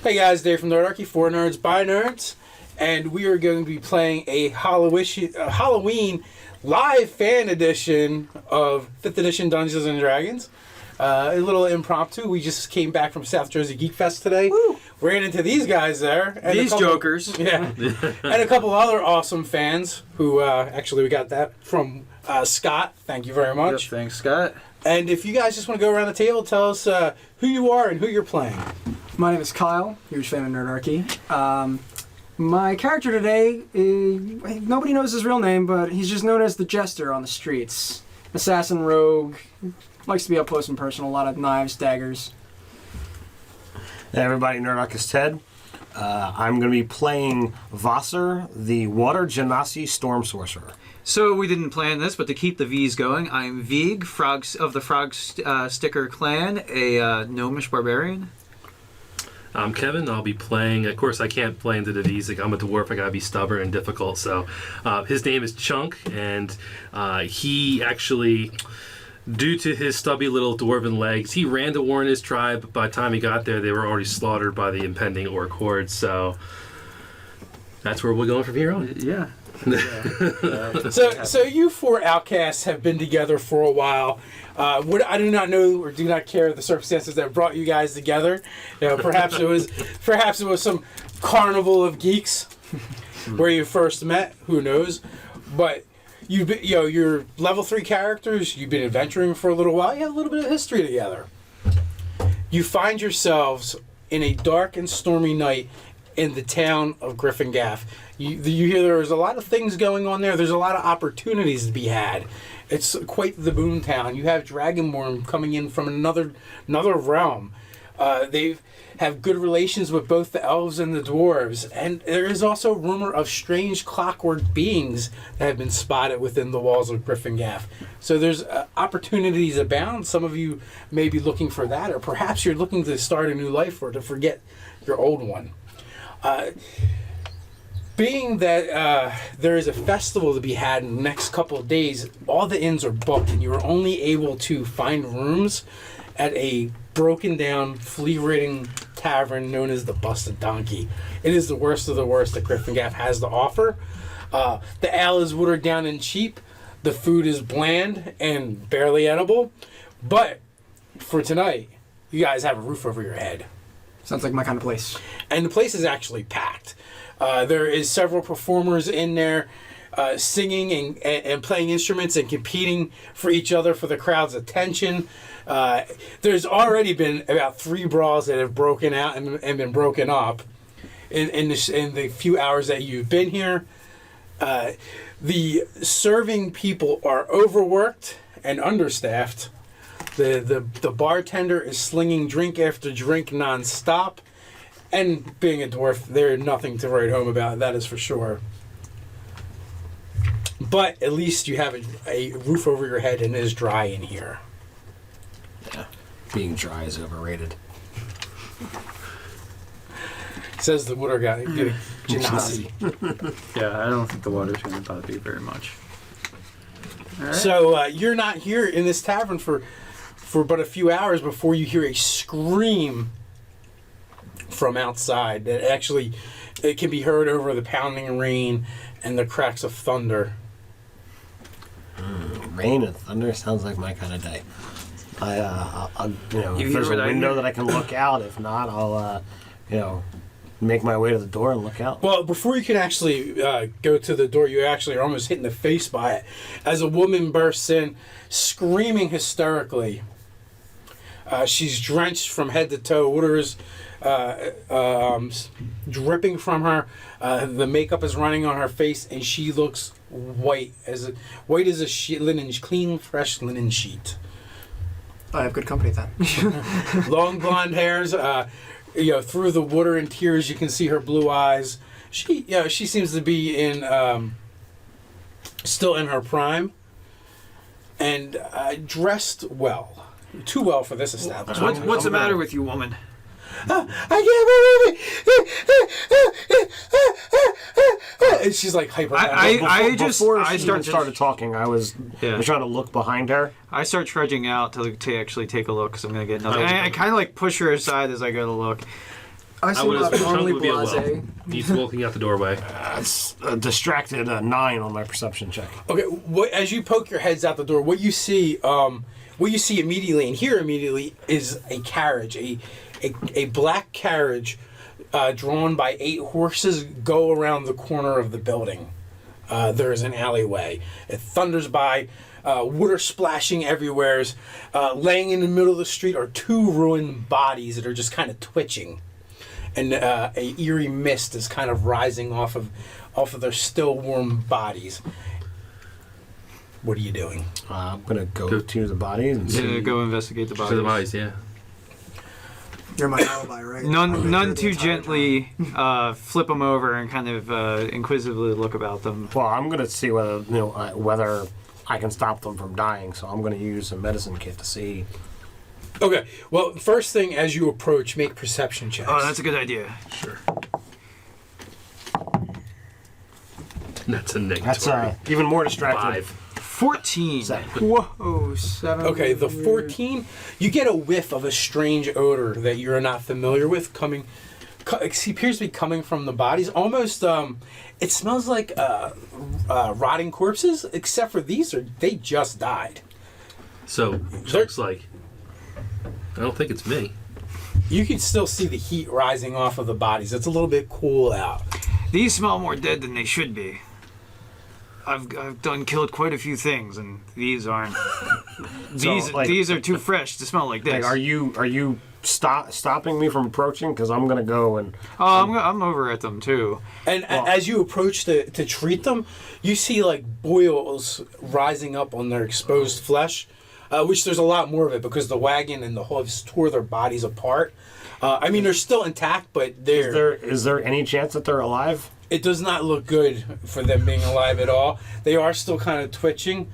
Hey guys, Dave from Nardarchy, for Nerds by Nerds, and we are going to be playing a Halloween live fan edition of 5th edition Dungeons & Dragons. A little impromptu. We just came back from South Jersey Geek Fest today. Woo. Ran into these guys there. And these jokers. Yeah. And a couple other awesome fans who, actually we got that from Scott. Thank you very much. Yep, thanks, Scott. And if you guys just want to go around the table, tell us who you are and who you're playing. My name is Kyle, huge fan of Nardarchy. My character today, nobody knows his real name, but he's just known as the Jester on the streets. Assassin, rogue, likes to be up close and personal, a lot of knives, daggers. Hey everybody, Nardarchy Ted. I'm going to be playing Vassar, the Water Genasi Storm Sorcerer. So we didn't plan this, but to keep the V's going, I'm Vig, of the Frog Sticker Clan, a gnomish barbarian. I'm Kevin. I'll be playing. Of course, I can't play into the V's. Like, I'm a dwarf. I gotta be stubborn and difficult. So, his name is Chunk, and he actually, due to his stubby little dwarven legs, he ran to warn his tribe. But by the time he got there, they were already slaughtered by the impending orc horde. So, that's where we're going from here on. Yeah. So you four outcasts have been together for a while. I do not know or do not care the circumstances that brought you guys together. You know, perhaps it was some carnival of geeks where you first met. Who knows? But you're level 3 characters. You've been adventuring for a little while. You have a little bit of history together. You find yourselves in a dark and stormy night in the town of Gryphongaff. You hear there's a lot of things going on there. There's a lot of opportunities to be had. It's quite the boom town. You have Dragonborn coming in from another realm. They have good relations with both the elves and the dwarves. And there is also rumor of strange clockwork beings that have been spotted within the walls of Gryphongaff. So there's opportunities abound. Some of you may be looking for that, or perhaps you're looking to start a new life or to forget your old one. Being that there is a festival to be had in the next couple of days, all the inns are booked, and you are only able to find rooms at a broken down, flea-ridden tavern known as the Busted Donkey. It is the worst of the worst that Gryphongaff has to offer. The ale is watered down and cheap. The food is bland and barely edible. But for tonight, you guys have a roof over your head. Sounds like my kind of place. And the place is actually packed. There is several performers in there singing and playing instruments and competing for each other for the crowd's attention. There's already been about 3 brawls that have broken out and been broken up in the few hours that you've been here. The serving people are overworked and understaffed. The bartender is slinging drink after drink nonstop. And being a dwarf, there's nothing to write home about, that is for sure. But at least you have a roof over your head and it is dry in here. Yeah, being dry is overrated. Says the water guy. Genasi. Yeah, I don't think the water's going to bother you very much. All right. So you're not here in this tavern for but a few hours before you hear a scream from outside that actually it can be heard over the pounding rain and the cracks of thunder. Rain and thunder sounds like my kind of day. I'll if there's a window that I can look out. If not, I'll make my way to the door and look out. Well, before you can actually go to the door, you actually are almost hit in the face by it as a woman bursts in, screaming hysterically. She's drenched from head to toe. Water is dripping from her. The makeup is running on her face, and she looks white as a clean, fresh linen sheet. I have good company then. Long blonde hairs. Through the water and tears, you can see her blue eyes. She seems to be still in her prime, and dressed well. Too well for this establishment. What's the matter with you, woman? I can't believe it! And she's like hyper. Before she started talking, I was trying to look behind her. I start trudging out to actually take a look because I'm going to get nothing. I kind of like push her aside as I go to look. I seem would assume normally Chunk would be a blasé. well. He's walking out the doorway. It's a distracted 9 on my perception check. Okay, as you poke your heads out the door, what you see immediately and hear immediately is a carriage, a black carriage drawn by 8 horses go around the corner of the building. There is an alleyway. It thunders by. Water splashing everywhere. Laying in the middle of the street are 2 ruined bodies that are just kind of twitching. And a eerie mist is kind of rising off of their still warm bodies. What are you doing? I'm gonna go to the bodies and see. Go investigate the To the bodies. bodies, yeah. You're my alibi, right? None too gently flip them over and kind of inquisitively look about them. Well, I'm gonna see whether I can stop them from dying. So I'm gonna use a medicine kit to see. Okay, well, first thing as you approach, make perception checks. Oh, that's a good idea. Sure. That's a negatory. That's even more distracted. 5. 14. Whoa, 7. Okay, the 14, you get a whiff of a strange odor that you're not familiar with it appears to be coming from the bodies. Almost, it smells like rotting corpses, except for they just died. So Chuck's like, I don't think it's me. You can still see the heat rising off of the bodies. It's a little bit cool out. These smell more dead than they should be. I've killed quite a few things, and these aren't. These are too fresh to smell like this. Like, are you stopping me from approaching? Because I'm gonna go and. Oh, I'm over at them too. And as you approach to treat them, you see like boils rising up on their exposed flesh, which there's a lot more of it because the wagon and the hooves tore their bodies apart. I mean, they're still intact, but Is there any chance that they're alive? it does not look good for them being alive at all. They are still kind of twitching,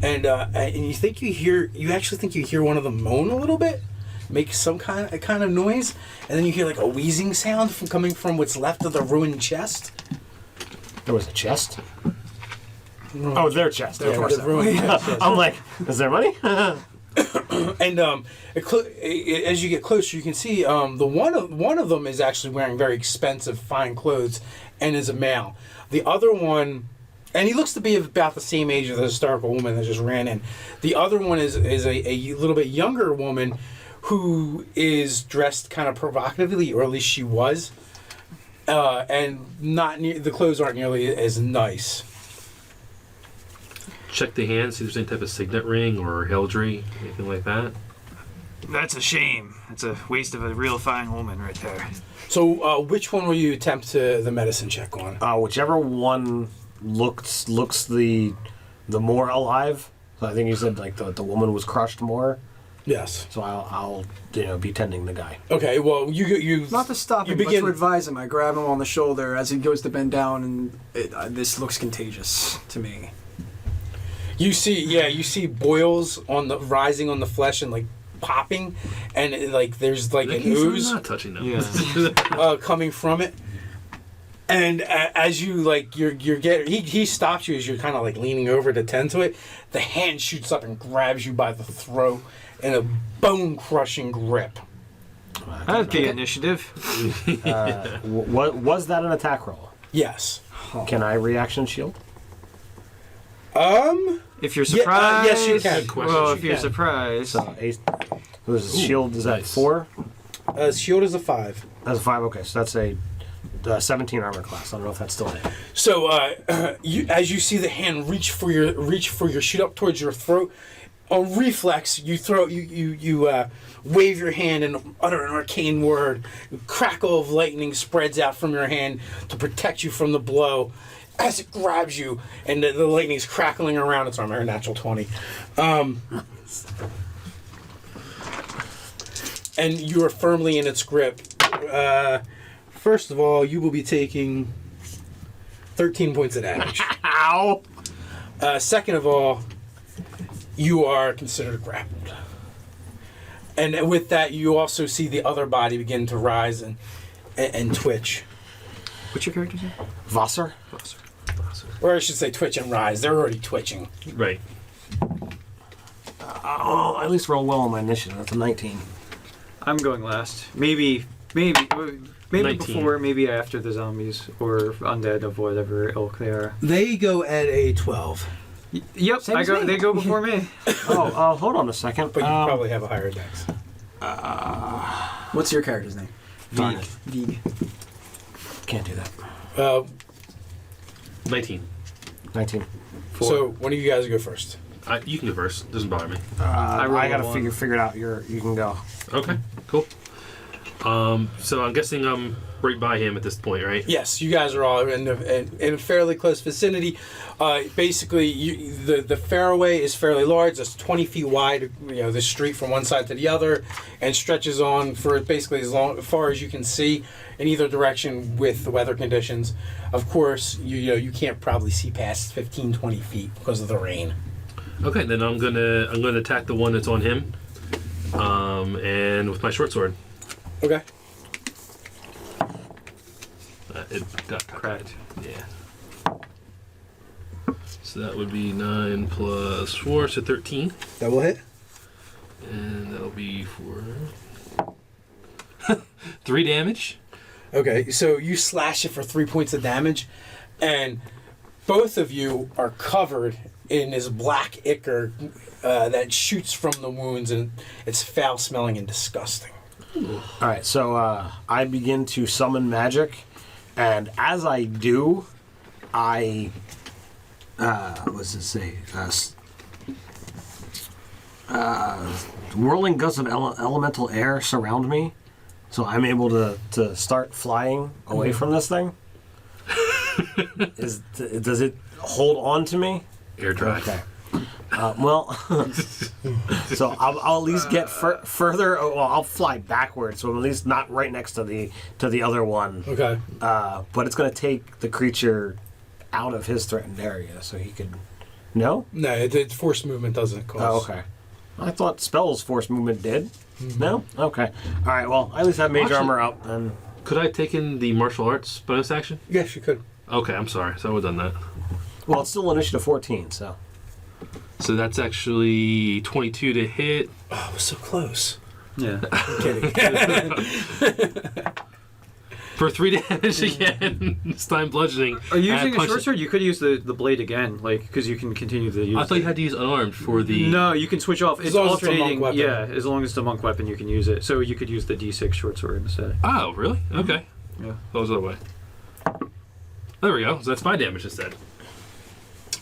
and you actually think you hear one of them moan a little bit, make some kind of noise, and then you hear like a wheezing sound coming from what's left of the ruined chest. There was a chest. Oh, their chest. Yeah, Of course. the ruined chest, yes. I'm like, is there money? And as you get closer, you can see the one of them is actually wearing very expensive, fine clothes, and is a male. The other one, and he looks to be about the same age as the historical woman that just ran in. The other one is a little bit younger woman who is dressed kind of provocatively, or at least she was, and the clothes aren't nearly as nice. Check the hand, see if there's any type of signet ring or heraldry, anything like that. That's a shame. It's a waste of a real fine woman right there. So, which one will you attempt the medicine check on? Whichever one looks the more alive. So I think you said like the woman was crushed more. Yes. So I'll be tending the guy. Okay. Well, you Not to stop him, but to advise him. I grab him on the shoulder as he goes to bend down, and this looks contagious to me. You see boils rising on the flesh and like popping, and there's like an ooze I'm not touching them. Yeah. coming from it. And as you he stops you as you're kind of like leaning over to tend to it. The hand shoots up and grabs you by the throat in a bone crushing grip. That'd be initiative. Was that an attack roll? Yes. Can I reaction shield? If you're surprised. Yes, you can. Well, if you're surprised. So who's shield? Is that 4? Shield is a 5. That's a 5. Okay, so that's a 17 armor class. I don't know if that's still there. So as you see the hand reach for your shoot up towards your throat, on reflex you wave your hand and utter an arcane word. A crackle of lightning spreads out from your hand to protect you from the blow. As it grabs you, and the lightning's crackling around its arm, a natural 20. And you are firmly in its grip. First of all, you will be taking 13 points of damage. Ow! Second of all, you are considered grappled. And with that, you also see the other body begin to rise and twitch. What's your character's name? Vasser? Or I should say twitch and rise. They're already twitching. Right. I'll at least roll well on my initiative. That's a 19. I'm going last. Maybe Maybe 19. before, maybe after the zombies or undead of whatever ilk they are. They go at a 12, Yep, Same as me. they go before me. Hold on a second. but you probably have a higher dex. What's your character's name? Darn it. Vig. Can't do that. 19. 19. So one of you guys go first. You can go first. Doesn't bother me. I rolled gotta a one. figure it out. You can go. Okay, cool. So I'm guessing I'm right by him at this point, right? Yes, you guys are all in a fairly close vicinity. Basically, the fairway is fairly large. It's 20 feet wide. The street from one side to the other, and stretches on for basically as far as you can see in either direction with the weather conditions. Of course, you can't probably see past 15, 20 feet because of the rain. Okay, then I'm gonna attack the one that's on him, and with my short sword. Okay. It got Correct. Yeah. So that would be 9 plus 4, so 13. That will hit. And that'll be for 3 damage. Okay, so you slash it for 3 points of damage, and both of you are covered in this black ichor that shoots from the wounds, and it's foul smelling and disgusting. All right, so I begin to summon magic, and as I do, what's it say? Whirling gusts of elemental air surround me, so I'm able to start flying away from this thing. Does it hold on to me? Air drive. Okay. So I'll at least get further. Well, I'll fly backwards, so I'm at least not right next to the other one. Okay. But it's going to take the creature out of his threatened area, so he could. No. No, the force movement doesn't cause. Oh, okay. I thought spells force movement did. Mm-hmm. No. Okay. All right. Well, I at least have mage armor up, and Could I have taken the martial arts bonus action? Yes, you could. Okay, I'm sorry. So I would have done that. well, it's still initiative 14, so. So that's actually 22 to hit. Oh, it was so close. Yeah. I'm kidding. For 3 damage again. This time bludgeoning. Are you And I using a punched short it. sword? You could use the blade again, because you can continue to use I thought you had to use unarmed for the... No, you can switch off. As It's long as it's a monk alternating. weapon. Yeah, as long as it's a monk weapon, you can use it. So you could use the D6 short sword instead. Oh, really? Okay. Yeah. That was the other way. There we go. So that's 5 damage instead.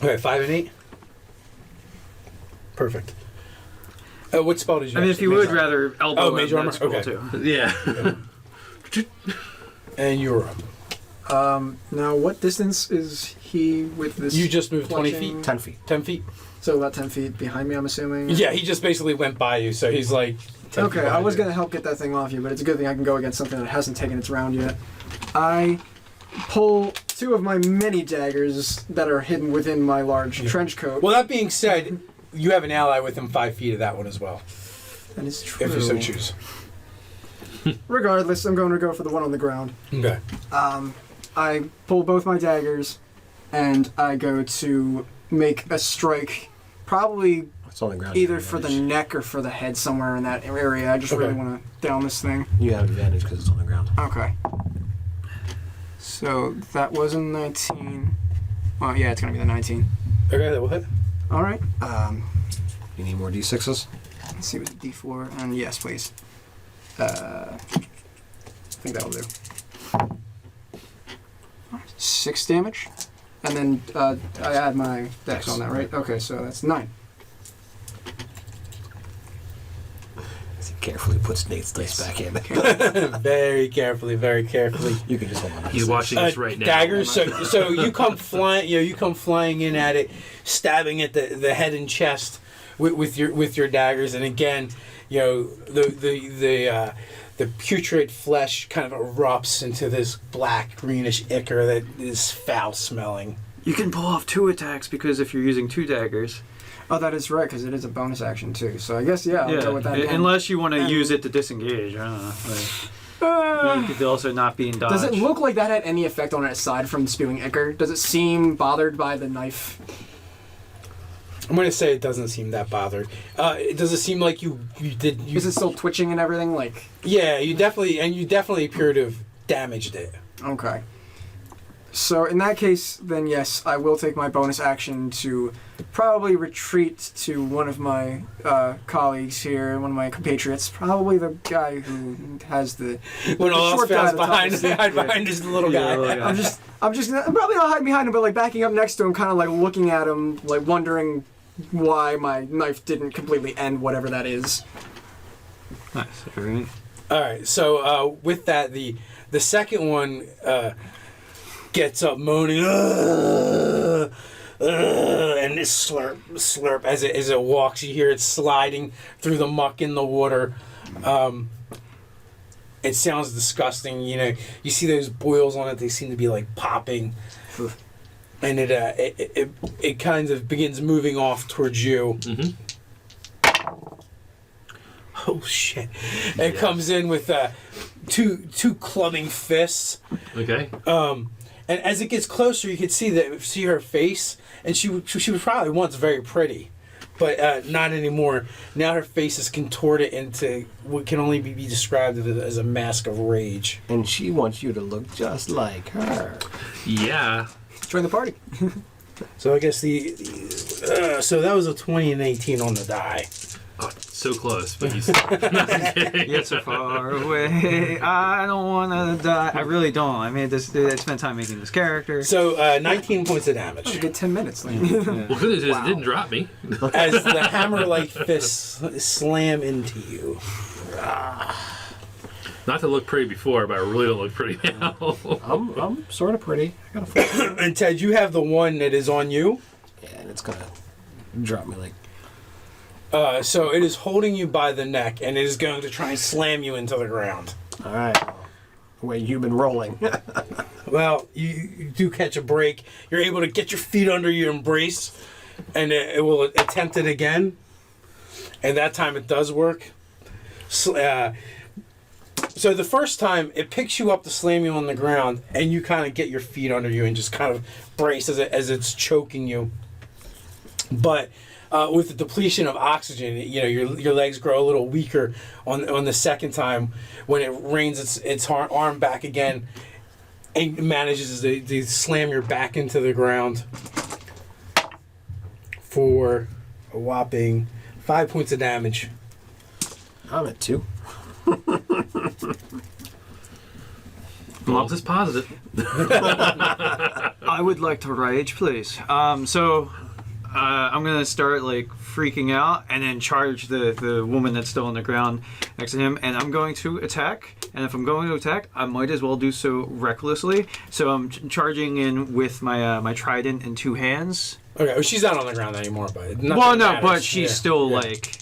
Okay, 5 and 8. Perfect. What spell did you? I mean, if you Mage would armor. rather elbow him, mage armor? that's cool Okay. too. Yeah. And you're up. Now, what distance is he with this? You just moved 20 clutching? feet? 10 feet. 10 feet? So about 10 feet behind me, I'm assuming? Yeah, he just basically went by you, so he's like 10 Okay, feet I behind was you. going to help get that thing off you, but it's a good thing I can go against something that hasn't taken its round yet. I pull 2 of my many daggers that are hidden within my large trench coat. Well, that being said, you have an ally within 5 feet of that one as well, That is true. if you so choose. Regardless, I'm going to go for the one on the ground. Okay. I pull both my daggers, and I go to make a strike, probably It's on the ground. either for the neck or for the head, somewhere in that area. I just really Okay. want to down this thing. You have advantage because it's on the ground. Okay. So that was a 19. Well, yeah, it's going to be the 19. Okay, that will hit. All right. You need more d6s? Let's see, it was a D4, and yes, please. I think that'll do. 6 damage, and then I add my dex on that, right? Okay, so that's 9. As he carefully puts Nate's dice back in. Very carefully, very carefully. You can just hold on. He's watching us right now. Daggers. So you come flying. You come flying in at it, stabbing at the head and chest with your daggers, and again, the putrid flesh kind of erupts into this black greenish ichor that is foul smelling. You can pull off 2 attacks because if you're using 2 daggers. Oh, that is right, because it is a bonus action too. So I guess I'll go with that. again. Unless you want to use it to disengage. I don't know. You could also not be in dodge. Does it look like that had any effect on it aside from spewing ichor? Does it seem bothered by the knife? I'm going to say it doesn't seem that bothered. Does it seem like you did? Is it still twitching and everything? Like, Yeah, you definitely appear to have damaged it. Okay. So in that case, then yes, I will take my bonus action to probably retreat to one of my colleagues here, one of my compatriots, probably the guy who has the When all else short guy fails at the top behind, of the hide behind this little guy. I'm probably not hiding behind him, but like backing up next to him, kind of like looking at him, like wondering why my knife didn't completely end whatever that is. Nice. All right. All right. So with that, the second one gets up moaning, and this slurp as it walks. You hear it sliding through the muck in the water. It sounds disgusting. You know, you see those boils on it. They seem to be like popping, and it kind of begins moving off towards you. Mm-hmm. Oh shit! It comes in with two clubbing fists. Okay. And as it gets closer, you can see her face, and she was probably once very pretty, but not anymore. Now her face is contorted into what can only be described as a mask of rage. And she wants you to look just like her. Yeah. Join the party. So I guess so that was a 20 and 18 on the die. Oh, so close, but you. Yet so far away. I don't want to die. I really don't. I made this. I spent time making this character. So 19 points of damage. A good 10 minutes. Like. Yeah. Well, good news is it didn't drop me. As the hammer-like fists slam into you. Not to look pretty before, but I really don't look pretty now. I'm sort of pretty. I got a 4. And Ted, you have the one that is on you. Yeah, and it's gonna drop me like. So it is holding you by the neck, and it is going to try and slam you into the ground. All right. The way you've been rolling. Well, you do catch a break. You're able to get your feet under your embrace, and it will attempt it again. And that time it does work. So the first time, it picks you up to slam you on the ground, and you kind of get your feet under you and just kind of brace as it's choking you. But with the depletion of oxygen, you know, your legs grow a little weaker on the second time when it rains its arm back again and manages to slam your back into the ground for a whopping 5 points of damage. I'm at 2. Well, this is positive. I would like to rage, please. I'm gonna start like freaking out and then charge the woman that's still on the ground next to him, and I'm going to attack. And if I'm going to attack, I might as well do so recklessly. So I'm charging in with my my trident in 2 hands. Okay, well, she's not on the ground anymore, but but she's still like,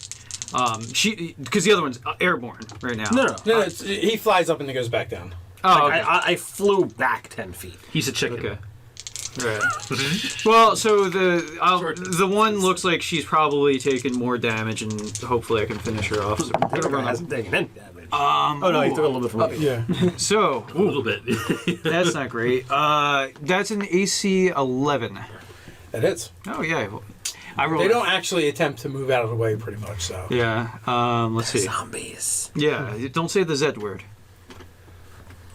she because the other one's airborne right now. No, he flies up and then goes back down. Oh, Like, okay. I flew back 10 feet. He's a chicken. Okay. Right. Well, so the one looks like she's probably taken more damage, and hopefully I can finish her off. So The other guy hasn't taken any damage. oh no, he took a little bit from me. Yeah. So A little bit. that's not great. That's an AC 11. That is. Oh yeah, I rolled. They don't actually attempt to move out of the way, pretty much. So. Yeah. Let's see. Zombies. Yeah. Don't say the Z word.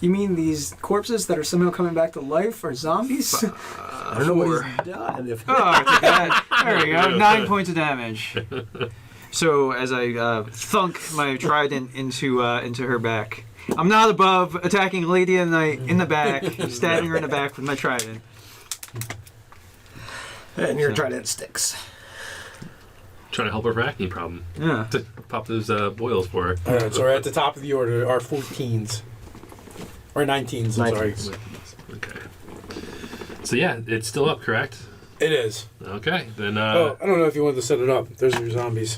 You mean these corpses that are somehow coming back to life are zombies? I don't know what he's done. If Oh, I took that. There we go. 9 points of damage. So as I thunk my trident into her back, I'm not above attacking Lady in the back, stabbing her in the back with my trident. and you're trying to hit sticks. Trying to help her with her acne problem. Yeah. To pop those boils for her. All right, so we're at the top of the order. Our 14s. Or 19s, I'm sorry. Okay. So yeah, it's still up, correct? It is. Okay, then. Oh, I don't know if you wanted to set it up. Those are your zombies.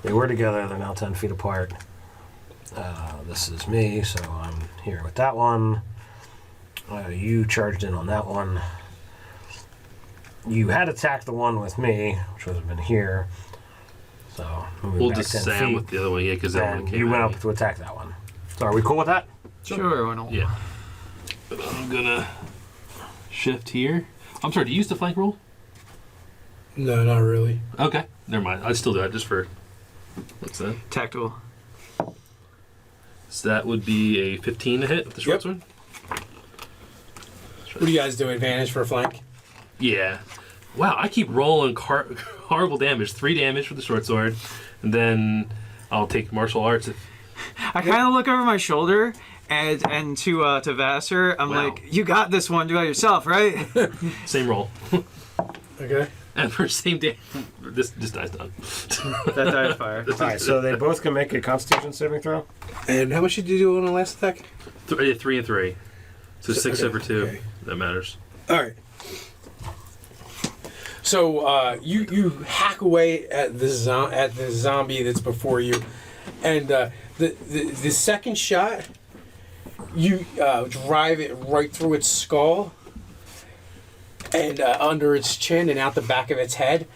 They were together. They're now 10 feet apart. This is me, so I'm here with that one. You charged in on that one. You had attacked the one with me, which would have been here. So We'll just say I'm with the other one, yeah, because that one and came you went at up to attack that one. So are we cool with that? Sure. Why not? me. Yeah. But I'm gonna shift here. I'm sorry, do you use the flank roll? No, not really. Okay, never mind. I'd still do that just for. What's that? Tactical. So that would be a 15 to hit with the short sword. What do you guys do? Advantage for a flank? Yeah. Wow, I keep rolling horrible damage. 3 damage for the short sword, and then I'll take martial arts. I kind of look over my shoulder and to Vassar, I'm Wow. like, you got this one, do it yourself, right? Same roll. Okay. And for same damage, this dies done. That died fire. All right, so they both can make a Constitution saving throw. And how much did you do on the last attack? 3 and 3. So 6 okay, over 2. okay. That matters. All right. So you hack away at the zombie that's before you, and the second shot, you drive it right through its skull, and under its chin and out the back of its head.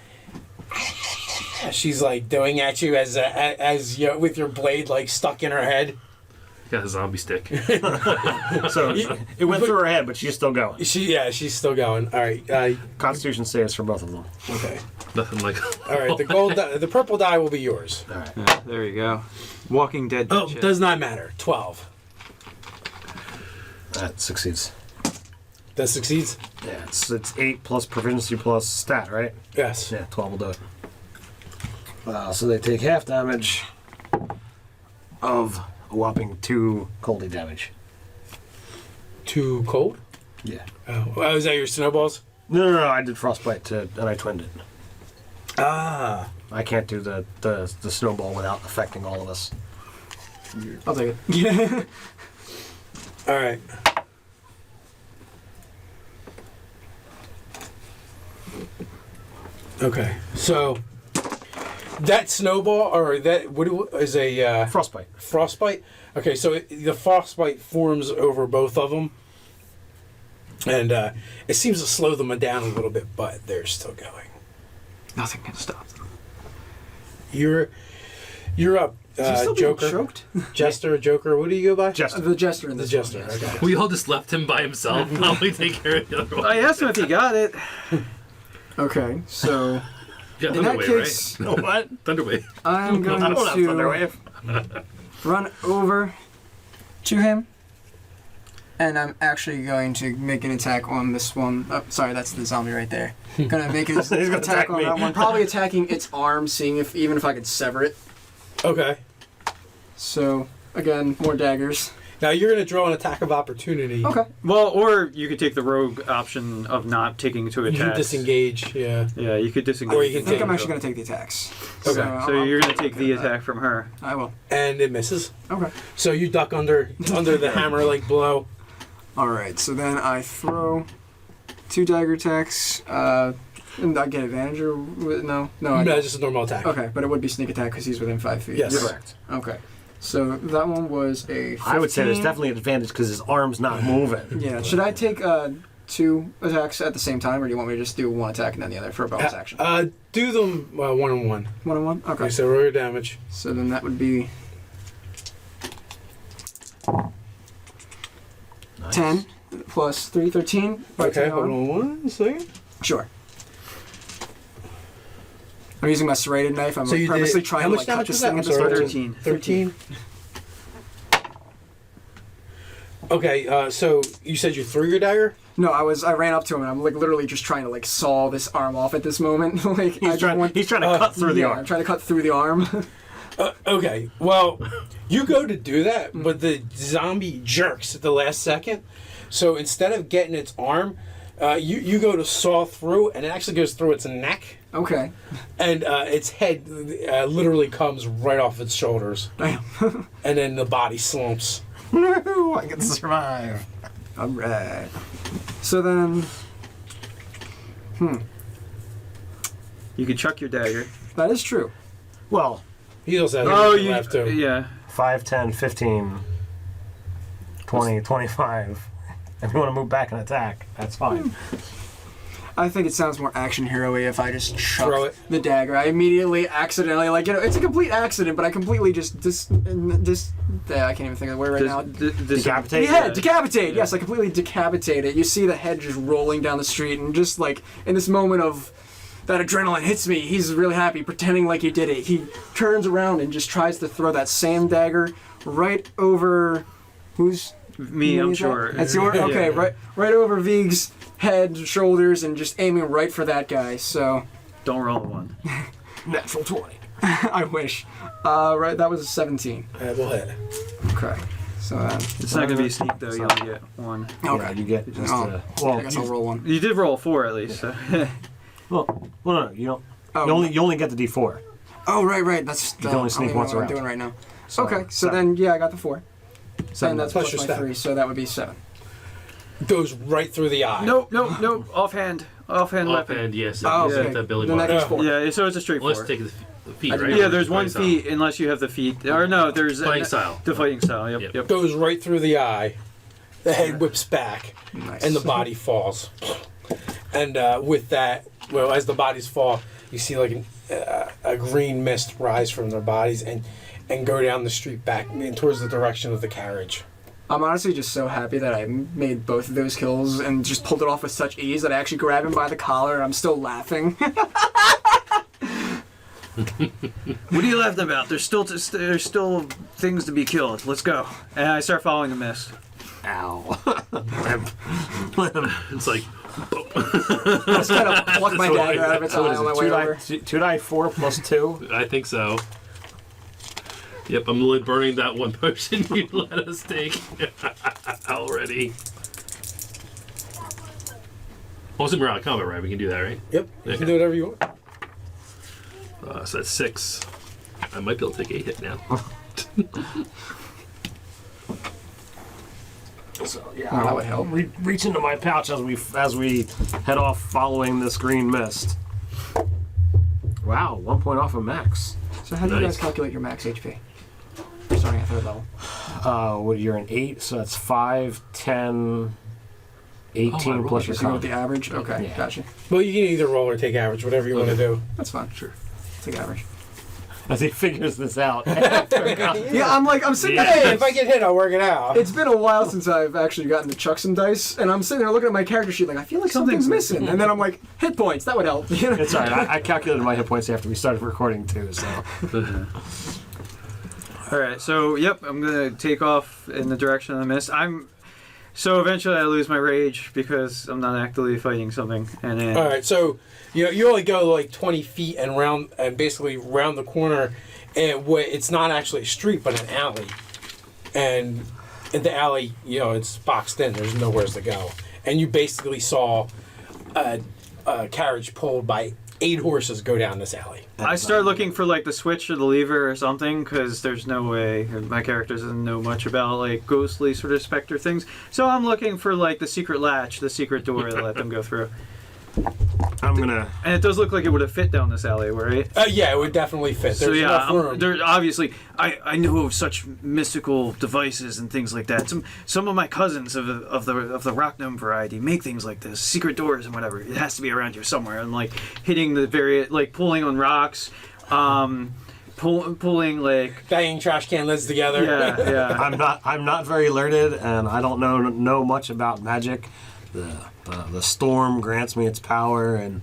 She's like doing at you as you with your blade like stuck in her head. Got a zombie stick. So it went through her head, but she's still going. She's still going. All right. Constitution saves for both of them. Okay. Nothing like. All right. The purple die will be yours. All right. Yeah, there you go. Walking Dead. Oh, shit. does not matter. 12. That succeeds. That succeeds? Yeah, it's 8 plus proficiency plus stat, right? Yes. Yeah, 12 will do it. So they take half damage of a whopping 2 coldly damage. Too cold? Yeah. Oh, is that your snowballs? No, I did frostbite and I twinned it. Ah. I can't do the snowball without affecting all of us. I'll take it. All right. Okay. So that snowball or that what is a Frostbite. frostbite? Okay, so the frostbite forms over both of them, and it seems to slow them down a little bit, but they're still going. Nothing can stop them. You're up, Still being Joker, choked? Jester, Joker. What do you go by? Jester. The jester in The this Jester. one, yes. Okay. We all just left him by himself. While we take care of the other one. I asked him if he got it. Okay, so You got in that Thunderwave, case, No, what? right? Thunderwave. I'm going I don't have to Thunderwave. run over to him, and I'm actually going to make an attack on this one. Oh, sorry, that's the zombie right there. Gonna make an He's gonna attack attack on me. that one. Probably attacking its arm, seeing if if I could sever it. Okay. So again, more daggers. Now you're gonna draw an attack of opportunity. Okay. Well, or you could take the rogue option of not taking two You can attacks. disengage. Yeah. Yeah, you could disengage. Or you I can think take I'm actually going to take the attacks. Okay. So you're going to take the attack from her. I will. And it misses. Okay. So you duck under the hammer like blow. All right. So then I throw 2 dagger attacks. And I get advantage or no? No. I No, don't. just a normal attack. Okay, but it would be sneak attack because he's within 5 feet. Yes. Correct. Okay. So that one was a 15. I would say there's definitely an advantage because his arm's not moving. Yeah. Should I take 2 attacks at the same time, or do you want me to just do 1 attack and then the other for a bonus action? Do them 1-on-1. 1-on-1? Okay. Okay, so roll your damage. So then that would be Nice. 10 plus 3, 13. Right to Okay, the hold arm. on 1 second. Sure. I'm using my serrated knife. I'm So you purposely did- trying how to much cut damage this was that? thing I'm into sorry, 13. 13. Okay, so you said you threw your dagger? No, I ran up to him and I'm like literally just trying to like saw this arm off at this moment. Like He's trying to cut through the I'm arm. trying to cut through the arm. Okay, well, you go to do that, but the zombie jerks at the last second. So instead of getting its arm, you go to saw through, and it actually goes through its neck, Okay. and its head literally comes right off its shoulders, Damn. and then the body slumps. Woo, I get to survive. Alright. So then You could chuck your dagger. that is true. Well, He also has Oh, anything you. left too. Yeah. 5, 10, 15, 20, 25. If you want to move back and attack, that's fine. I think it sounds more action hero-y if I just chuck Throw it. the dagger. I immediately accidentally it's a complete accident, but I completely just I can't even think of the word right now. Decapitate? Yeah, decapitate. Yes, I completely decapitate it. You see the head just rolling down the street, and just like in this moment of that adrenaline hits me, he's really happy, pretending like he did it. He turns around and just tries to throw that same dagger right over who's Me, I'm is that? sure. That's your okay. Yeah. Right over Vig's head, shoulders, and just aiming right for that guy. So Don't roll a 1. Natural 20. I wish. Right, that was a 17. We'll hit. Okay. So It's not gonna be a sneak though. You only get 1. Yeah, okay. you get just Oh. well, I guess I'll roll one. You did roll a 4 at least. So. no, you don't. Oh. You only get the D4. Oh, right. That's You can only sneak once what I'm around. doing right now. So, Okay, so 7. then yeah, I got the 4. 7 And that's plus plus your my stat. 3, so that would be 7. Goes right through the eye. Nope. Offhand weapon. Offhand, yes. Oh, Yeah, okay. that ability Then that mark. is 4. Yeah, so it's a straight Well, let's 4. take the feet, I right? didn't- Yeah, there's Fighting 1 style. feet unless you have the feet. Or no, there's Fighting style. The fighting style. Yep. Yep. Yep. Goes right through the eye. The head whips back, Nice. and the body falls. And with that, well, as the bodies fall, you see like a green mist rise from their bodies and go down the street back towards the direction of the carriage. I'm honestly just so happy that I made both of those kills and just pulled it off with such ease that I actually grabbed him by the collar and I'm still laughing. What are you laughing about? There's still things to be killed. Let's go. And I start following the mist. Ow. It's like, I just kind of pluck my dagger out of its eye on my way over. 2 die 4 plus 2. I think so. Yep, I'm literally burning that one potion you let us take already. Also, we're out of combat, right? We can do that, right? Yep, you Okay. can do whatever you want. So that's 6. I might be able to take a hit now. So yeah, Oh, that would help. Reach into my pouch as we head off following this green mist. Wow, 1 point off of max. So how do you Nice. guys calculate your max HP? Starting at 3rd level. Well, you're an 8, so that's 5, 10, 18 rolled plus your So you go with con. the average? Okay, Yeah. gotcha. Well, you can either roll or take average, whatever you want to do. That's fine. Sure. Take average. As he figures this out. Yeah, I'm sitting Yeah. there. Hey, if I get hit, I'll work it out. It's been a while since I've actually gotten to chuck some dice, and I'm sitting there looking at my character sheet like, I feel like something's missing. And then I'm like, hit points, that would help. You know? It's alright. I calculated my hit points after we started recording too. So All right. So yep, I'm gonna take off in the direction of the mist. So eventually I lose my rage because I'm not actively fighting something, and then All right, so you only go like 20 feet and basically round the corner, and it's not actually a street but an alley, and in the alley, it's boxed in. There's nowhere to go, and you basically saw a carriage pulled by 8 horses go down this alley. I start looking for like the switch or the lever or something because there's no way my character doesn't know much about like ghostly sort of specter things. So I'm looking for like the secret latch, the secret door to let them go through. I'm gonna. And it does look like it would have fit down this alley, right? Yeah, it would definitely fit. There's So yeah, enough room. there obviously I know of such mystical devices and things like that. Some of my cousins of the rock gnome variety make things like this, secret doors and whatever. It has to be around here somewhere, and like hitting the various like pulling on rocks, pulling like Banging trash can lids together. yeah. I'm not very learned, and I don't know much about magic. The storm grants me its power, and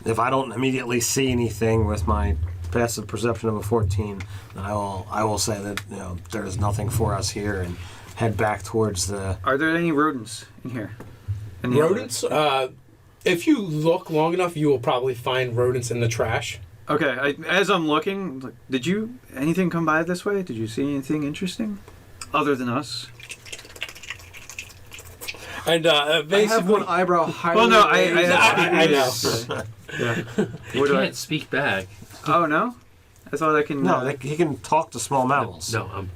if I don't immediately see anything with my passive perception of a 14, then I will say that there is nothing for us here, and head back towards the. Are there any rodents in here? In the Rodents? If you look long enough, you will probably find rodents in the trash. Okay, as I'm looking, did anything come by this way? Did you see anything interesting other than us? And I have basically, one eyebrow highly Well, no, raised. I know. Yeah. You What do can't speak back. Oh no, I thought I can. No, he can talk to small mammals. No, I'm.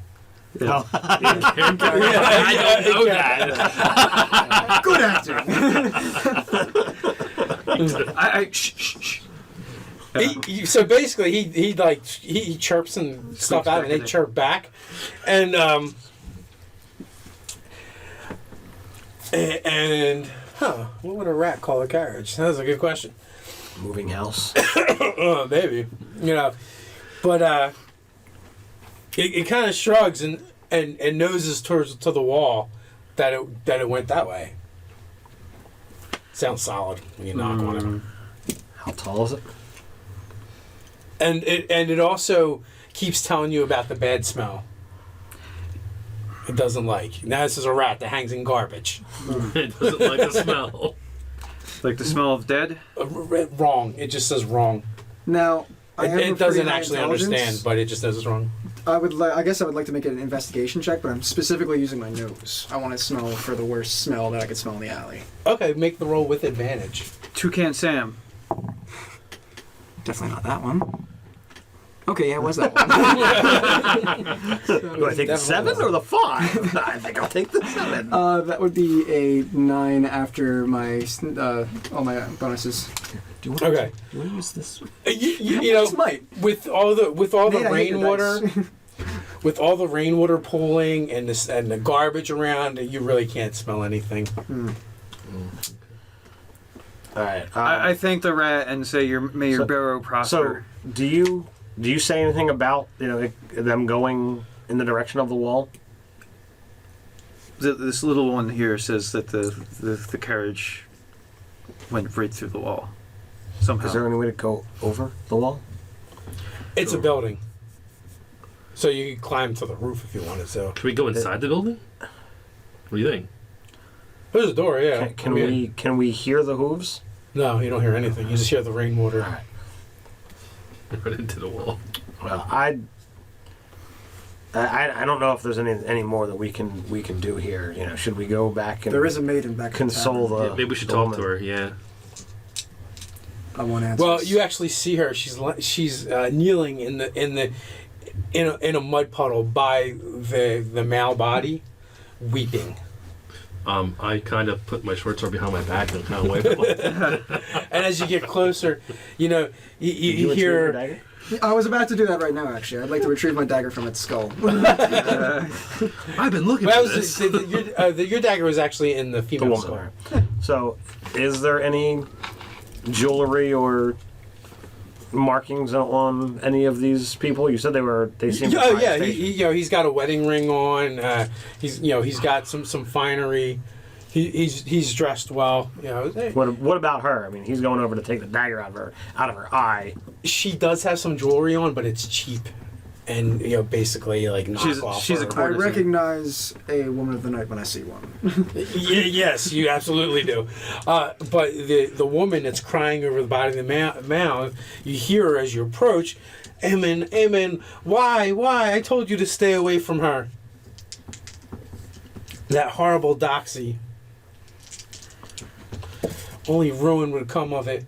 Yeah. I don't know that. Good acting. Shh. So basically, he chirps and stuff out, and they chirp back, and what would a rat call a carriage? That's a good question. Moving house. Maybe, but it kind of shrugs and noses to the wall that it went that way. Sounds solid when you knock on it. How tall is it? And it also keeps telling you about the bad smell. It doesn't like. Now this is a rat that hangs in garbage. It doesn't like the smell. Like the smell of dead? Wrong. It just says wrong. Now, It doesn't actually understand, but it just says it's wrong. I guess I would like to make an investigation check, but I'm specifically using my nose. I want to smell for the worst smell that I could smell in the alley. Okay, make the roll with advantage. Toucan Sam. Definitely not that one. Okay, yeah, it was that one. Do I take the 7 or the 5? I think I'll take the 7. That would be a 9 after my all my bonuses. Do you want Okay. to use this? You know, Might. with all the Nate, I hate your rainwater, dice. with all the rainwater pooling and the garbage around, you really can't smell anything. All right. I thank the rat and say may your barrow So, prosper. do you say anything about them going in the direction of the wall? This little one here says that the carriage went right through the wall. Somehow. Is there any way to go over the wall? It's a building, so you could climb to the roof if you wanted to. Can we go inside the building? What do you think? There's a door, yeah. Can we hear the hooves? No, you don't hear anything. You just hear the rainwater. Right into the wall. Well, I don't know if there's any more that we can do here. You know, should we go back and There is a maiden back console in town. the? Yeah, maybe we should the talk woman? to her. Yeah. I want answers. Well, you actually see her. She's kneeling in a mud puddle by the male body, weeping. I kind of put my short sword behind my back and kind of wipe it. And as you get closer, you Did you retrieve your hear. dagger? I was about to do that right now, actually. I'd like to retrieve my dagger from its skull. I've been looking Well, for this. your dagger was actually in the The female woman. skull. All right. So, is there any jewelry or markings on any of these people? You said they seem. Oh yeah, he's got a wedding ring on. He's got some finery. He's dressed well. What about her? I mean, he's going over to take the dagger out of her eye. She does have some jewelry on, but it's cheap, and basically like knockoff. she's a I courtesan. recognize a woman of the night when I see one. Yes, you absolutely do. But the woman that's crying over the body of the man, you hear her as you approach. Amen. Why? I told you to stay away from her. That horrible doxy. Only ruin would come of it.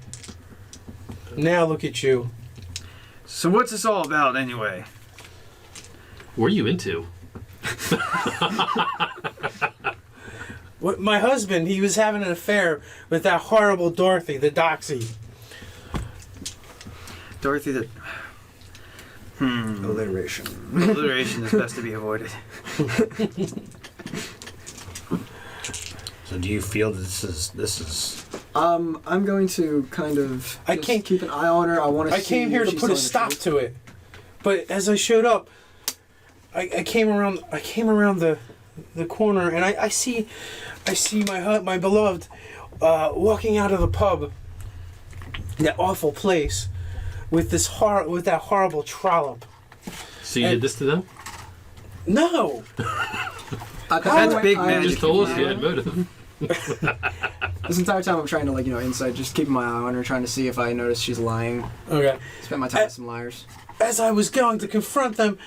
Now look at you. So what's this all about anyway? What are you into? What, my husband, he was having an affair with that horrible Dorothy, the doxy. Dorothy, Alliteration. alliteration is best to be avoided. So, do you feel this is? I'm going to kind of keep an eye on her. I came here to put a stop to it, but as I showed up, I came around the corner, and I see my beloved walking out of the pub, that awful place, with that horrible trollop. So you did this to them? No. That's big You magic. just told us you had motive. This entire time I'm trying to inside, just keeping my eye on her, trying to see if I notice she's lying. Okay. Spent my time with some liars. As I was going to confront them,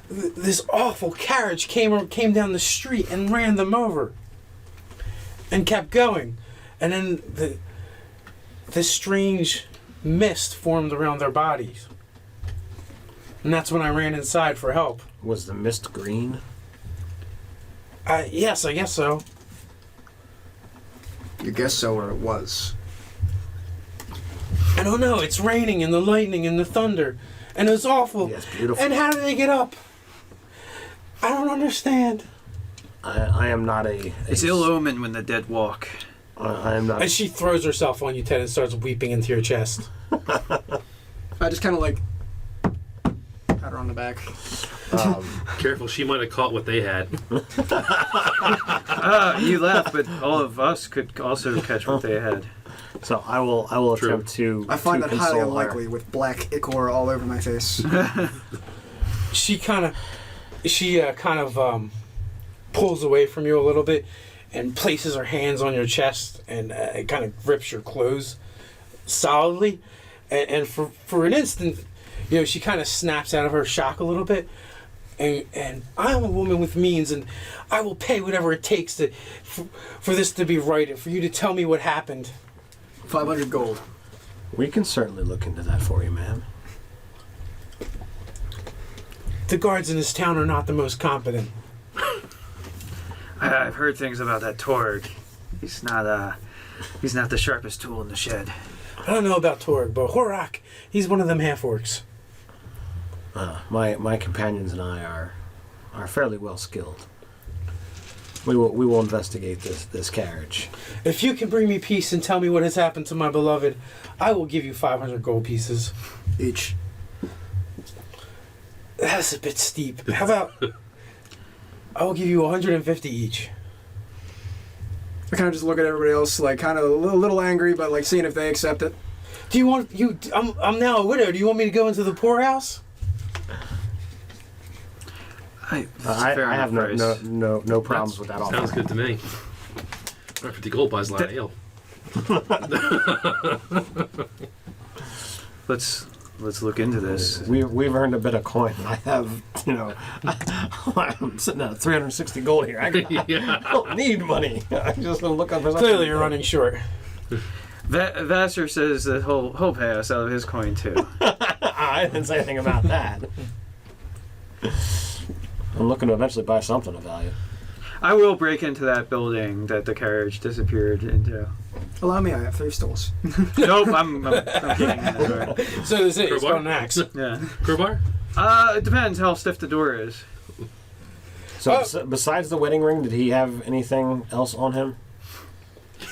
this awful carriage came down the street and ran them over, and kept going, and then this strange mist formed around their bodies, and that's when I ran inside for help. Was the mist green? Yes, I guess so. You guess so, or it was. I don't know. It's raining and the lightning and the thunder, and it was awful. Yeah, it's beautiful. And how did they get up? I don't understand. I am not a. It's ill omen when the dead walk. I am not. And she throws herself on you, Ted, and starts weeping into your chest. I just kind of pat her on the back. Careful, she might have caught what they had. You laugh, but all of us could also catch what they had. So I will True. attempt to. I find to that highly console her. unlikely with black ichor all over my face. She kind of pulls away from you a little bit and places her hands on your chest and it kind of grips your clothes solidly. And for an instant, she kind of snaps out of her shock a little bit. And I'm a woman with means, and I will pay whatever it takes for this to be right and for you to tell me what happened. 500 gold. We can certainly look into that for you, ma'am. The guards in this town are not the most competent. I've heard things about that Torg. He's not the sharpest tool in the shed. I don't know about Torg, but Horak, he's one of them half-orcs. My companions and I are fairly well skilled. We will investigate this carriage. If you can bring me peace and tell me what has happened to my beloved, I will give you 500 gold pieces. Each. That's a bit steep. How about I will give you 150 each. I kind of just look at everybody else, like kind of a little angry, but like seeing if they accept it. Do you want you? I'm now a widow. Do you want me to go into the poorhouse? I have no problems with that offer. Sounds good to me. 50 gold buys a lot of ale. Let's look into this. We've earned a bit of coin. I have, I'm sitting at 360 gold here. I don't need money. I'm just gonna look up. Clearly, you're running short. Vassar says that he'll pay us out of his coin too. I didn't say anything about that. I'm looking to eventually buy something of value. I will break into that building that the carriage disappeared into. Allow me, I have 3 stools. Nope, I'm kidding. That's So this is it's Crowbar? got an axe. yeah. Crowbar? It depends how stiff the door is. So besides the wedding ring, did he have anything else on him?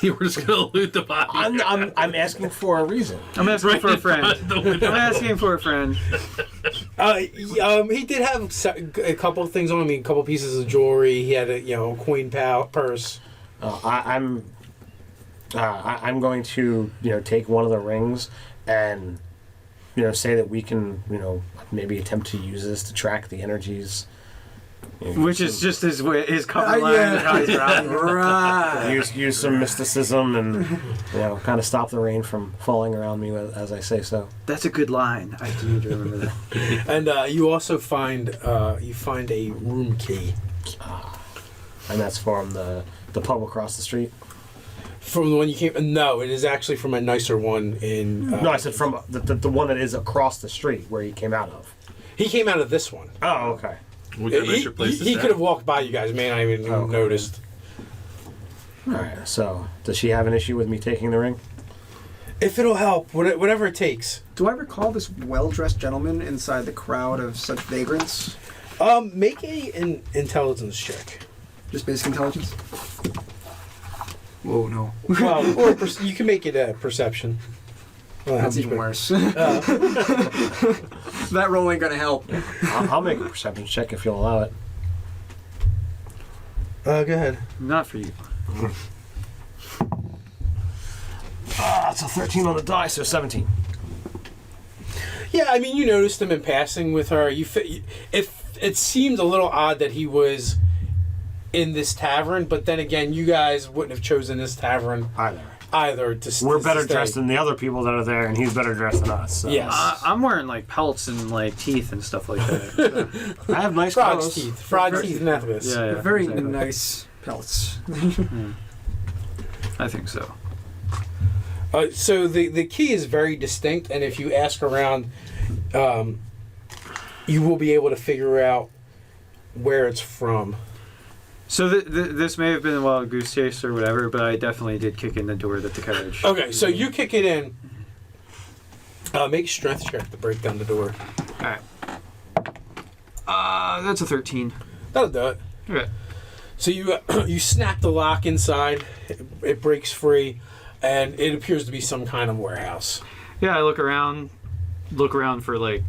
You were just gonna loot the body. I'm asking for a reason. I'm asking for a friend. I'm asking for a friend. He did have a couple of things on him. A couple pieces of jewelry. He had a coin purse. I'm going to take one of the rings and say that we can maybe attempt to use this to track the energies. Which is just his cover line. Right. Use some mysticism and kind of stop the rain from falling around me as I say so. That's a good line. I do need to remember that. And you also find a room key. And that's from the pub across the street. From the one you came? No, it is actually from a nicer one in. No, I said from the one that is across the street where he came out of. He came out of this one. Oh, okay. We got a nicer place to He stay. could have walked by you guys. May not even noticed. All right. So, does she have an issue with me taking the ring? If it'll help, whatever it takes. Do I recall this well-dressed gentleman inside the crowd of such vagrants? Make an intelligence check. Just basic intelligence? Whoa, no. Well, or you can make it a perception. Well, That's even worse. That roll ain't gonna help. I'll make a perception check if you'll allow it. Go ahead. Not for you. That's a 13 on the die, so 17. Yeah, I mean, you noticed him in passing with her. It seemed a little odd that he was in this tavern, but then again, you guys wouldn't have chosen this tavern either. We're better dressed than the other people that are there, and he's better dressed than us. So. Yes. I'm wearing like pelts and like teeth and stuff like that. I have nice Frog's clothes. teeth. Frog teeth necklace. Yeah, Very exactly. nice pelts. I think so. So the key is very distinct, and if you ask around, you will be able to figure out where it's from. So this may have been a wild goose chase or whatever, but I definitely did kick in the door that the carriage. Okay, so you kick it in. Make a strength check to break down the door. All right. That's a 13. That'll do it. Okay. So you snap the lock inside. It breaks free, and it appears to be some kind of warehouse. Yeah, I look around for like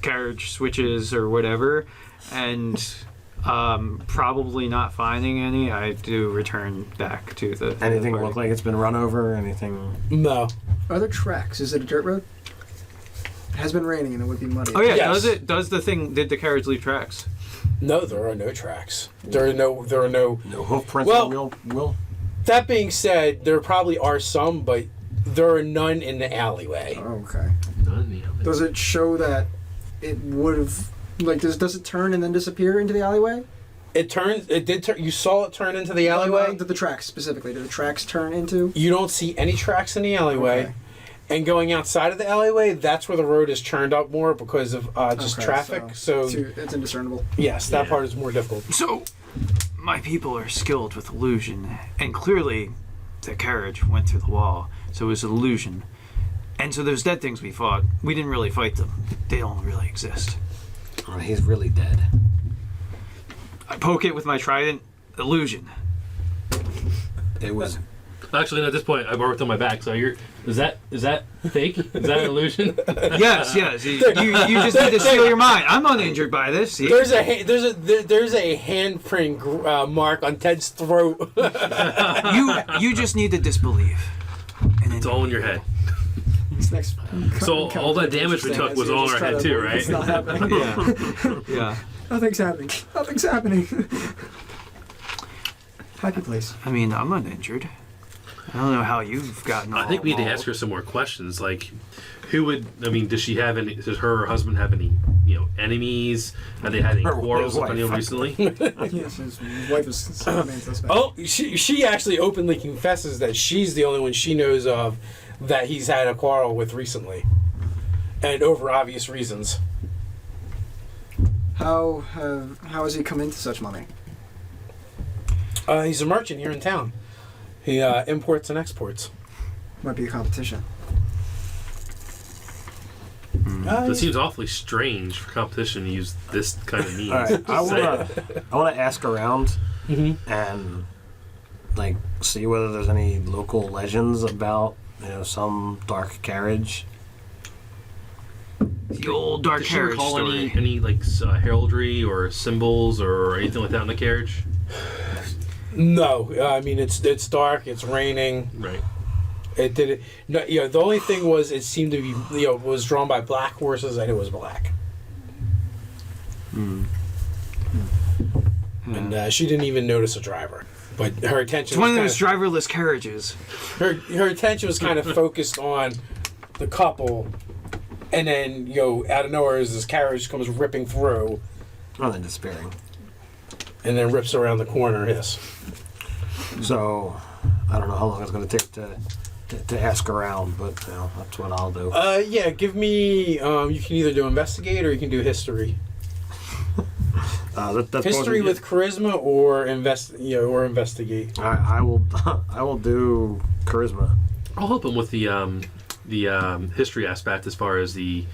carriage switches or whatever, and probably not finding any. I do return back to the. Anything party. look like it's been run over? Anything? No. Are there tracks? Is it a dirt road? It has been raining and it would be muddy. Oh yeah, Yes. does did the carriage leave tracks? No, there are no tracks. There are no. No hoof prints Well- on the wheel. That being said, there probably are some, but there are none in the alleyway. Oh, okay. None, yeah. Does it show that it would have, like, does it turn and then disappear into the alleyway? It turns. It did. You saw it turn into the alleyway. The tracks specifically. Do the tracks turn into? You don't see any tracks in the alleyway. Okay. And going outside of the alleyway, that's where the road is churned up more because of just Okay, traffic. So it's indiscernible. yes, that Yeah. part is more difficult. So, my people are skilled with illusion, and clearly, the carriage went through the wall, so it was an illusion. And so those dead things we fought, we didn't really fight them. They don't really exist. Oh, he's really dead. I poke it with my trident. Illusion. It was. Actually, no, at this point, I've worked on my back. So is that fake? Is that an illusion? Yes. You just need to seal your mind. I'm uninjured by this. See? There's a handprint mark on Ted's throat. You just need to disbelieve. And then It's all in your head. This next So all that damage we took was all in our head too, right? It's not happening. yeah. Nothing's happening. Nothing's happening. Happy place. I mean, I'm uninjured. I don't know how you've gotten all I think we need to mauled. ask her some more questions. Like, who would? I mean, does she have any? Does her or husband have any? Enemies? Have they had any Her quarrels with wife. anyone recently? Yes, his wife is the main suspect. Oh, she actually openly confesses that she's the only one she knows of that he's had a quarrel with recently, and over obvious reasons. How has he come into such money? He's a merchant here in town. He imports and exports. Might be a competition. It seems awfully strange for competition to use this kind of means. All right, to say I wanna ask around and like see whether there's any local legends about some dark carriage. The old dark Does she carriage recall story. any like heraldry or symbols or anything like that in the carriage? No, I mean it's dark. It's raining. Right. It did it. No, the only thing was it seemed to be was drawn by black horses and it was black. And she didn't even notice a driver. But her attention It's one of was those driverless carriages. her attention was kind of focused on the couple, and then out of nowhere as this carriage comes ripping through, Oh, then despairing. and then rips around the corner. Yes. So I don't know how long it's going to take to ask around, but that's what I'll do. Yeah. Give me. You can either do investigate or you can do history. That's History both with charisma or investigate. I will do charisma. I'll help him with the history aspect as far as is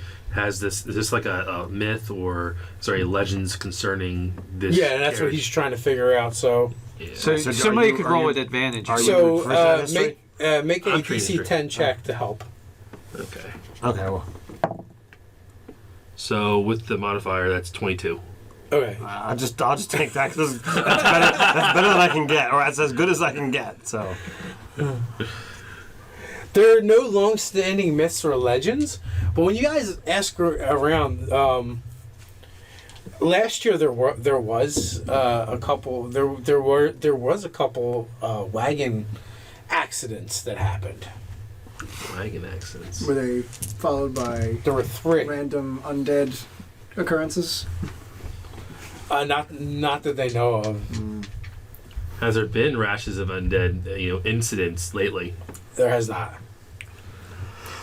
this like a myth or legends concerning this? Yeah, and that's what carriage? he's trying to figure out. So, Yeah. So, So are somebody you- could are roll you- with advantage. are you- so for history? make a I'm trained DC history. 10 check to help. Okay. Okay, well, So with the modifier, that's 22. Okay. I'll just take that because that's better than I can get, or that's as good as I can get. So There are no long-standing myths or legends, but when you guys ask around, last year there was a couple. There was a couple wagon accidents that happened. Wagon accidents. Were they followed by There were 3. random undead occurrences? Not that they know of. Has there been rashes of undead incidents lately? There has not.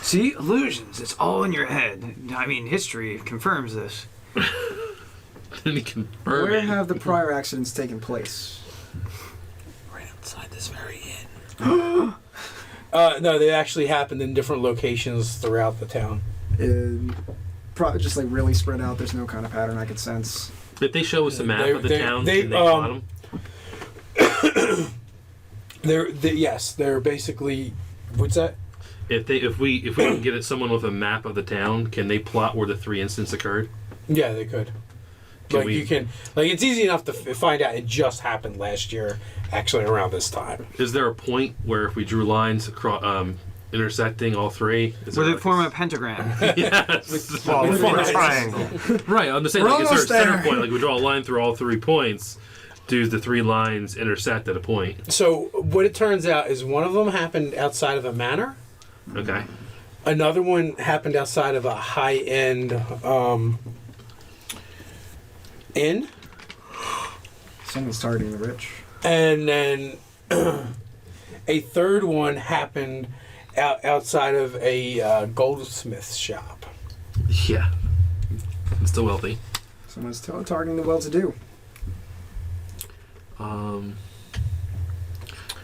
See, illusions. It's all in your head. I mean, history confirms this. Didn't he confirm Where it? have the prior accidents taken place? right outside this very inn. No, they actually happened in different locations throughout the town. Just like really spread out. There's no kind of pattern I could sense. If they show us a map of the town, they, can they plot 'em? They're basically. What's that? If we can get someone with a map of the town, can they plot where the 3 incidents occurred? Yeah, they could. You can. It's easy enough to find out. It just happened last year, actually around this time. Is there a point where if we drew lines across intersecting all three? Is Would there it like form a a pentagram? yes. Well, we form a triangle. Right, I'm just saying, We're like, is there a almost center there. point? Like, we draw a line through all 3 points. Do the 3 lines intersect at a point? So what it turns out is one of them happened outside of a manor. Okay. Another one happened outside of a high-end inn. Someone's targeting the rich. And then a third one happened outside of a goldsmith shop. Yeah. It's still wealthy. Someone's targeting the well-to-do.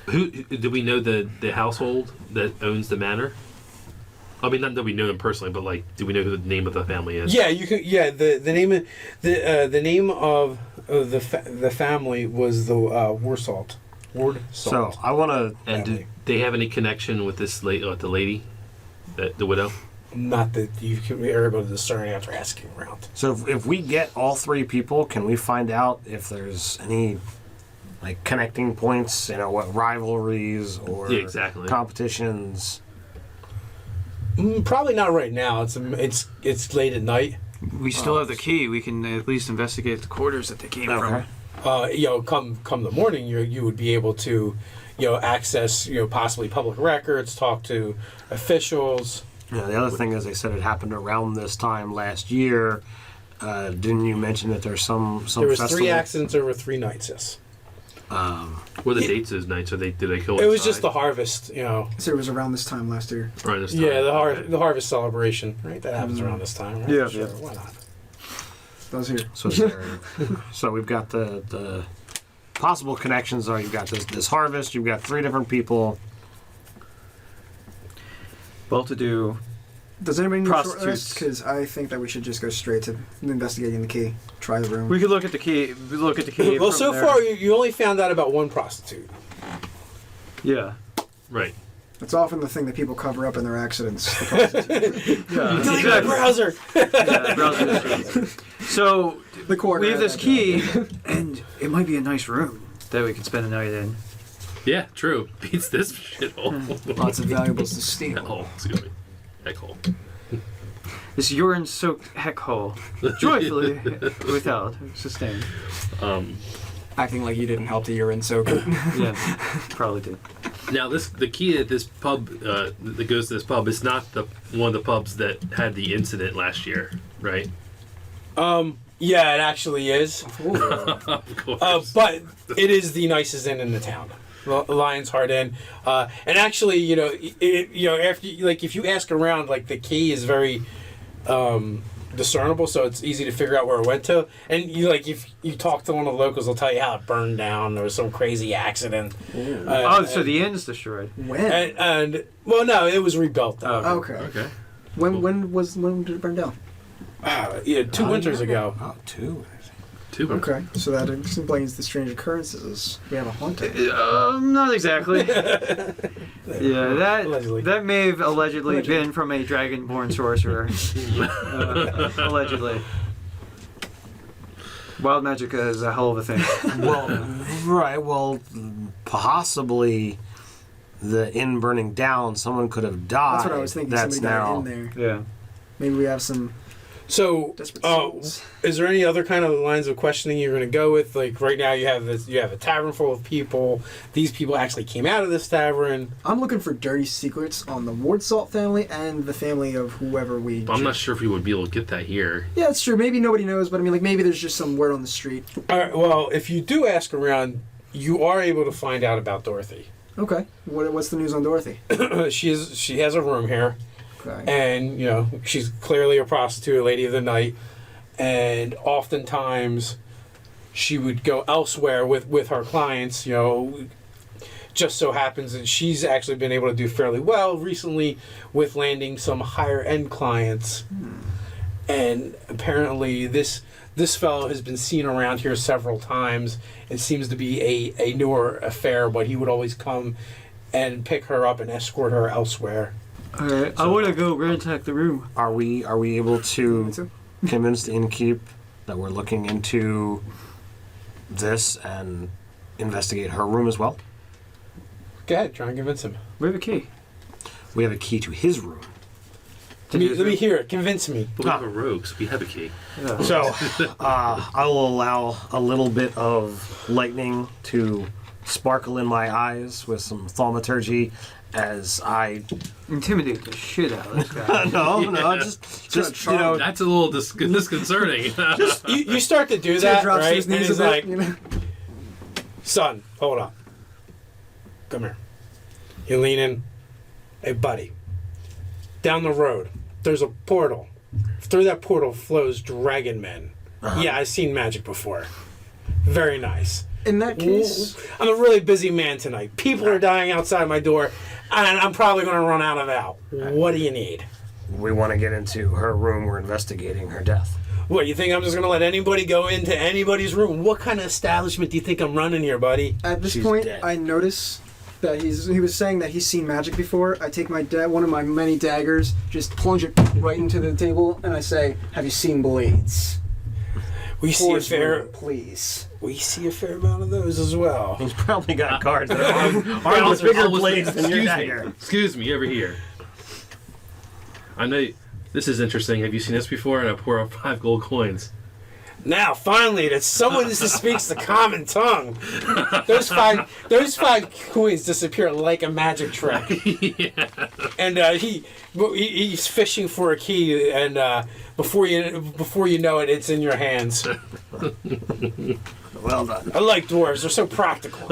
Who do we know the household that owns the manor? I mean, not that we know them personally, but like, do we know who the name of the family is? Yeah, you could. Yeah, the name of the name of the family was the Warsalt. So I want to. And do they have any connection with this the lady, the widow? Not that you can be able to discern after asking around. So if we get all 3 people, can we find out if there's any like connecting points? You know, what rivalries or Yeah, exactly. competitions? Probably not right now. It's late at night. We still have the key. We can at least investigate the quarters that they came Okay. from. Come the morning, you would be able to, access, possibly public records, talk to officials. Yeah, the other thing is, they said it happened around this time last year. Didn't you mention that there's some There was festival? 3 accidents over 3 nights. Yes. What are the dates those nights? Did they kill? It was just the harvest. So it was around this time last year. Right, this time. Yeah, Okay. the harvest celebration. Right, that happens around this time. Right? Yeah. Sure, why not? That was here. So, is there, so we've got the possible connections. Are you've got this harvest? You've got 3 different people. Well-to-do. Does anybody need short Prostitutes. rest? Because I think that we should just go straight to investigating the key. Try the room. We could look at the key. Look at the key. Well, from so there. far you only found out about 1 prostitute. Yeah. Right. It's often the thing that people cover up in their accidents. The prostitute. Yeah. Delete my browser. Yeah, browser history. So The corner. we have this key, and it might be a nice room that we could spend the night in. Yeah, true. Beats this shithole. Lots of valuables to steal. Oh, excuse me. Heck hole. This urine-soaked heck hole, joyfully without sustain. Acting like you didn't help the urine soak. Yeah, probably did. Now, the key at this pub that goes to this pub is not one of the pubs that had the incident last year, right? Yeah, it actually is. Of course. But it is the nicest inn in the town. Lion's Heart Inn. And actually, after if you ask around, like the key is very discernible, so it's easy to figure out where it went to. And if you talk to one of the locals, they'll tell you how it burned down. There was some crazy accident. So the inn's destroyed. When? And well, no, it was rebuilt though. Okay. Okay. When did it burn down? 2 winters ago. Oh, 2. Two. Okay, so that explains the strange occurrences. We have a haunting. Not exactly. Yeah, Allegedly. that may have allegedly been from a dragonborn sorcerer. Allegedly. Wild magic is a hell of a thing. Well, right. Well, possibly the inn burning down, someone could have died. That's what I was thinking. That's Somebody now. got in there. Yeah. Maybe we have some So, desperate souls. is there any other kind of lines of questioning you're going to go with? Like right now, you have a tavern full of people. These people actually came out of this tavern. I'm looking for dirty secrets on the Ward Salt family and the family of whoever we. But I'm not sure if we would be able to get that here. Yeah, it's true. Maybe nobody knows, but I mean, like maybe there's just some word on the street. All right. Well, if you do ask around, you are able to find out about Dorothy. Okay. What's the news on Dorothy? She has a room here, Okay. and she's clearly a prostitute, a lady of the night, and oftentimes she would go elsewhere with her clients. Just so happens that she's actually been able to do fairly well recently with landing some higher end clients, and apparently this fellow has been seen around here several times. It seems to be a newer affair, but he would always come and pick her up and escort her elsewhere. All right. I want to go ransack the room. Are we able to convince the innkeep that we're looking into this and investigate her room as well? Go ahead, try and convince him. We have a key. we have a key to his room. Let me hear it. Convince me. But we have a rogue, so we have a key. Yeah. So, I will allow a little bit of lightning to sparkle in my eyes with some thaumaturgy as I... Intimidate the shit out of this guy. no, just you know... That's a little disconcerting. You start to do that, Drops to right? his And knees he's a bit, like, you know? son, hold on. Come here. You lean in. Hey, buddy. Down the road, there's a portal. Through that portal flows dragon men. Yeah, I've seen magic before. Very nice. In that case, I'm a really busy man tonight. People are dying outside my door, and I'm probably going to run out of out. What do you need? We want to get into her room. We're investigating her death. What, you think I'm just going to let anybody go into anybody's room? What kind of establishment do you think I'm running here, buddy? at this She's point, dead. I notice that he was saying that he's seen magic before. I take one of my many daggers, just plunge it right into the table, and I say, "Have you seen blades? We see a Force fair... room, please." We see a fair amount of those as well. He's probably got cards that are armed with bigger blades than your dagger. Excuse me, over here. I know this is interesting. Have you seen this before? And I pour out 5 gold coins. Now, finally, that someone that speaks the common tongue. Those five coins disappear like a magic trick. And he's fishing for a key, and before you know it, it's in your hands. Well done. I like dwarves; they're so practical.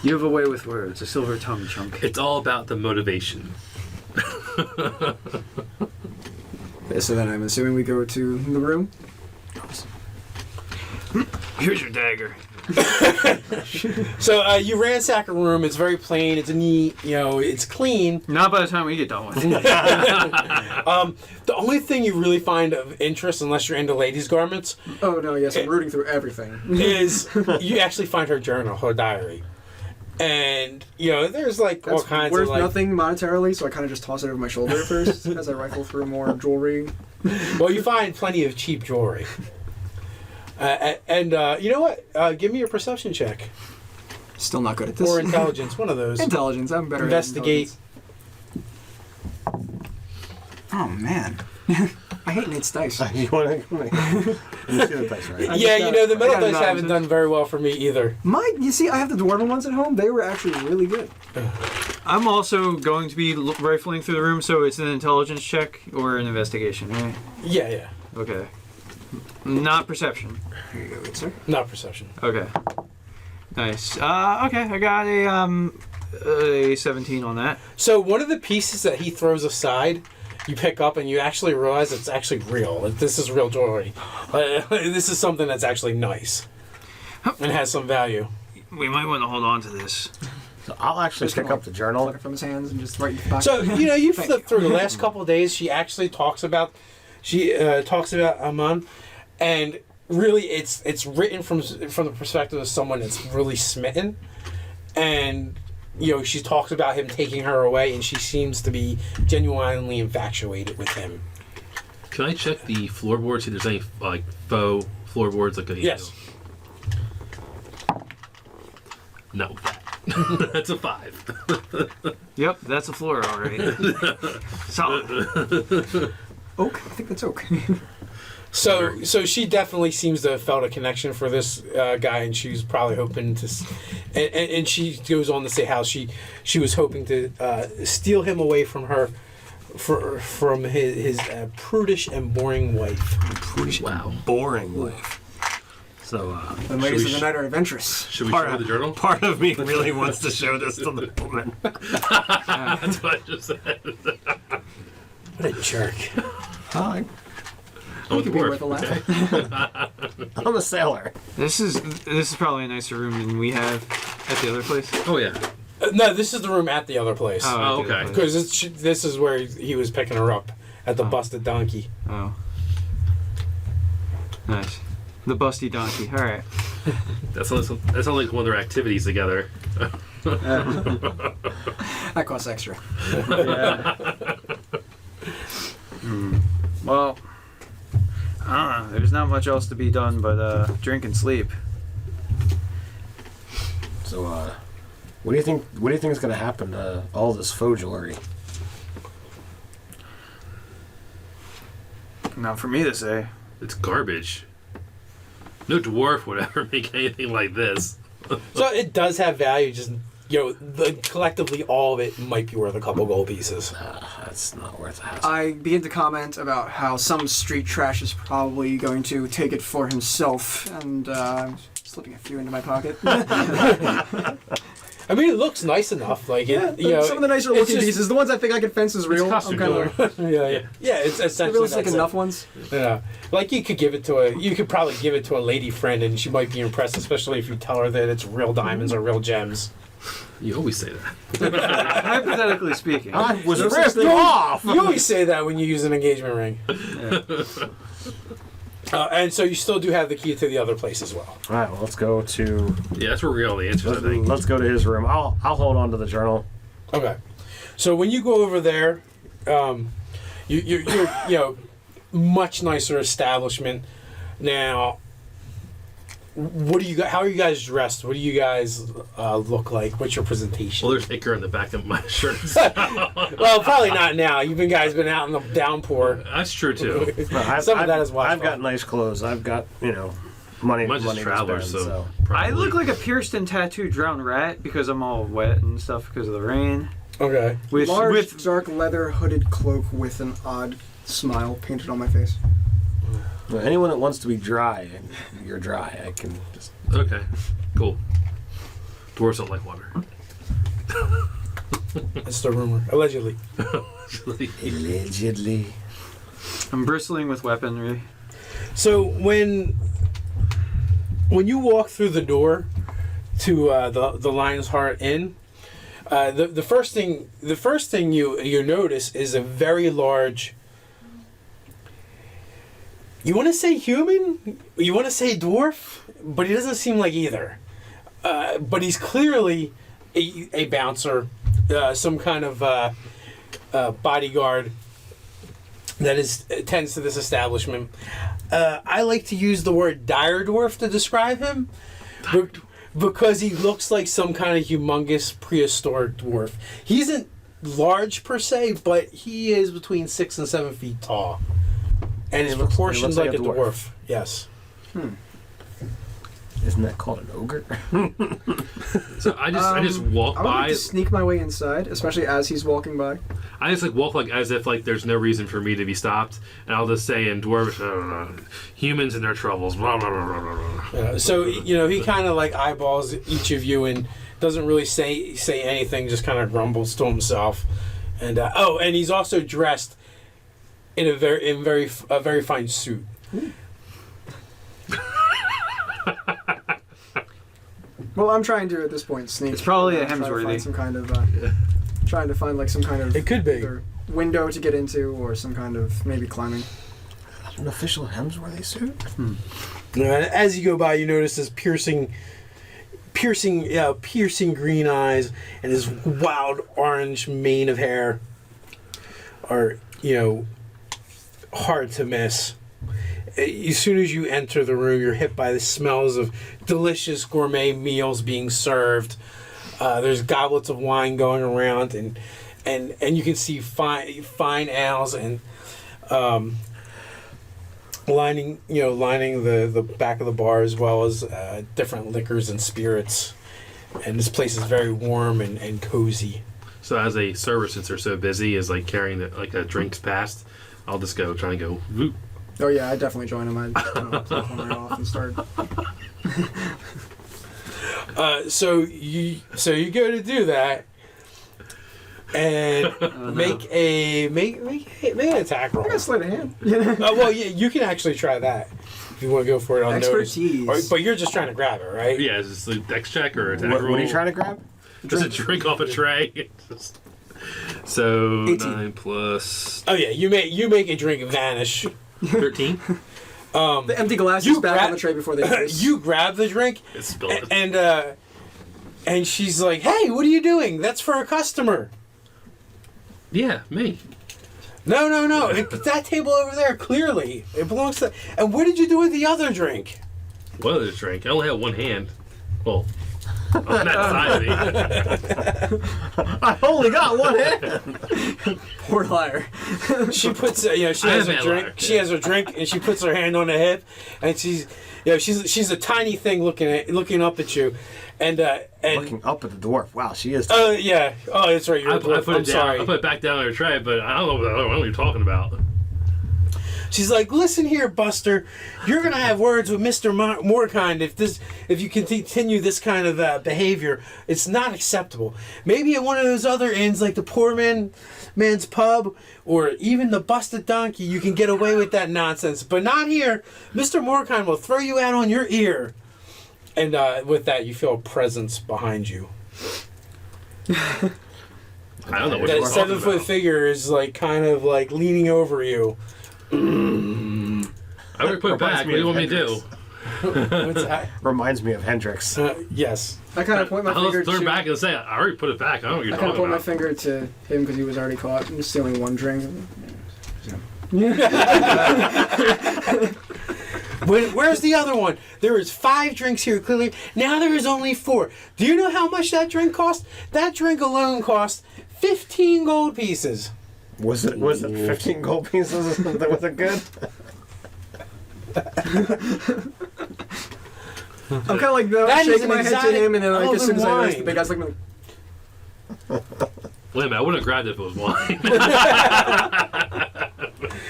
You have a way with words, a silver tongue, Chunk. It's all about the motivation. So then I'm assuming we go to the room. Here's your dagger. So you ransack a room. It's very plain. It's neat. It's clean. Not by the time we get done with it. The only thing you really find of interest, unless you're into ladies' garments, Oh no, yes, I'm rooting through everything. is you actually find her journal, her diary. And, there's all That's kinds worth of nothing monetarily, so I kind of just toss it over my shoulder at first as I rifle through more jewelry. Well, you find plenty of cheap jewelry. And you know what? Give me your perception check. Still not good at this. Or intelligence, one of those. Intelligence, I'm better Investigate. at intelligence. Oh, man. I hate Nate's dice. You want to let me see the dice, right? Yeah, the I metal got a dice nine. haven't done very well for me either. You see, I have the dwarven ones at home. They were actually really good. I'm also going to be rifling through the room, so it's an intelligence check or an investigation, right? Yeah. Okay. Not perception. Here you go, good sir. Not perception. Okay. Nice. Okay, I got a 17 on that. So one of the pieces that he throws aside, you pick up and you actually realize it's actually real. This is real jewelry. This is something that's actually nice and has some value. We might want to hold on to this. So I'll actually pick up the journal. Pluck it from his hands and just right back. So you Thank flip through the last couple of days. She actually talks about Amun, and really it's written from the perspective of someone that's really smitten, and she talks about him taking her away, and she seems to be genuinely infatuated with him. Can I check the floorboard, see if there's any faux floorboards? Yes. No. That's a 5. Yep, that's a floor already. Solid. Oak? I think that's oak. So she definitely seems to have felt a connection for this guy, and she was probably hoping to, and she goes on to say how she was hoping to steal him away from her, from his prudish and boring wife. Prudish, Wow. boring life. So, The ladies of the night are adventurous. Should we show her the journal? part of me really wants to show this to the woman. That's what I just said. What a jerk! Hi. I'm Could be worth a laugh. I'm a sailor. This is probably a nicer room than we have at the other place. Oh, yeah. No, this is the room at the other place. Oh, okay. Because this is where he was picking her up at the busted donkey. Oh. Nice. The busty donkey. All right. That sounds like one of their activities together. That costs extra. Yeah. Well, I don't know. There's not much else to be done but drink and sleep. So, What do you think? What do you think is going to happen to all this faux jewelry? Not for me to say. It's garbage. No dwarf would ever make anything like this. So it does have value. Just collectively, all of it might be worth a couple gold pieces. That's not worth a hassle. I begin to comment about how some street trash is probably going to take it for himself, and slipping a few into my pocket. I mean, it looks nice enough. Like it, some of the nicer it's looking just- pieces, the ones I think I can fence as real. costume I'm kind of yeah. It's essentially realistic that's it. enough ones. Yeah, like you could probably give it to a lady friend, and she might be impressed, especially if you tell her that it's real diamonds or real gems. You always say that. Hypothetically speaking. I was No such ripped thing. off! You always say that when you use an engagement ring. And so you still do have the key to the other place as well. Alright, well, let's go to... Yeah, that's where we get all the answers, I think. Let's go to his room. I'll hold on to the journal. Okay. So when you go over there, you're much nicer establishment. Now, what do you how are you guys dressed? What do you guys look like? What's your presentation? Well, there's ichor in the back of my shirt. Well, probably not now. You guys been out in the downpour. That's true, too. Some of that is watchful. I've got nice clothes. I've got, money. Mine's just money to travelers, spend, so I probably. look like a pierced and tattooed drowned rat because I'm all wet and stuff because of the rain. Okay. Large, dark leather hooded cloak with an odd smile painted on my face. Well, anyone that wants to be dry, you're dry. I can just... Okay, cool. Dwarves don't like water. That's the rumor. Allegedly. Allegedly. I'm bristling with weaponry. So when you walk through the door to the Lion's Heart Inn, the first thing you notice is a very large. You want to say human? You want to say dwarf? But he doesn't seem like either. But he's clearly a bouncer, some kind of bodyguard that attends to this establishment. I like to use the word dire dwarf to describe him because he looks like some kind of humongous prehistoric dwarf. He isn't large per se, but he is between 6 and 7 feet tall. And his proportions like a dwarf. Yes. Isn't that called an ogre? So I just walk I would like by. to sneak my way inside, especially as he's walking by. I just walk as if there's no reason for me to be stopped, and I'll just say in dwarvish, humans and their troubles. Blah, blah, blah, blah, blah. So he kind of eyeballs each of you and doesn't really say anything. Just kind of grumbles to himself. And and he's also dressed in a very fine suit. Well, I'm trying to at this point sneak. It's probably a try to Hemsworthy. find some kind of trying to find some kind of It could be. either window to get into or some kind of maybe climbing. An official Hemsworthy suit? And as you go by, you notice his piercing green eyes and his wild orange mane of hair are hard to miss. As soon as you enter the room, you're hit by the smells of delicious gourmet meals being served. There's goblets of wine going around, and you can see fine ales and lining the back of the bar, as well as different liquors and spirits. And this place is very warm and cozy. So as a server, since they're so busy, is carrying a drinks past, I'll just go try and go. Whoop. Oh yeah, I definitely join him. I pull one right off and start. So you go to do that, and make an attack roll. I got sleight of hand. Well, yeah, you can actually try that if you want to go for it on notice. Expertise. But you're just trying to grab it, right? Yeah, is this a dex check or attack What roll? are you trying to grab? Just a drink off a tray. So 18. 9 plus Oh yeah, you make a drink vanish. 13. The empty glass is back on the tray before they do this. You grab the drink, It's spilled. and she's like, "Hey, what are you doing? That's for a customer." Yeah, me. No. That table over there, clearly. It belongs to... And what did you do with the other drink? What other drink? I only have one hand. Well, on that side of me. I only got one hit. Poor liar. She puts, she I has am her that drink. liar, She yeah. has her drink, and she puts her hand on the hip, and she's a tiny thing looking up at you, and Looking up at the dwarf. Wow, she is. yeah. Oh, that's right. You're I a dwarf. put I'm it down. sorry. I put it back down on her tray, but I don't know what you're talking about. She's like, listen here, Buster. You're gonna have words with Mr. Moorkind if you continue this kind of behavior. It's not acceptable. Maybe at one of those other inns, like the Poor Man's Pub, or even the Busted Donkey, you can get away with that nonsense. But not here. Mr. Moorkind will throw you out on your ear. And with that, you feel a presence behind you. I don't know what That you're talking 7-foot about. figure is like kind of like leaning over you. I would put it back. What do you want me to do? What's that? Reminds me of Hendrix. Yes. I kind of point my I'll finger turn to. back and say, I already put it back. I don't know what you're I kind of talking point my about. finger to him because he was already caught. I'm stealing one drink. Where's the other one? There is 5 drinks here, clearly. Now there is only 4. Do you know how much that drink cost? That drink alone cost 15 gold pieces. Was it 15 gold pieces? Was it good? I'm kind of like That is shaking an my head to exotic him, and then like as soon as I notice wine. the big guy's like, Wait a minute, I wouldn't have grabbed it if it was wine.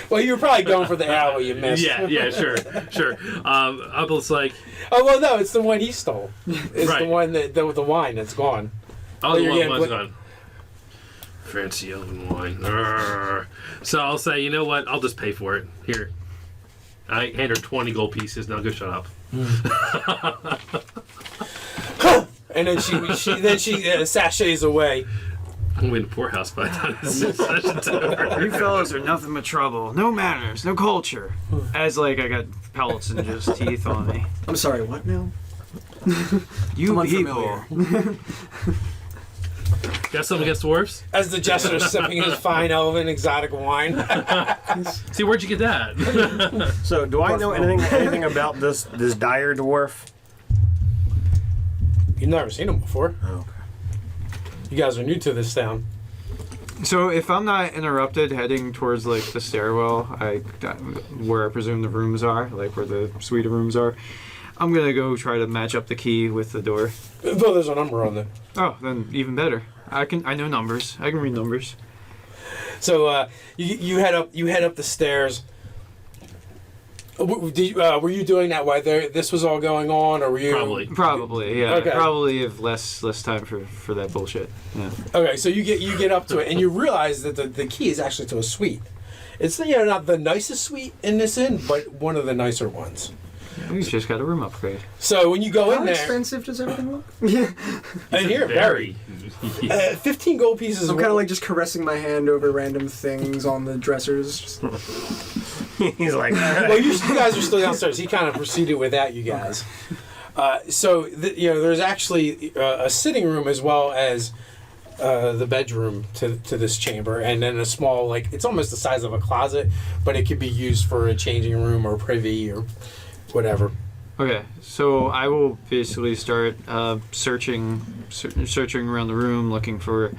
Well, you were probably going for the arrow you missed. yeah, sure. I was like, Oh, well, no, it's the one he stole. It's Right. the one with the wine that's gone. oh, the you're one getting was bla- gone. Fancy elven wine. Urgh. So I'll say, you know what? I'll just pay for it. Here. I hand her 20 gold pieces. Now go shut up. And then she sachets away. I'm going to the poorhouse by the time this session's over. You fellas are nothing but trouble. No manners, no culture. As like I got pellets and just teeth on me. I'm sorry, what now? You I'm people. unfamiliar. Got something against dwarves? As the jester is sipping his fine elven exotic wine. See, where'd you get that? So, do I know anything about this dire dwarf? You've never seen him before. Oh, okay. You guys are new to this town. So if I'm not interrupted heading towards like the stairwell, where I presume the rooms are, like where the suite of rooms are, I'm gonna go try to match up the key with the door. Well, there's a number on it. Oh, then even better. I know numbers. I can read numbers. So you head up the stairs. Were you doing that while this was all going on, or were you? Probably, yeah. Okay. Probably have less time for that bullshit. Yeah. Okay, so you get up to it, and you realize that the key is actually to a suite. It's not the nicest suite in this inn, but one of the nicer ones. We just got a room upgrade. So when you go How in there, expensive does everything look? Yeah. and here, very 15 gold pieces. I'm kind of like just caressing my hand over random things on the dressers. Just, He's like, Well, you guys are still downstairs. He kind of proceeded without you guys. So there's actually a sitting room as well as the bedroom to this chamber, and then a small, like, it's almost the size of a closet, but it could be used for a changing room or privy or whatever. Okay, so I will basically start searching around the room, looking for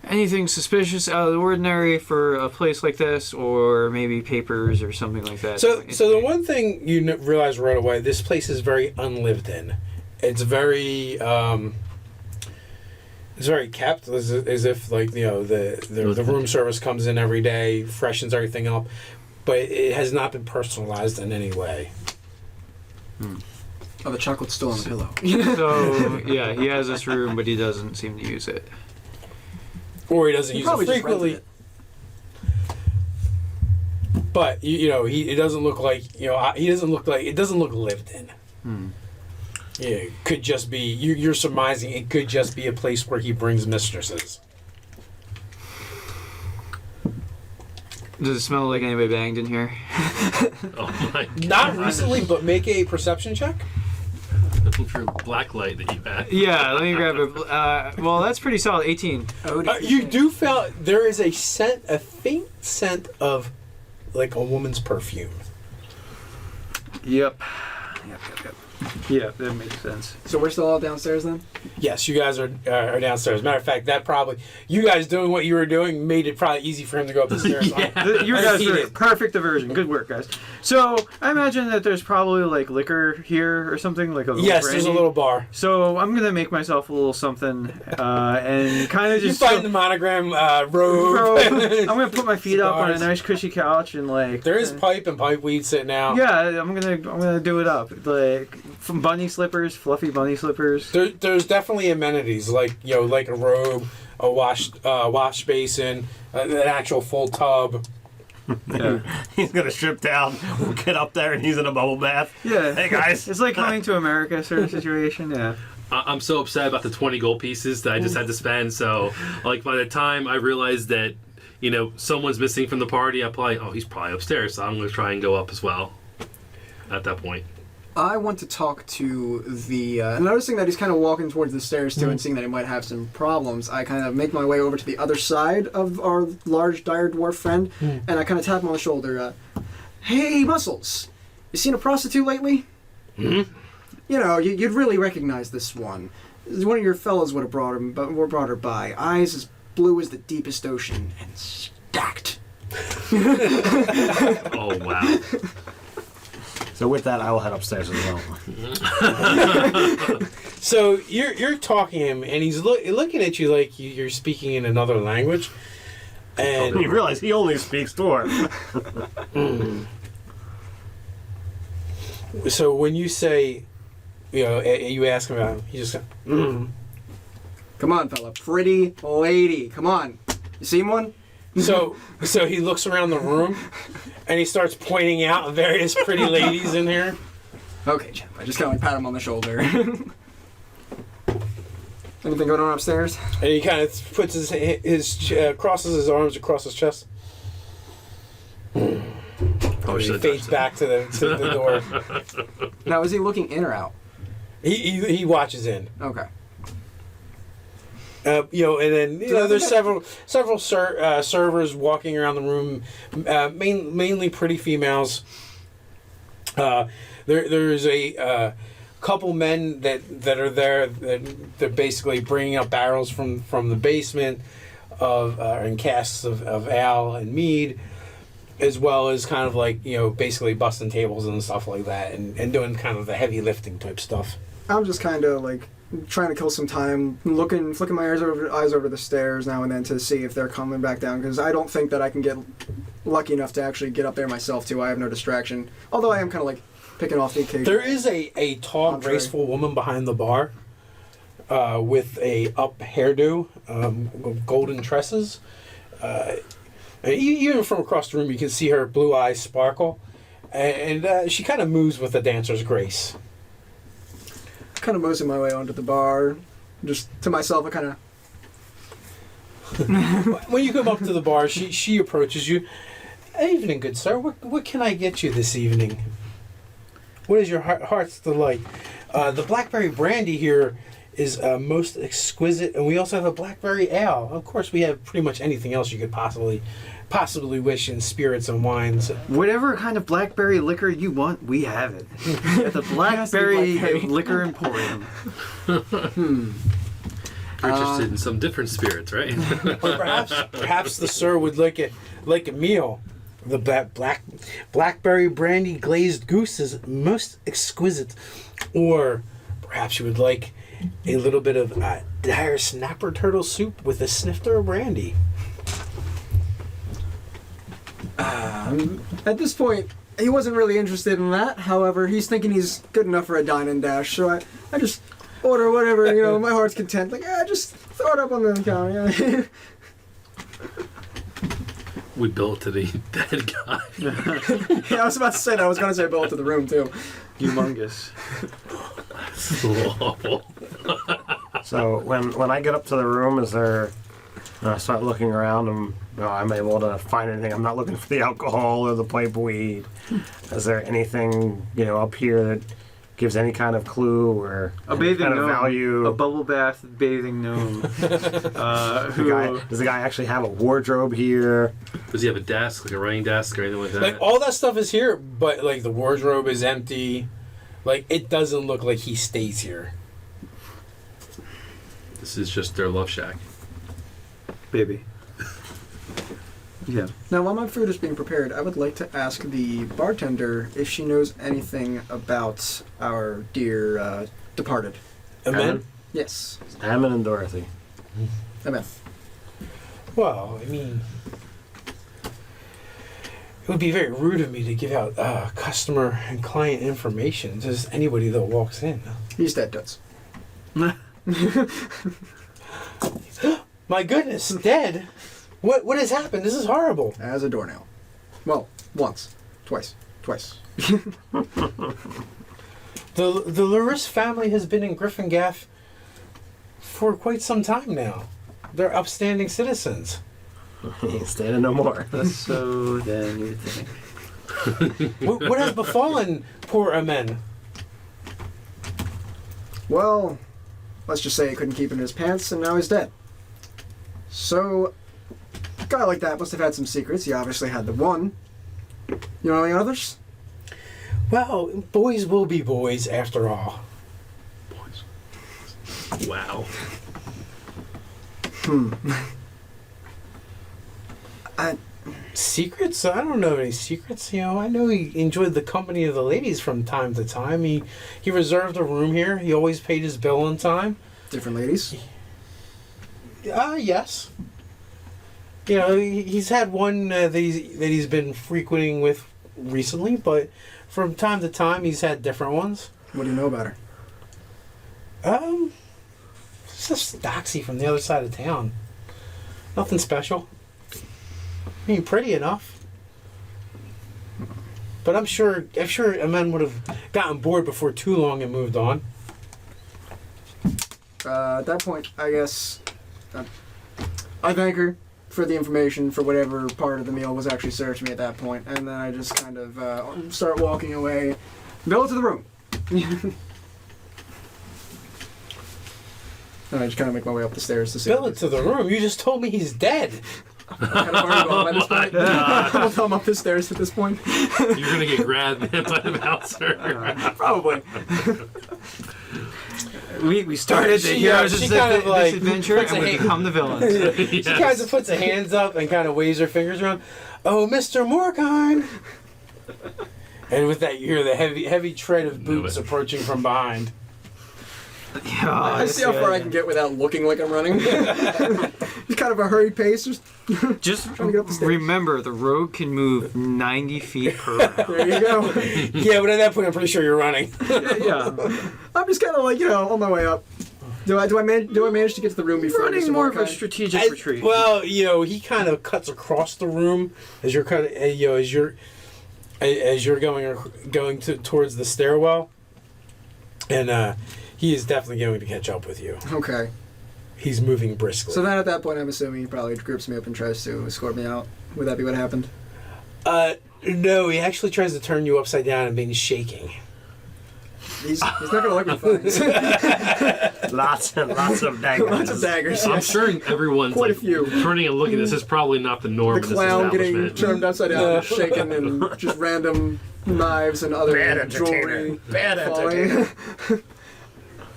anything suspicious out of the ordinary for a place like this, or maybe papers or something like that. So the one thing you realize right away, this place is very unlived in. It's very kept, as if like the room service comes in every day, freshens everything up, but it has not been personalized in any way. oh, the chocolate's still on the pillow. So yeah, he has this room, but he doesn't seem to use it. Or he doesn't He use it probably just frequently. rented But it doesn't look like it doesn't look lived in. Yeah, it could just be you're surmising it could just be a place where he brings mistresses. Does it smell like anybody banged in here? Oh my god. Not recently, but make a perception check. Looking for black light that you had. Yeah, let me grab it. Well, that's pretty solid. 18. You do feel there is a faint scent of like a woman's perfume. Yep. Yeah, that makes sense. So we're still all downstairs then? Yes, you guys are downstairs. Matter of fact, that probably you guys doing what you were doing made it probably easy for him to go up the stairs. You guys He are did. perfect diversion. Good work, guys. So I imagine that there's probably like liquor here or something, like a little Yes, brandy. there's a little bar. So I'm gonna make myself a little something, and kind of You just find the monogram robe. I'm gonna put my feet up on a Cigars. nice cushy couch and like. There is pipe and pipe weed sitting out. Yeah, I'm gonna do it up like from bunny slippers, fluffy bunny slippers. There's definitely amenities like like a robe, a wash basin, an actual full tub. Yeah. He's gonna strip down. We'll get up there and he's in a bubble bath. Yeah. Hey guys. It's like coming to America sort of situation. Yeah. I'm so upset about the 20 gold pieces that I just had to spend. So, like, by the time I realized that, someone's missing from the party, he's probably upstairs. So I'm going to try and go up as well at that point. I want to talk to the... noticing that he's kind of walking towards the stairs, too, and seeing that he might have some problems, I kind of make my way over to the other side of our large, dire dwarf friend, and I kind of tap him on the shoulder. Hey, Muscles, you seen a prostitute lately? Mm-hmm. You'd really recognize this one. One of your fellows would have brought her by. Eyes as blue as the deepest ocean, and stacked. Oh, wow. So with that, I will head upstairs as well. So you're talking to him, and he's looking at you like you're speaking in another language. And You realize he only speaks dwarf. so when you say, you ask him about him, he just goes, Come on, fella. Pretty lady. Come on. You seen one? So he looks around the room, and he starts pointing out various pretty ladies in here. Okay, Jim. I just kind of pat him on the shoulder. Anything going on upstairs? And he kind of puts his crosses his arms across his chest. Probably He should have fades touched back to the door. Now, is he looking in or out? He watches in. Okay. And then there's several servers walking around the room, mainly pretty females. There's a couple men that are there that they're basically bringing up barrels from the basement and casks of ale and mead, as well as kind of like basically busting tables and stuff like that, and doing kind of the heavy lifting type stuff. I'm just kind of like trying to kill some time, flicking my eyes over the stairs now and then to see if they're coming back down, because I don't think that I can get lucky enough to actually get up there myself too. I have no distraction, although I am kind of like picking off the occasion. There is a tall, Entree. graceful woman behind the bar with a up hairdo, with golden tresses. Even from across the room, you can see her blue eyes sparkle, and she kind of moves with a dancer's grace. Kind of moseying my way onto the bar, just to myself. I kind of When you come up to the bar, she approaches you. Evening, good sir. What can I get you this evening? What is your heart's delight? The blackberry brandy here is most exquisite, and we also have a blackberry ale. Of course, we have pretty much anything else you could possibly wish in spirits and wines. Whatever kind of blackberry liquor you want, we have it at the Blackberry Liquor Emporium. You're interested in some different spirits, right? Or perhaps the sir would like a meal. The blackberry brandy glazed goose is most exquisite. Or perhaps you would like a little bit of dire snapper turtle soup with a snifter of brandy. at this point, he wasn't really interested in that. However, he's thinking he's good enough for a dine and dash, so I just order whatever, my heart's content. Like, just throw it up on the counter. We built to the dead guy. Yeah, I was about to say that. I was going to say bill it to the room, too. Humongous. Awful. So when I get up to the room, is there? I start looking around, and I'm able to find anything. I'm not looking for the alcohol or the pipe weed. Is there anything up here that gives any kind of clue or A bathing kind of gnome. value? A bubble bath bathing gnome. Does the guy actually have a wardrobe here? Does he have a desk, like a writing desk or anything like that? Like all that stuff is here, but like the wardrobe is empty. Like, it doesn't look like he stays here. This is just their love shack. Baby. Yeah. Now, while my food is being prepared, I would like to ask the bartender if she knows anything about our dear departed. Amen? Yes. Ammon and Dorothy. Amen. Well, I mean, it would be very rude of me to give out customer and client information to just anybody that walks in. He's dead, Toots. My goodness, dead? What has happened? This is horrible. As a doornail. Well, once. Twice. The Laris family has been in Gryphongaff for quite some time now. They're upstanding citizens. He ain't standing no more. So then you think. What has befallen poor Amen? Well, let's just say he couldn't keep it in his pants, and now he's dead. So, a guy like that must have had some secrets. He obviously had the one. You know any others? Well, boys will be boys after all. Wow. Secrets? I don't know any secrets. You know, I know he enjoyed the company of the ladies from time to time. He reserved a room here. He always paid his bill on time. Different ladies? Yes. You know, he's had one that he's been frequenting with recently, but from time to time he's had different ones. What do you know about her? It's just Doxy from the other side of town. Nothing special. I mean, pretty enough. But I'm sure Amen would have gotten bored before too long and moved on. At that point, I guess I thank her for the information for whatever part of the meal was actually served to me at that point, and then I just kind of start walking away. Bill to the room. And I just kind of make my way up the stairs to see. Bill it to the room. You just told me he's dead. I'm kind of already gone by this point. I'll tell him up the stairs at this point. You're gonna get grabbed by the bouncer. Probably. We started the She heroes kind of, like, this adventure puts and a we hand- become the villains. She kind of puts her hands up and kind of waves her fingers around. Oh, Mr. Morkine! And with that, you hear the heavy tread of boots approaching from behind. Yeah, I see how far I can get without looking like I'm running. Just kind of a hurried pace. Just trying to get up the stairs. remember, the rogue can move 90 feet per hour. There you go. Yeah, but at that point, I'm pretty sure you're running. Yeah. I'm just kind of like, on my way up. Do I manage to get to the room before Running Mr. more of a Morkine? strategic retreat. Well, he kind of cuts across the room as you're going towards the stairwell, and he is definitely going to catch up with you. Okay. He's moving briskly. So then at that point, I'm assuming he probably grips me up and tries to escort me out. Would that be what happened? No, he actually tries to turn you upside down and begins shaking. He's not going to like me fine. Lots of daggers. Lots of daggers. I'm sure everyone's Quite a like, few. turning and looking. This is probably not the norm The in this clown getting establishment. turned upside down and shaken, and just random knives and other Bad jewelry entertainer. Bad falling. entertainer.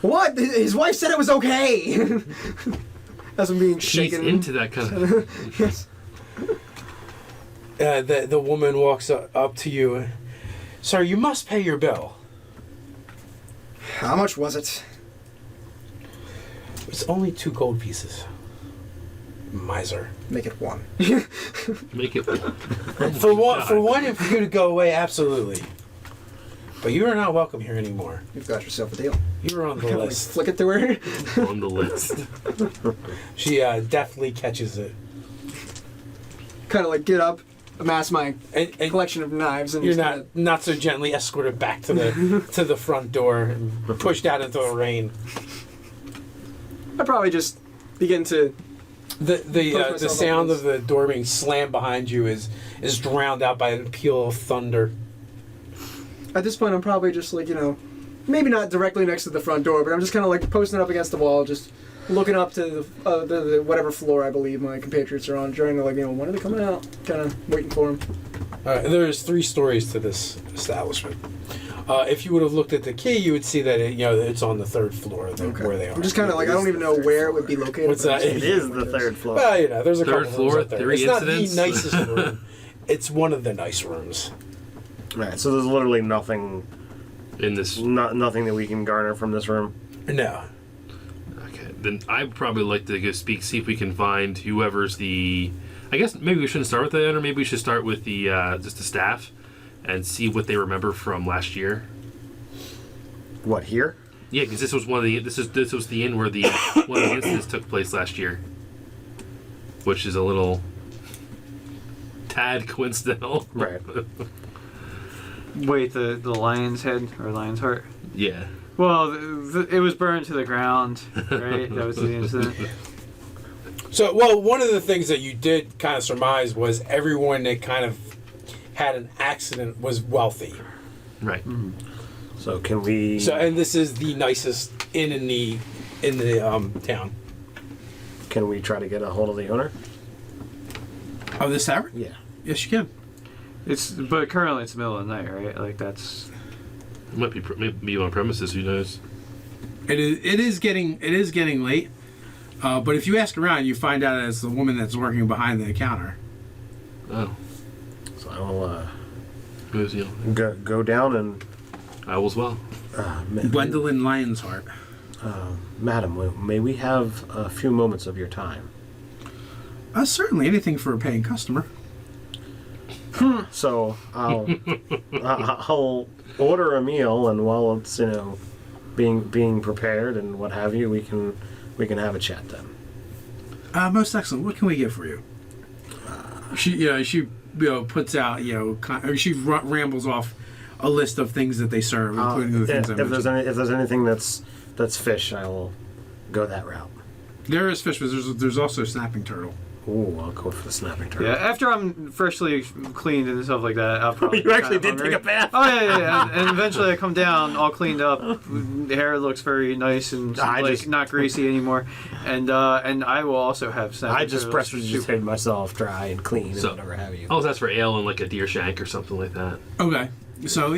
What? His wife said it was okay. As I'm being He's shaken. into that kind of. Yes. The woman walks up to you. Sir, you must pay your bill. How much was it? It's only 2 gold pieces. Miser. Make it 1. Make it. For one, and for you to go away, absolutely. But you are not welcome here anymore. You've got yourself a deal. You are on the Kind of like list. flick it to her. On the list. She definitely catches it. Kind of like get up, amass my And collection of knives, and you're just not so gently escorted back to the front door and pushed out into the rain. I probably just begin to. The myself sound up of the door being slammed behind you is drowned out by the peal of thunder. At this point, I'm probably just like, maybe not directly next to the front door, but I'm just kind of like posting up against the wall, just looking up to the whatever floor I believe my compatriots are on, trying to when are they coming out? Kind of waiting for them. There's 3 stories to this establishment. If you would have looked at the key, you would see that it's on the 3rd floor where they are. I'm just kind of like, I don't even know where it would be located. What's that? It is the 3rd floor. Well, there's a Third couple floor, rooms up there. 3 It's incidents? not the nicest room. It's one of the nice rooms. Right. So there's literally nothing, In this. nothing that we can garner from this room. No. Okay, then I'd probably like to go see if we can find whoever's the. I guess maybe we shouldn't start with that, or maybe we should start with the just the staff, and see what they remember from last year. What, here? Yeah, because this was one of the this was the inn where the one of the incidents took place last year, which is a little tad coincidental. Right. Wait, the lion's head or lion's heart? Yeah. Well, it was burned to the ground, right? That was the incident. So, well, one of the things that you did kind of surmise was everyone that kind of had an accident was wealthy. Right. So can we... So, and this is the nicest inn in the town. Can we try to get a hold of the owner? Oh, this tavern? Yeah. Yes, you can. But currently it's the middle of the night, right? Like that's. It might be on premises. Who knows? It is getting late. But if you ask around, you find out it's the woman that's working behind the counter. Oh, So I will who's the go down and... I will as well. Gwendolyn Lionsheart. Madam, may we have a few moments of your time? Certainly, anything for a paying customer. So I'll order a meal, and while it's being prepared and what have you, we can have a chat then. Most excellent. What can we get for you? She puts out she rambles off a list of things that they serve, including the things I mentioned. If there's anything that's fish, I will go that route. There is fish, but there's also snapping turtle. Ooh, I'll go for the snapping turtle. Yeah, after I'm freshly cleaned and stuff like that, I'll probably. You actually kinda did hungry. take a bath? Oh yeah. And eventually I come down all cleaned up. The hair looks very nice and not greasy anymore. And I will also have snapping I just turtles. prestidigitated myself dry and clean So- and whatever have you. Oh, that's for ale and like a deer shank or something like that. Okay. So,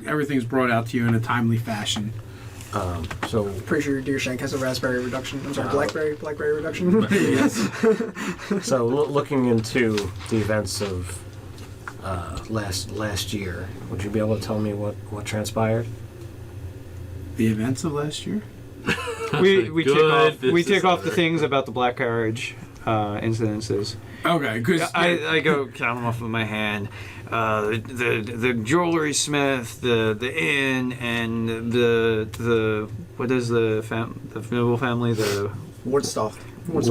everything's brought out to you in a timely fashion. So Pretty sure your deer shank has a raspberry reduction. I'm sorry, blackberry reduction. Yes. So looking into the events of last year, would you be able to tell me what transpired? The events of last year? We Good take off the business things about the black carriage incidences. Okay, because I go count them off with my hand. The jewelry smith, the inn, and the what is the noble family, the Woodstock. we're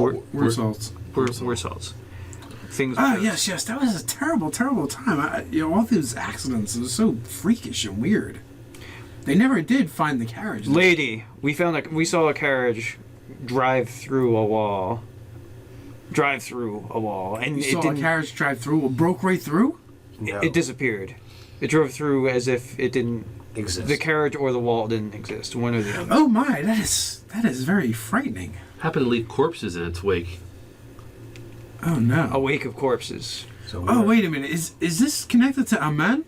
salts. Worsalts. Things. Oh, yes, that was a terrible, terrible time. All those accidents, it was so freakish and weird. They never did find the carriage. Lady, we saw a carriage drive through a wall, and You it saw a didn't. carriage drive through, it broke right through? No. It disappeared. It drove through as if it didn't exist. The carriage or the wall didn't exist. One or the other. Oh my, that is very frightening. Happened to leave corpses in its wake. Oh no. A wake of corpses. So Oh, wait a minute. Is this connected to a man?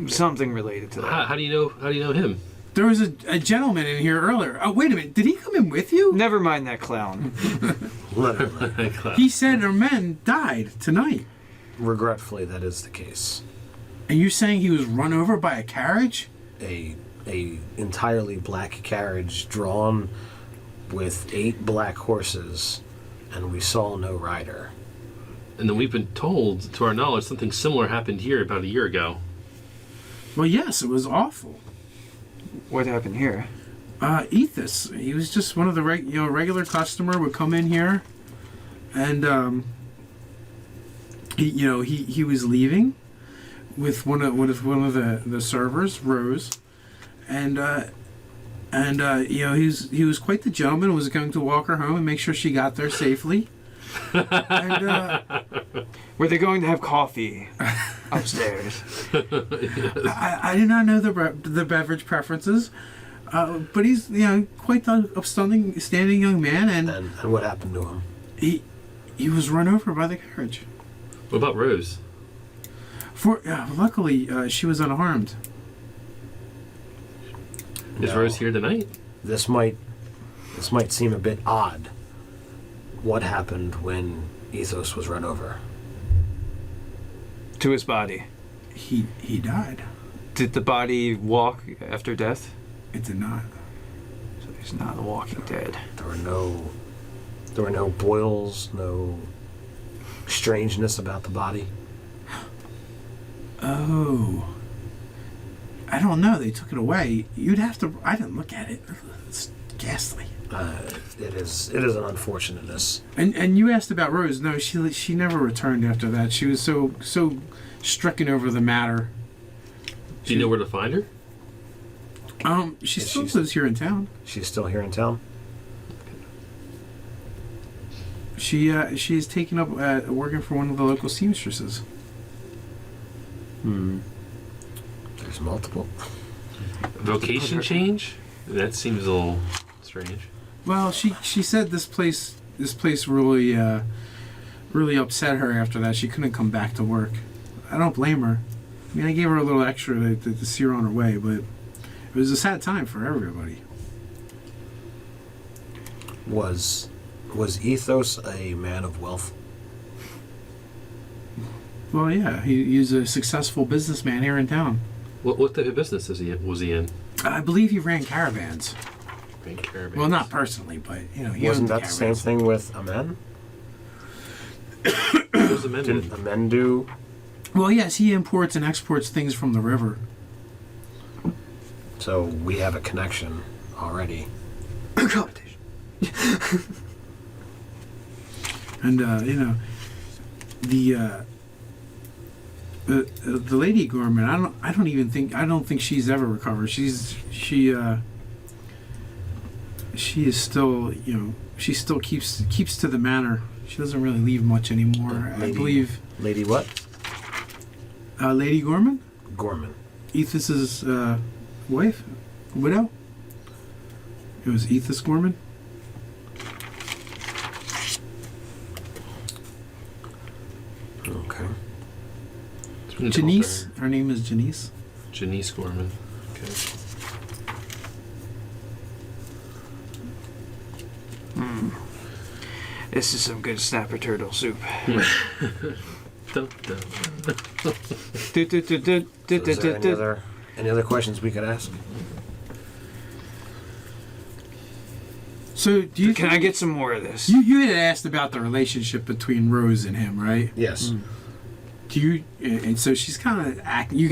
Something related to that. How do you know him? There was a gentleman in here earlier. Oh, wait a minute. Did he come in with you? Never mind that clown. literally, He said our men died tonight. regretfully, that is the case. And you saying he was run over by a carriage? A entirely black carriage drawn with 8 black horses, and we saw no rider. And then we've been told, to our knowledge, something similar happened here about a year ago. Well, yes, it was awful. What happened here? Ethos. He was just one of the regular customer would come in here, and he was leaving with one of the servers, Rose, and he was quite the gentleman. Was going to walk her home and make sure she got there safely. And Were they going to have coffee upstairs? I do not know the beverage preferences, but he's quite the upstanding young man, And what happened to him? he was run over by the carriage. What about Rose? Luckily she was unharmed. Is No. Rose here tonight? This might seem a bit odd. What happened when Ethos was run over? To his body. He died. Did the body walk after death? It did not. So he's not the Walking Dead. There were no boils, no strangeness about the body. Oh. I don't know. They took it away. You'd have to. I didn't look at it. It's ghastly. It is an unfortunateness. And you asked about Rose. No, she never returned after that. She was so stricken over the matter. Do you know where to find her? She Is still she- lives here in town. She's still here in town? She's taken up working for one of the local seamstresses. There's multiple. Vocation change? That seems a little strange. Well, she said this place really really upset her after that. She couldn't come back to work. I don't blame her. I mean, I gave her a little extra to see her on her way, but it was a sad time for everybody. Was Ethos a man of wealth? Well, yeah, he's a successful businessman here in town. What type of business was he in? I believe he ran caravans. Bank caravans. Well, not personally, but he Wasn't owned that the same caravans. thing with Amen? What was the men Didn't in? Amen do? Well, yes, he imports and exports things from the river. So we have a connection already. Competition. And the Lady Gorman, I don't think she's ever recovered. She is still, she still keeps to the manor. She doesn't really leave much anymore. I believe Lady what? Lady Gorman, Gorman. Ethos's wife, widow. It was Ethos Gorman. Okay. It's been Janice. called Her name is Janice. her. Janice Gorman. Okay. This is some good snapper turtle soup. Dun, dun. So is there any other questions we could ask? So do you? Can I get some more of this? You had asked about the relationship between Rose and him, right? Yes. Do you? And so she's kind of acting. You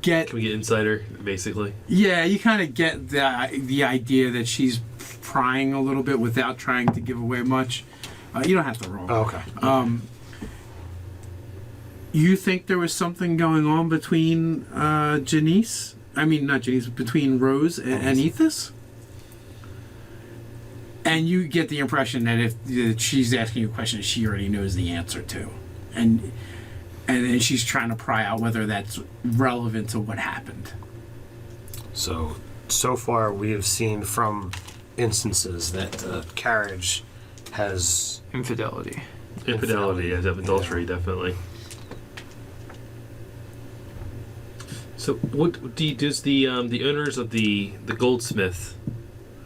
get. Can we get insider, basically? Yeah, you kind of get the idea that she's prying a little bit without trying to give away much. You don't have to roll. Oh, okay. You think there was something going on between Janice? I mean, not Janice, between Rose and Ethos? And you get the impression that if she's asking you a question that she already knows the answer to. And then she's trying to pry out whether that's relevant to what happened. So far we have seen from instances that the carriage has Infidelity. Infidelity, yeah, adultery, definitely. So, what does the owners of the goldsmith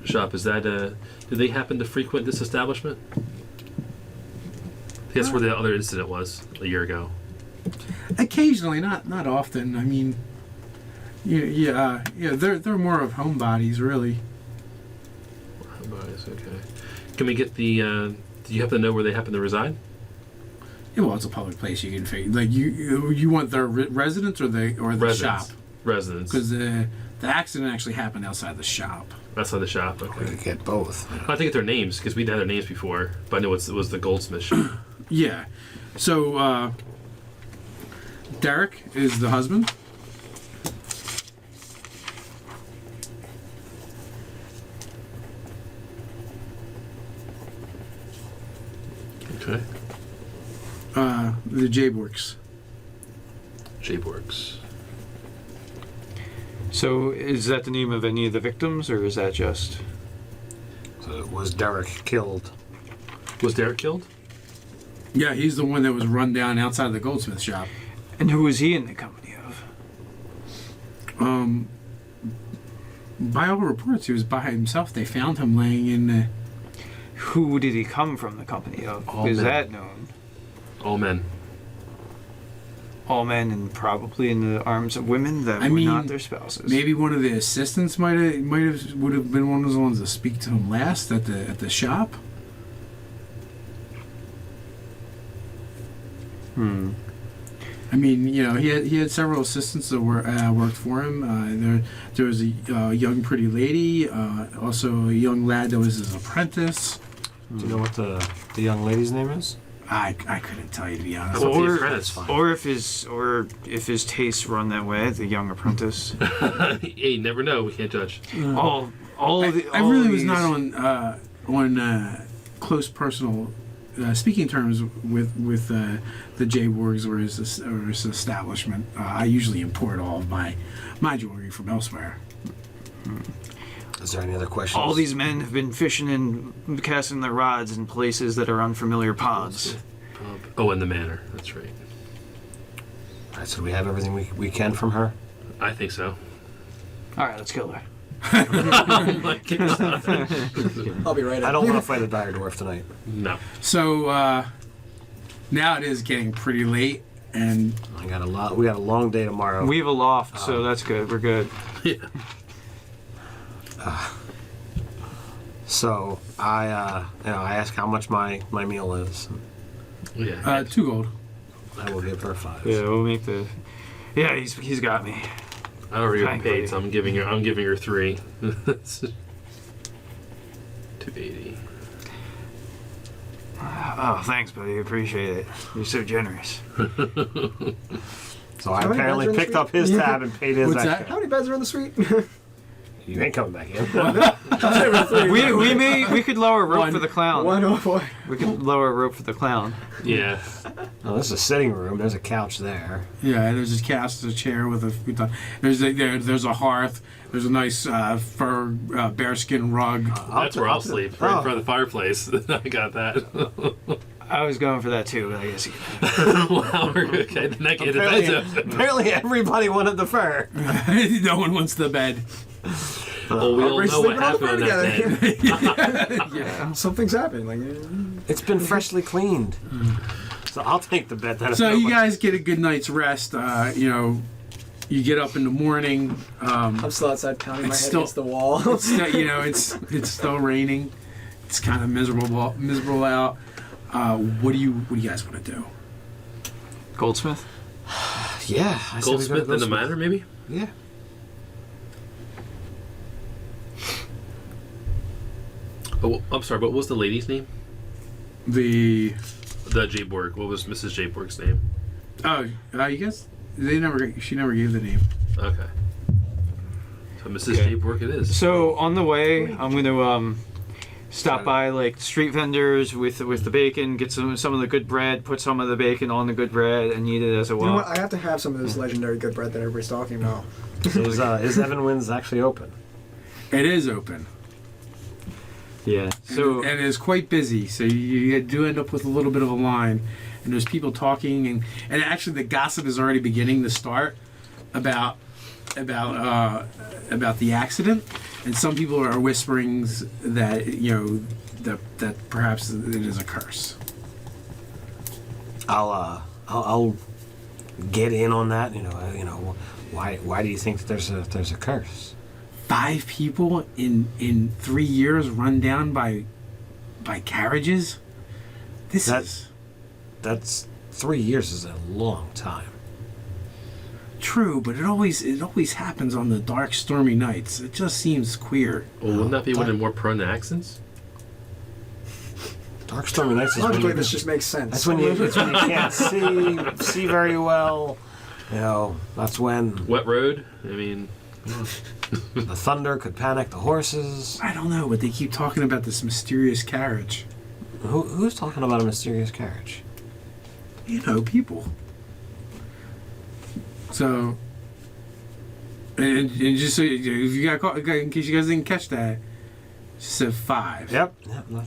shop, is that do they happen to frequent this establishment? That's where the other incident was a year ago. Occasionally, not often. I mean, yeah. They're more of homebodies, really. Okay. Can we get the? Do you happen to know where they happen to reside? Yeah, well, it's a public place. You can figure. Like you want their residence or the shop? Residence. Because the accident actually happened outside the shop. Outside the shop. we Okay. could get both. I think their names because we'd had their names before, but I know it was the goldsmith shop. Yeah. So Derek is the husband. Okay. The Jayborks. Jayborgs. So is that the name of any of the victims, or is that just... So was Derek killed? Was Derek killed? Yeah, he's the one that was run down outside the goldsmith shop. And who was he in the company of? By all reports, he was by himself. They found him laying in the... Who did he come from the company of? All Is men. that known? All men. All men and probably in the arms of women that I were mean, not their spouses. Maybe one of the assistants would have been one of the ones to speak to him last at the shop. I mean, you know, he had several assistants that worked for him. There was a young pretty lady, also a young lad that was his apprentice. Do you know what the young lady's name is? I couldn't tell you, to be honest. What's the Or, apprentice? or if his tastes run that way, the young apprentice. Hey, you never know. We can't judge. all I really was not on close personal speaking terms with the J-Borgs or his establishment. I usually import all of my jewelry from elsewhere. Is there any other questions? All these men have been fishing and casting their rods in places that are unfamiliar ponds. Oh, and the manor. That's right. All right, so we have everything we can from her? I think so. All right, let's kill her. Oh my God. I'll be right. I don't want to fight a dire dwarf tonight. No. So now it is getting pretty late, and We got a long day tomorrow. We have a loft, so that's good. We're good. Yeah. So I ask how much my meal is. Yeah. 2 gold. I will give her 5. Yeah, we'll make the. Yeah, he's got me. I already got Thankfully. paid, so I'm giving her 3. 280. Oh, thanks, buddy. Appreciate it. You're so generous. So I How many apparently beds are in the picked up suite? his tab and paid his What's that? extra. How many beds are in the suite? You ain't coming back in. we could lower a rope One. for the clown. One, oh boy. We could lower a rope for the clown. Yeah. Oh, this is a sitting room. There's a couch there. Yeah, there's a cast, a chair with a futon. There's a hearth. There's a nice fur bearskin rug. That's where I'll sleep. Right in Oh. front of the fireplace. I got that. I was going for that too, but I guess you can. Wow. Okay. Then I get it. That's open. Apparently everybody wanted the fur. No one wants the bed. Well, we all We're know what sleeping on the happened bed on that day. Yeah, something's happened. Like, It's been freshly cleaned. So I'll take the bed then. So you guys get a good night's rest. You know, you get up in the morning. I'm still outside pounding my It's head still- against the wall. You know, it's still raining. It's kind of miserable out. What do you guys want to do? Goldsmith? Yeah. I said we go to Goldsmith in the Goldsmith. manor, maybe? Yeah. Oh, I'm sorry, but what was the lady's name? The J. Borg. What was Mrs. J. Borg's name? you guys, she never gave the name. Okay. So Mrs. Okay. J. Borg it is. So on the way, I'm gonna stop by like street vendors with the bacon, get some of the good bread, put some of the bacon on the good bread, and eat it as a You know well. what? I have to have some of this legendary good bread that everybody's talking about. Is Evan Wynn's actually open? It is open. Yeah. So and it's quite busy, so you do end up with a little bit of a line, and there's people talking, and actually the gossip is already beginning to start about the accident, and some people are whisperings that that perhaps it is a curse. I'll get in on that. Why do you think that there's a curse? 5 people in 3 years run down by carriages. That's 3 years is a long time. True, but it always happens on the dark, stormy nights. It just seems queer. Well, wouldn't that be one of the more prone to accidents? Dark stormy nights is when Logically, you, this just makes sense. it's when you can't see very well. That's when Wet road? I mean, the thunder could panic the horses. I don't know, but they keep talking about this mysterious carriage. Who's talking about a mysterious carriage? People. So, and just so if you got caught, in case you guys didn't catch that, she said 5. Yep.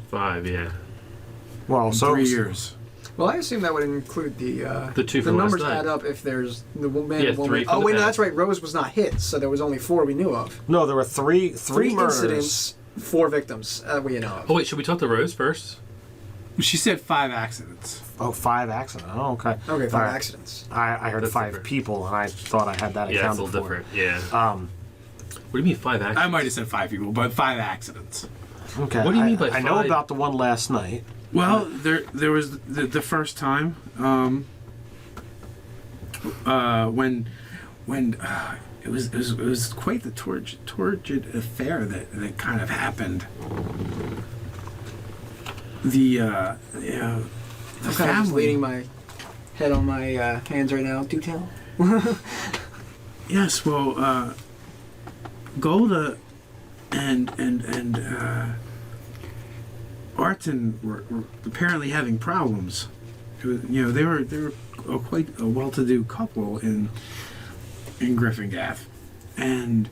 5, yeah. Well, In so 3 years. Well, I assume that would include the two the from numbers last night. add up if there's the man Yeah, and woman. 3 from Oh the wait, no, past. that's right. Rose was not hit, so there was only 4 we knew of. No, there were three murders. Incidents, 4 victims we know of. Oh wait, should we talk to Rose first? She said 5 accidents. Oh, 5 accidents. Oh, okay. Okay, 5 All right. accidents. I heard That's 5 different. people, and I thought I had that Yeah, it's a accounted little for. different. Yeah. What do you mean 5 accidents? I might have said 5 people, but 5 accidents. Okay. What do you mean by I know 5? about the one last night. Well, there was the first time when it was quite the tortured affair that kind of happened. The I'm kind of just family. leaning my head on my hands right now. Do tell. Yes, well, Golda and Arton were apparently having problems. It was, they were quite a well-to-do couple in Gryphongaff, and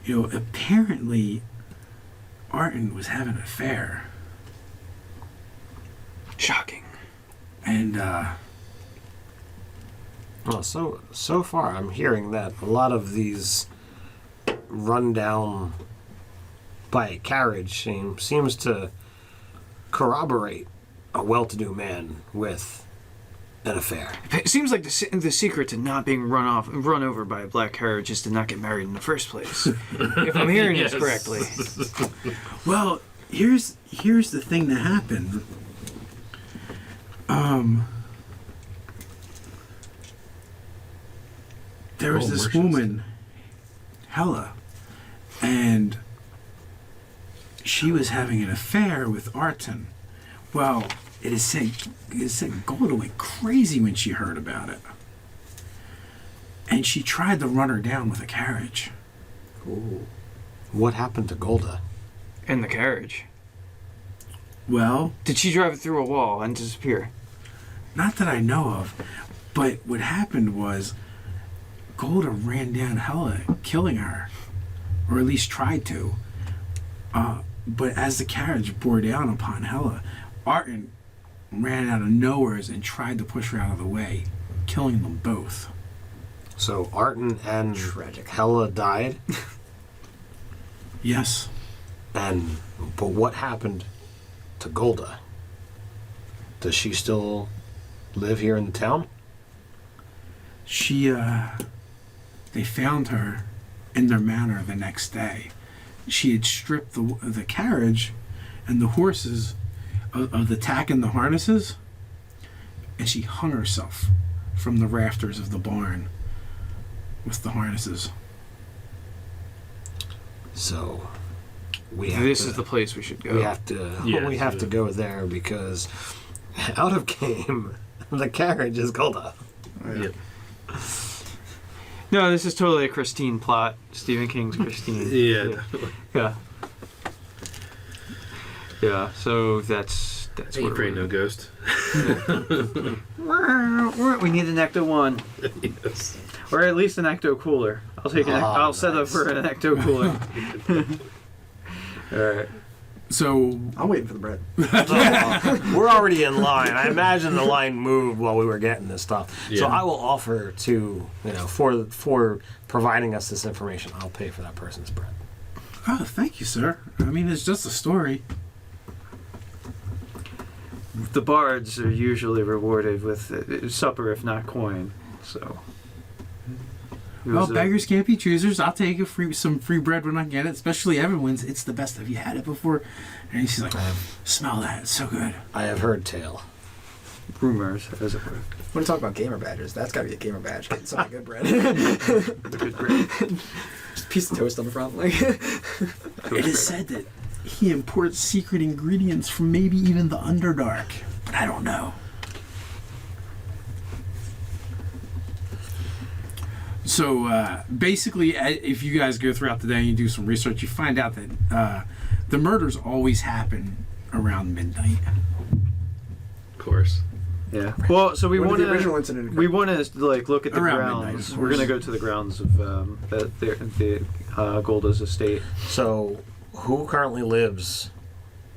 apparently Arton was having an affair, Shocking. and Well, so far I'm hearing that a lot of these run down by carriage seems to corroborate a well-to-do man with an affair. It seems like the secret to not being run over by a black carriage is to not get married in the first place. If I'm hearing Yes. this correctly. well, here's the thing that happened. There was this merchants. woman, Hella, and she was having an affair with Arton. Well, it is said Golda went crazy when she heard about it, and she tried to run her down with a carriage. Ooh. What happened to Golda? In the carriage. Well, Did she drive it through a wall and disappear? not that I know of, but what happened was Golda ran down Hella, killing her, or at least tried to. But as the carriage bore down upon Hella, Arton ran out of nowheres and tried to push her out of the way, killing them both. So Arton and Tragic. Hella died, Yes. but what happened to Golda? Does she still live here in the town? She, they found her in their manor the next day. She had stripped the carriage and the horses of the tack and the harnesses, and she hung herself from the rafters of the barn with the harnesses. So we have This to, is the place we should go. we have to Yeah, we have to go there because out of game the carriage is Golda. Yep. No, this is totally a Christine plot. Stephen King's Christine. Yeah, definitely. Yeah. Yeah, so that's Ain't what afraid we're... no ghost. We need an Ecto 1. Yes. Or at least an Ecto Cooler. I'll take I'll set up nice. for an Ecto Cooler. Alright. So I'm waiting for the bread. We're already in line. I imagine the line moved while we were getting this stuff. So Yeah. I will offer to, for providing us this information, I'll pay for that person's bread. oh, thank you, sir. I mean, it's just a story. The bards are usually rewarded with supper, if not coin. So. It Well, was a- beggars can't be choosers. I'll take some free bread when I get it, especially everyone's. It's the best. Have you had it before? And she's like, smell that. It's so good. I have heard tale. rumors, as it were. When you talk about gamer badges, that's got to be a gamer badge. Getting some good bread. The good bread. Just a piece of toast on the front. Like, It is said that he imports secret ingredients from maybe even the Underdark, but I don't know. So basically, if you guys go throughout the day and you do some research, you find out that the murders always happen around midnight. Of course. Yeah. Well, so we when want did the original to incident occur? we want to like look at the Around midnight, grounds. of We're course. gonna go to the grounds of the Golda's estate. So, who currently lives?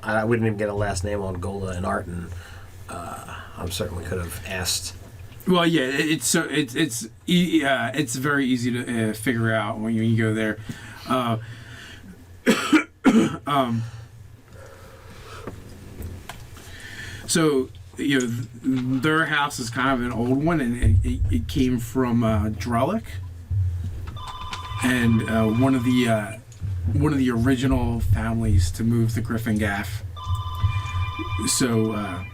We didn't even get a last name on Golda and Arton. I'm certain we could have asked. Well, yeah, it's very easy to figure out when you go there. So their house is kind of an old one, and it came from Drellick, and one of the original families to move to Gryphongaff. So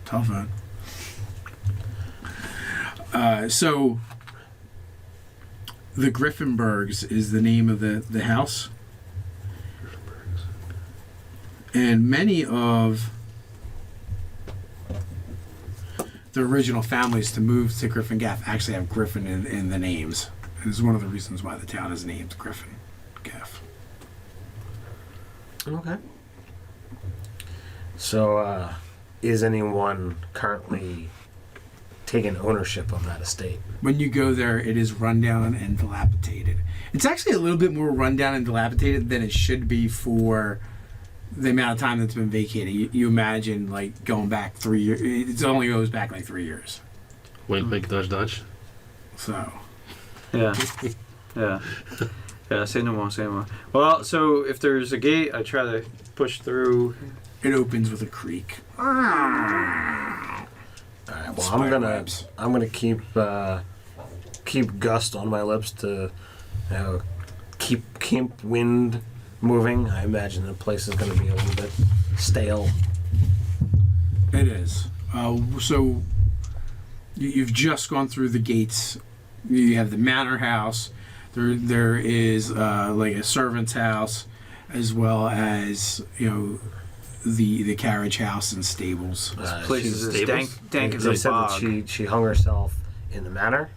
telephone. So the Gryphonbergs is the name of the house. And many of the original families to move to Gryphongaff actually have Griffin in the names. And this is one of the reasons why the town is named Gryphongaff. Okay. So, is anyone currently taking ownership of that estate? When you go there, it is rundown and dilapidated. It's actually a little bit more rundown and dilapidated than it should be for the amount of time that's been vacated. You imagine, like, going back 3 years. It only goes back, like, 3 years. Wink, wink, nudge, nudge. So. Yeah. Yeah. Yeah, say no more, say no more. Well, so if there's a gate, I try to push through. It opens with a creak. All right. Well, I'm gonna keep gust on my lips to keep wind moving. I imagine the place is gonna be a little bit stale. It is. So you've just gone through the gates. You have the manor house. There is like a servant's house, as well as the carriage house and stables. Place is as dank as They a said bog. that she hung herself in the manor.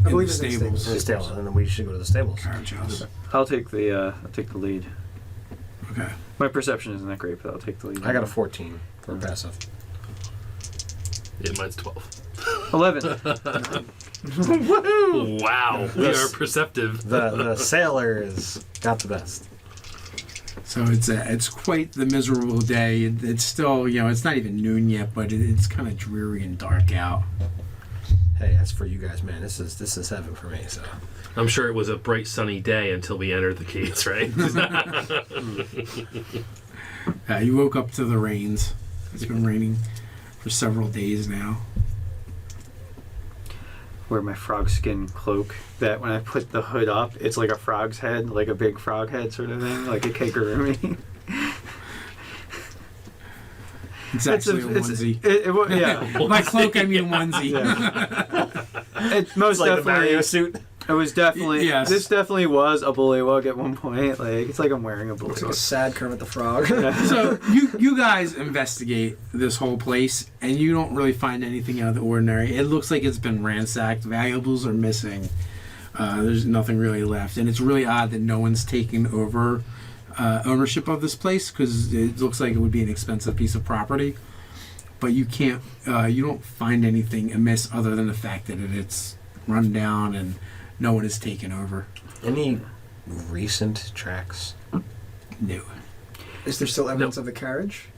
I believe the it's in stables. In the stables, and then we should go to the stables. Carriage house. I'll take the lead. Okay. My perception isn't that great, but I'll take the lead. I got a 14 for passive. Yeah, mine's 12. 11. Wow, we are perceptive. The sailors got the best. So it's quite the miserable day. It's still it's not even noon yet, but it's kind of dreary and dark out. Hey, that's for you guys, man. This is heaven for me. So I'm sure it was a bright sunny day until we entered the gates, right? You woke up to the rains. It's been raining for several days now. Wear my frog skin cloak that when I put the hood up, it's like a frog's head, like a big frog head sort of thing, like a kigurumi. It's actually a onesie. Yeah. By cloak, I mean onesie. Yeah. It most like the definitely Mario suit. It was definitely Yes. This definitely was a bullywug at one point. Like it's like I'm wearing a Looks like a bullywug. sad Kermit the Frog. So you guys investigate this whole place, and you don't really find anything out of the ordinary. It looks like it's been ransacked. Valuables are missing. There's nothing really left, and it's really odd that no one's taken over ownership of this place, because it looks like it would be an expensive piece of property. But you can't. You don't find anything amiss other than the fact that it's run down and no one has taken over. Any recent tracks? No. Is there still evidence of the carriage?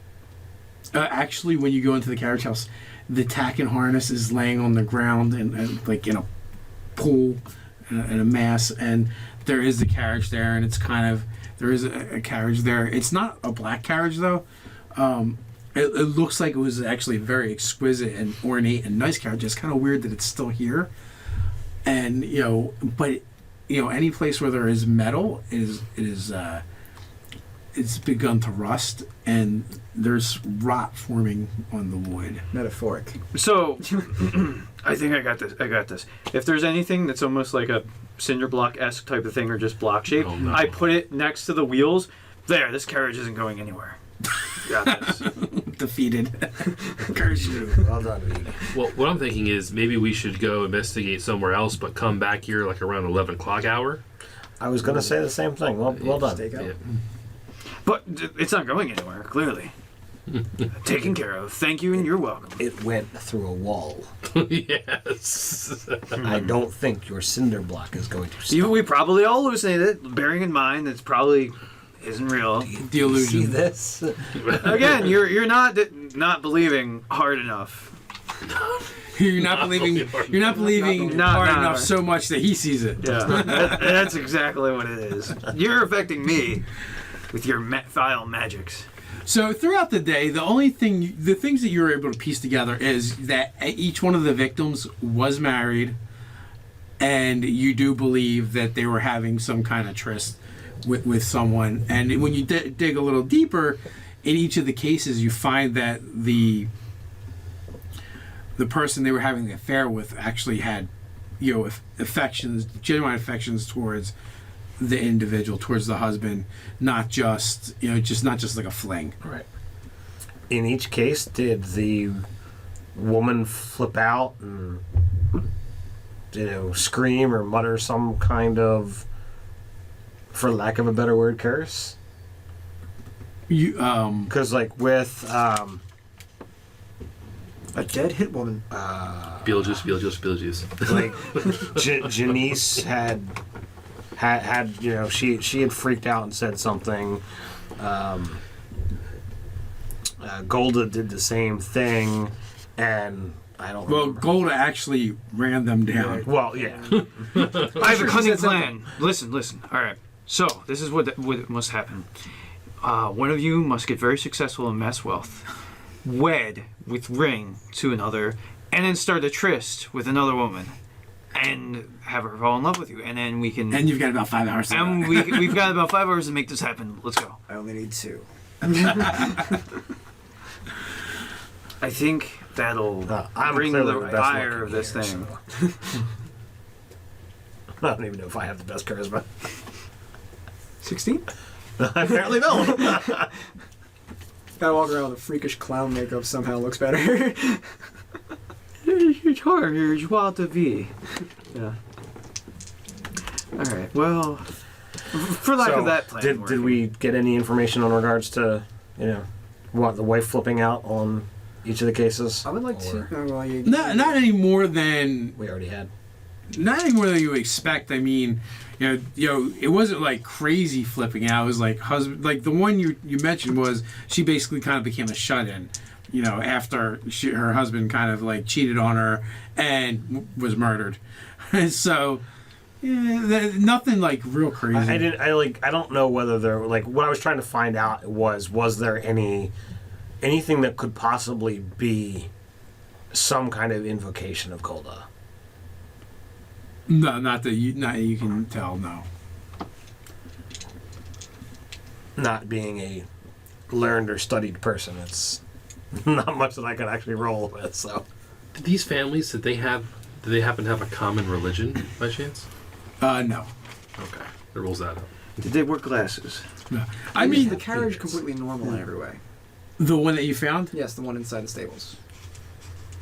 Actually, when you go into the carriage house, the tack and harness is laying on the ground and like in a pool in a mass, and there is a carriage there, and it's kind of there is a carriage there. It's not a black carriage though. It looks like it was actually a very exquisite and ornate and nice carriage. It's kind of weird that it's still here. And but any place where there is metal it's begun to rust, and there's rot forming on the wood. Metaphoric. So I think I got this. If there's anything that's almost like a cinder block-esque type of thing or just block shape, Oh, no. I put it next to the wheels. There, this carriage isn't going anywhere. Got this. Defeated. Curse you. Well done, Reed. Well, what I'm thinking is maybe we should go investigate somewhere else, but come back here like around 11 o'clock hour. I was gonna say the same thing. Well done. Stakeout. Yeah. But it's not going anywhere, clearly. Taken care of. Thank you, and you're welcome. It went through a wall. Yes. I don't think your cinder block is going to stop. We probably all hallucinated it, bearing in mind it's probably isn't real. The See illusion. this? Again, you're not believing hard enough. You're not believing. You're not believing Not- hard not- enough so much that he sees it. Yeah, that's exactly what it is. You're affecting me with your vile magics. So throughout the day, the things that you were able to piece together is that each one of the victims was married, and you do believe that they were having some kind of tryst with someone. And when you dig a little deeper, in each of the cases, you find that the person they were having the affair with actually had, affections, genuine affections towards the individual, towards the husband, not just like a fling. Right. In each case, did the woman flip out and scream or mutter some kind of, for lack of a better word, curse? You Because with A dead hit woman. Beetlejuice. Janice had she had freaked out and said something. Golda did the same thing, and I don't. Well, remember. Golda actually ran them down. Well, yeah. I have a cunning plan. Listen. All right. So this is what must happen. One of you must get very successful and amass wealth, wed with ring to another, and then start a tryst with another woman, and have her fall in love with you, and then we can. And you've got about 5 hours to And we've got about 5 hours to make this happen. Let's go. I only need 2. I think that'll I'm bring clearly the the best fire of looking this here, thing. so. I don't even know if I have the best charisma. 16? I apparently don't. Gotta walk around with a freakish clown makeup somehow looks better. Your charm, your joie de vie. Yeah. Alright, well, for lack of that plan. did working. we get any information on regards to what the wife flipping out on each of the cases? I would like to. Or- Well, you, not any more than We already had. you expect. I mean, it wasn't like crazy flipping out. It was like husband, like the one you mentioned was she basically kind of became a shut-in. After her husband kind of like cheated on her and was murdered. So, yeah, nothing like real crazy. I don't know whether there what I was trying to find out was there anything that could possibly be some kind of invocation of Golda? No, not that you can tell. No. Not being a learned or studied person, it's not much that I could actually roll with. So, Did these families, did they happen to have a common religion by chance? No. Okay. It rules that out. Did they wear glasses? No. I mean, the carriage completely normal in every way. the one that you found. Yes, the one inside the stables.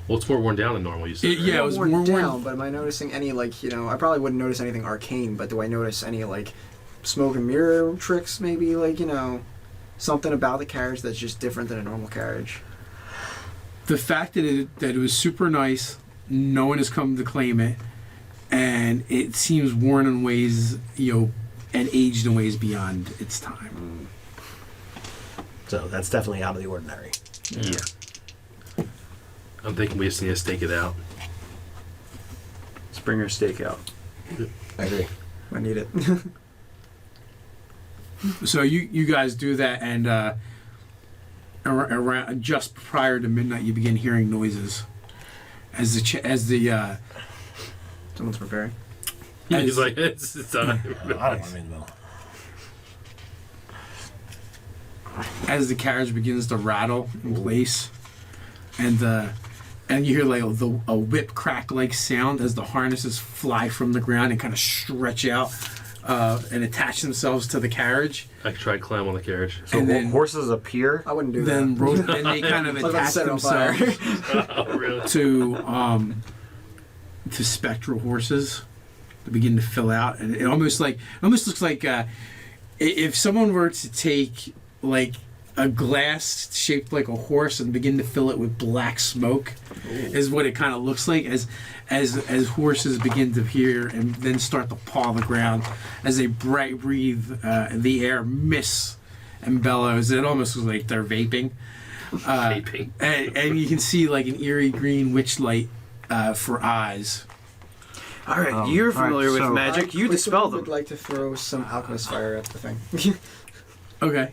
Well, it's more worn down than normal, you said. Yeah, it was worn more down. worn. But am I noticing any I probably wouldn't notice anything arcane, but do I notice any smoke and mirror tricks? Maybe something about the carriage that's just different than a normal carriage. The fact that it was super nice, no one has come to claim it, and it seems worn in ways, and aged in ways beyond its time. so that's definitely out of the ordinary. Yeah. I'm thinking we just need to stake it out. Springer stakeout. I agree. I need it. So you guys do that, and around just prior to midnight, you begin hearing noises as the Someone's preparing. Yeah, he's like, it's time. I don't want to be in the middle. as the carriage begins to rattle in place, and you hear like a whip crack like sound as the harnesses fly from the ground and kind of stretch out and attach themselves to the carriage. I tried to climb on the carriage. So And then- horses appear. I wouldn't do Then that. then they kind of I was about to attach set it on fire. themselves Oh, really? to spectral horses to begin to fill out, and it almost looks like if someone were to take like a glass shaped like a horse and begin to fill it with black smoke. Is what it kind of looks like as horses begin to appear and then start to paw the ground as they breathe the air mists and bellows. It almost looks like they're vaping. Vaping. And you can see like an eerie green witch light for eyes. All right, you're familiar with so- magic. You dispel them. Would like to throw some alchemist fire at the thing. Okay.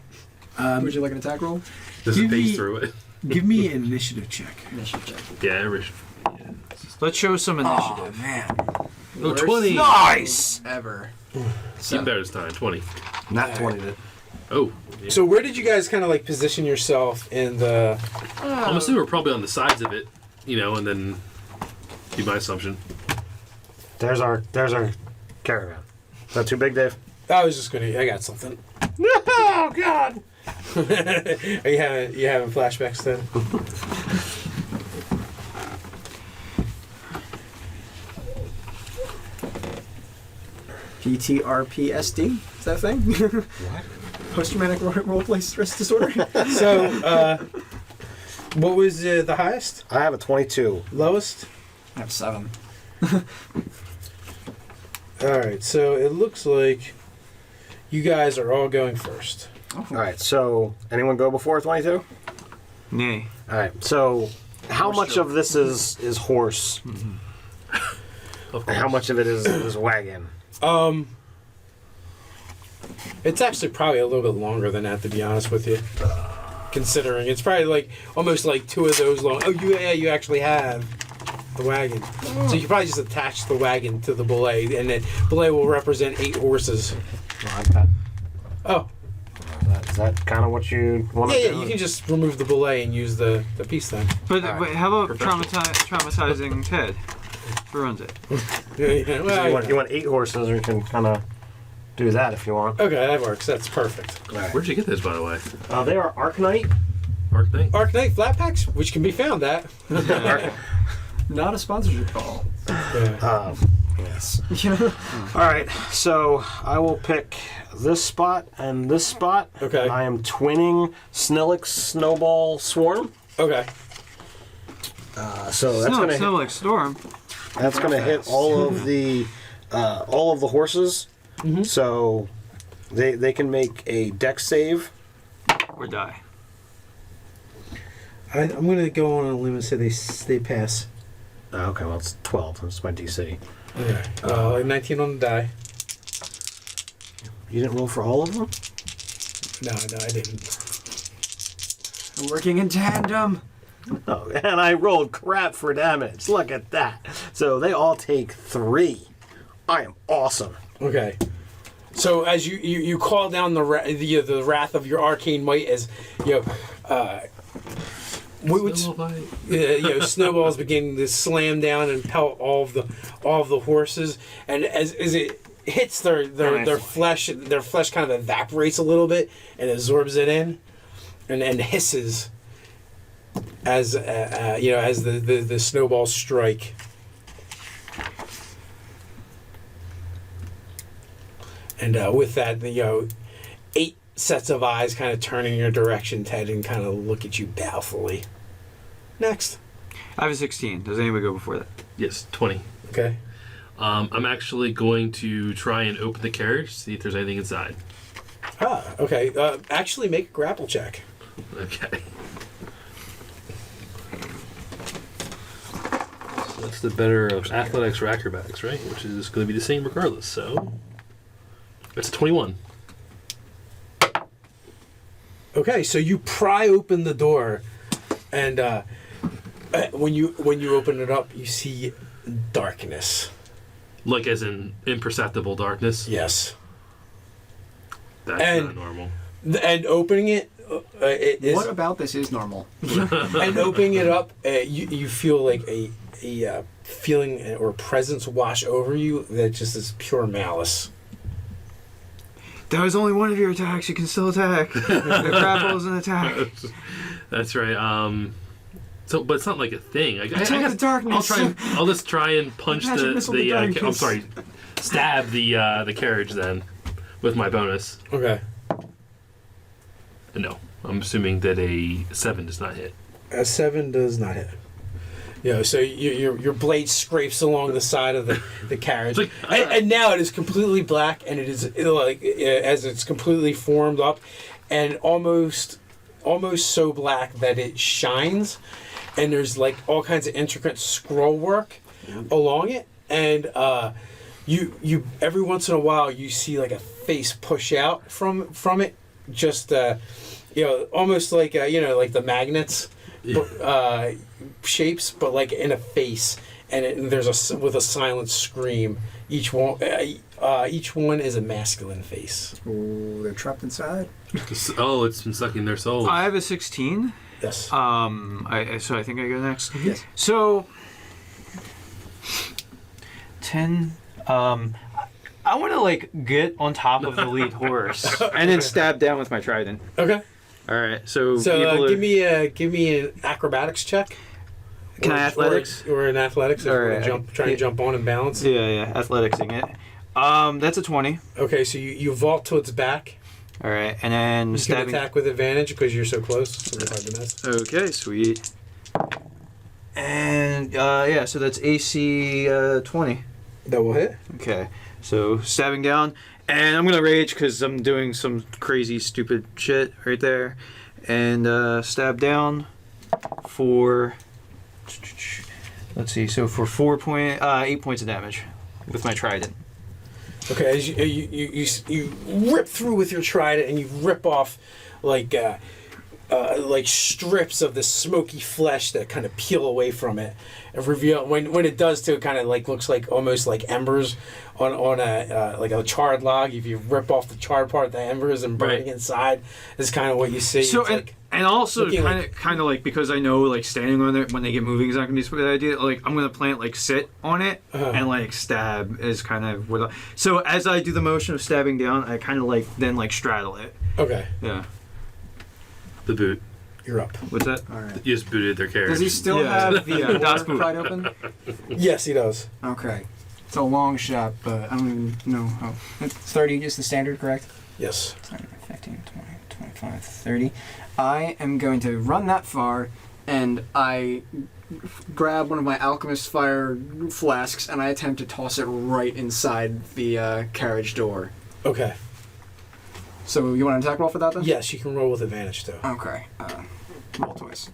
Would you like an attack roll? Does Give it phase me- through it? Give me an initiative check. Initiative check. Yeah, Let's show some initiative. Man. Oh, 20. Nice! Ever. Even better this time. 20. Not 20. Oh. Yeah. So where did you guys kind of like position yourself in the? I'm assuming we're probably on the sides of it, and then be my assumption. There's our caravan. Is that too big, Dave? I was just gonna. I got something. Oh God! Are you having flashbacks then? PTRPSD? Is that a thing? What? Post-traumatic roleplay stress disorder? So, what was the highest? I have a 22. Lowest? I have 7. All right. So it looks like you guys are all going first. All right. So anyone go before 22? Nay. All right. So how much of this is horse? Of And how much of it is wagon? It's actually probably a little bit longer than that, to be honest with you. Considering it's probably like almost like 2 of those long. Oh, you actually have the wagon. So you can probably just attach the wagon to the belay, and then belay will represent 8 horses. Oh, Is that kind of what you want to yeah, do? you can just remove the belay and use the piece then. But how about Professional. traumatizing Ted? Who runs it? Yeah, well, You want 8 horses, or you can kind of do that if you want. okay, that works. That's perfect. All right. Where'd you get those, by the way? They are Arknite. Arc thing? Arknight flat packs, which can be found at. Not a sponsorship call. Yes. All right. So I will pick this spot and this spot. Okay. And I am twinning Snillix Snowball Swarm. Okay. So that's gonna Snow like storm. that's gonna hit all of the horses. Mm-hmm. So they can make a dex save. Or die. I'm going to go on a limb and say they pass. Okay, well it's 12. That's my DC. Okay. 19 on the die. You didn't roll for all of them? No, I didn't. We're working in tandem. Oh, and I rolled crap for damage. Look at that. So they all take 3. I am awesome. Okay. So as you call down the wrath of your arcane might as snowballs begin to slam down and pelt all of the horses, and as it hits their flesh kind of evaporates a little bit and absorbs it in, and hisses as the snowballs strike. And with that, 8 sets of eyes kind of turn in your direction, Ted, and kind of look at you balefully. Next. I have a 16. Does anybody go before that? Yes, 20. Okay. I'm actually going to try and open the carriage, see if there's anything inside. Okay. Actually, make a grapple check. Okay. So that's the better of athletics or acrobatics, right? Which is going to be the same regardless, so... That's a 21. Okay, so you pry open the door, and when you open it up, you see darkness. Like as in imperceptible darkness? Yes. That's And- not normal. And opening it, it is. What about this is normal? And opening it up, you feel like a feeling or presence wash over you that just is pure malice. That was only one of your attacks. You can still attack. The grapple is an attack. That's right. But it's not like a thing. Attack the darkness. I'll just try and punch Magic missile the darkness. stab the carriage then with my bonus. Okay. No, I'm assuming that a 7 does not hit. A 7 does not hit. So your blade scrapes along the side of the carriage, It's like, and now it is completely black, and it is like as it's completely formed up, and almost so black that it shines, and there's like all kinds of intricate scroll work along it, and you every once in a while you see like a face push out from it, just almost like like the magnets. Shapes, but like in a face, and there's with a silent scream. Each one is a masculine face. Ooh, they're trapped inside. Oh, it's been sucking their souls. I have a 16. Yes. So I think I go next. Yes. So 10. I want to like get on top of the lead horse and then stab down with my trident. Okay. All right. So give me an acrobatics check. Can I athletics? Or an athletics if All we're right. gonna try and jump on and balance. Yeah, athleticsing it. That's a 20. Okay, so you vault to its back. All right, and then You can stabbing. attack with advantage because you're so close. So it's hard to miss. Okay, sweet. And so that's AC 20. That will hit. Okay, so stabbing down, and I'm gonna rage because I'm doing some crazy, stupid shit right there, and stab down for. Let's see. So for 8 points of damage with my trident. Okay, as you rip through with your trident and you rip off like strips of the smoky flesh that kind of peel away from it and reveal when it does too, it kind of like looks like almost like embers on a like a charred log. If you rip off the charred part, the embers and burning inside is kind of what you see. So It's and also looking kind of like because I know like standing on it when they get moving is not gonna be a good idea. Like I'm gonna plant like sit on it and like stab is kind of what. So as I do the motion of stabbing down, I kind of like then like straddle it. okay, Yeah. The boot. you're up. What's that? All right. You just booted their carriage. Does he still Yeah. have the Das door Boot. pried open? Yes, he does. Okay. It's a long shot, but I don't even know how. 30 is the standard, correct? Yes. 15, 20, 25, 30. I am going to run that far, and I grab one of my alchemist fire flasks, and I attempt to toss it right inside the carriage door. Okay. So you want an attack roll for that then? Yes, you can roll with advantage too. Okay. Roll twice.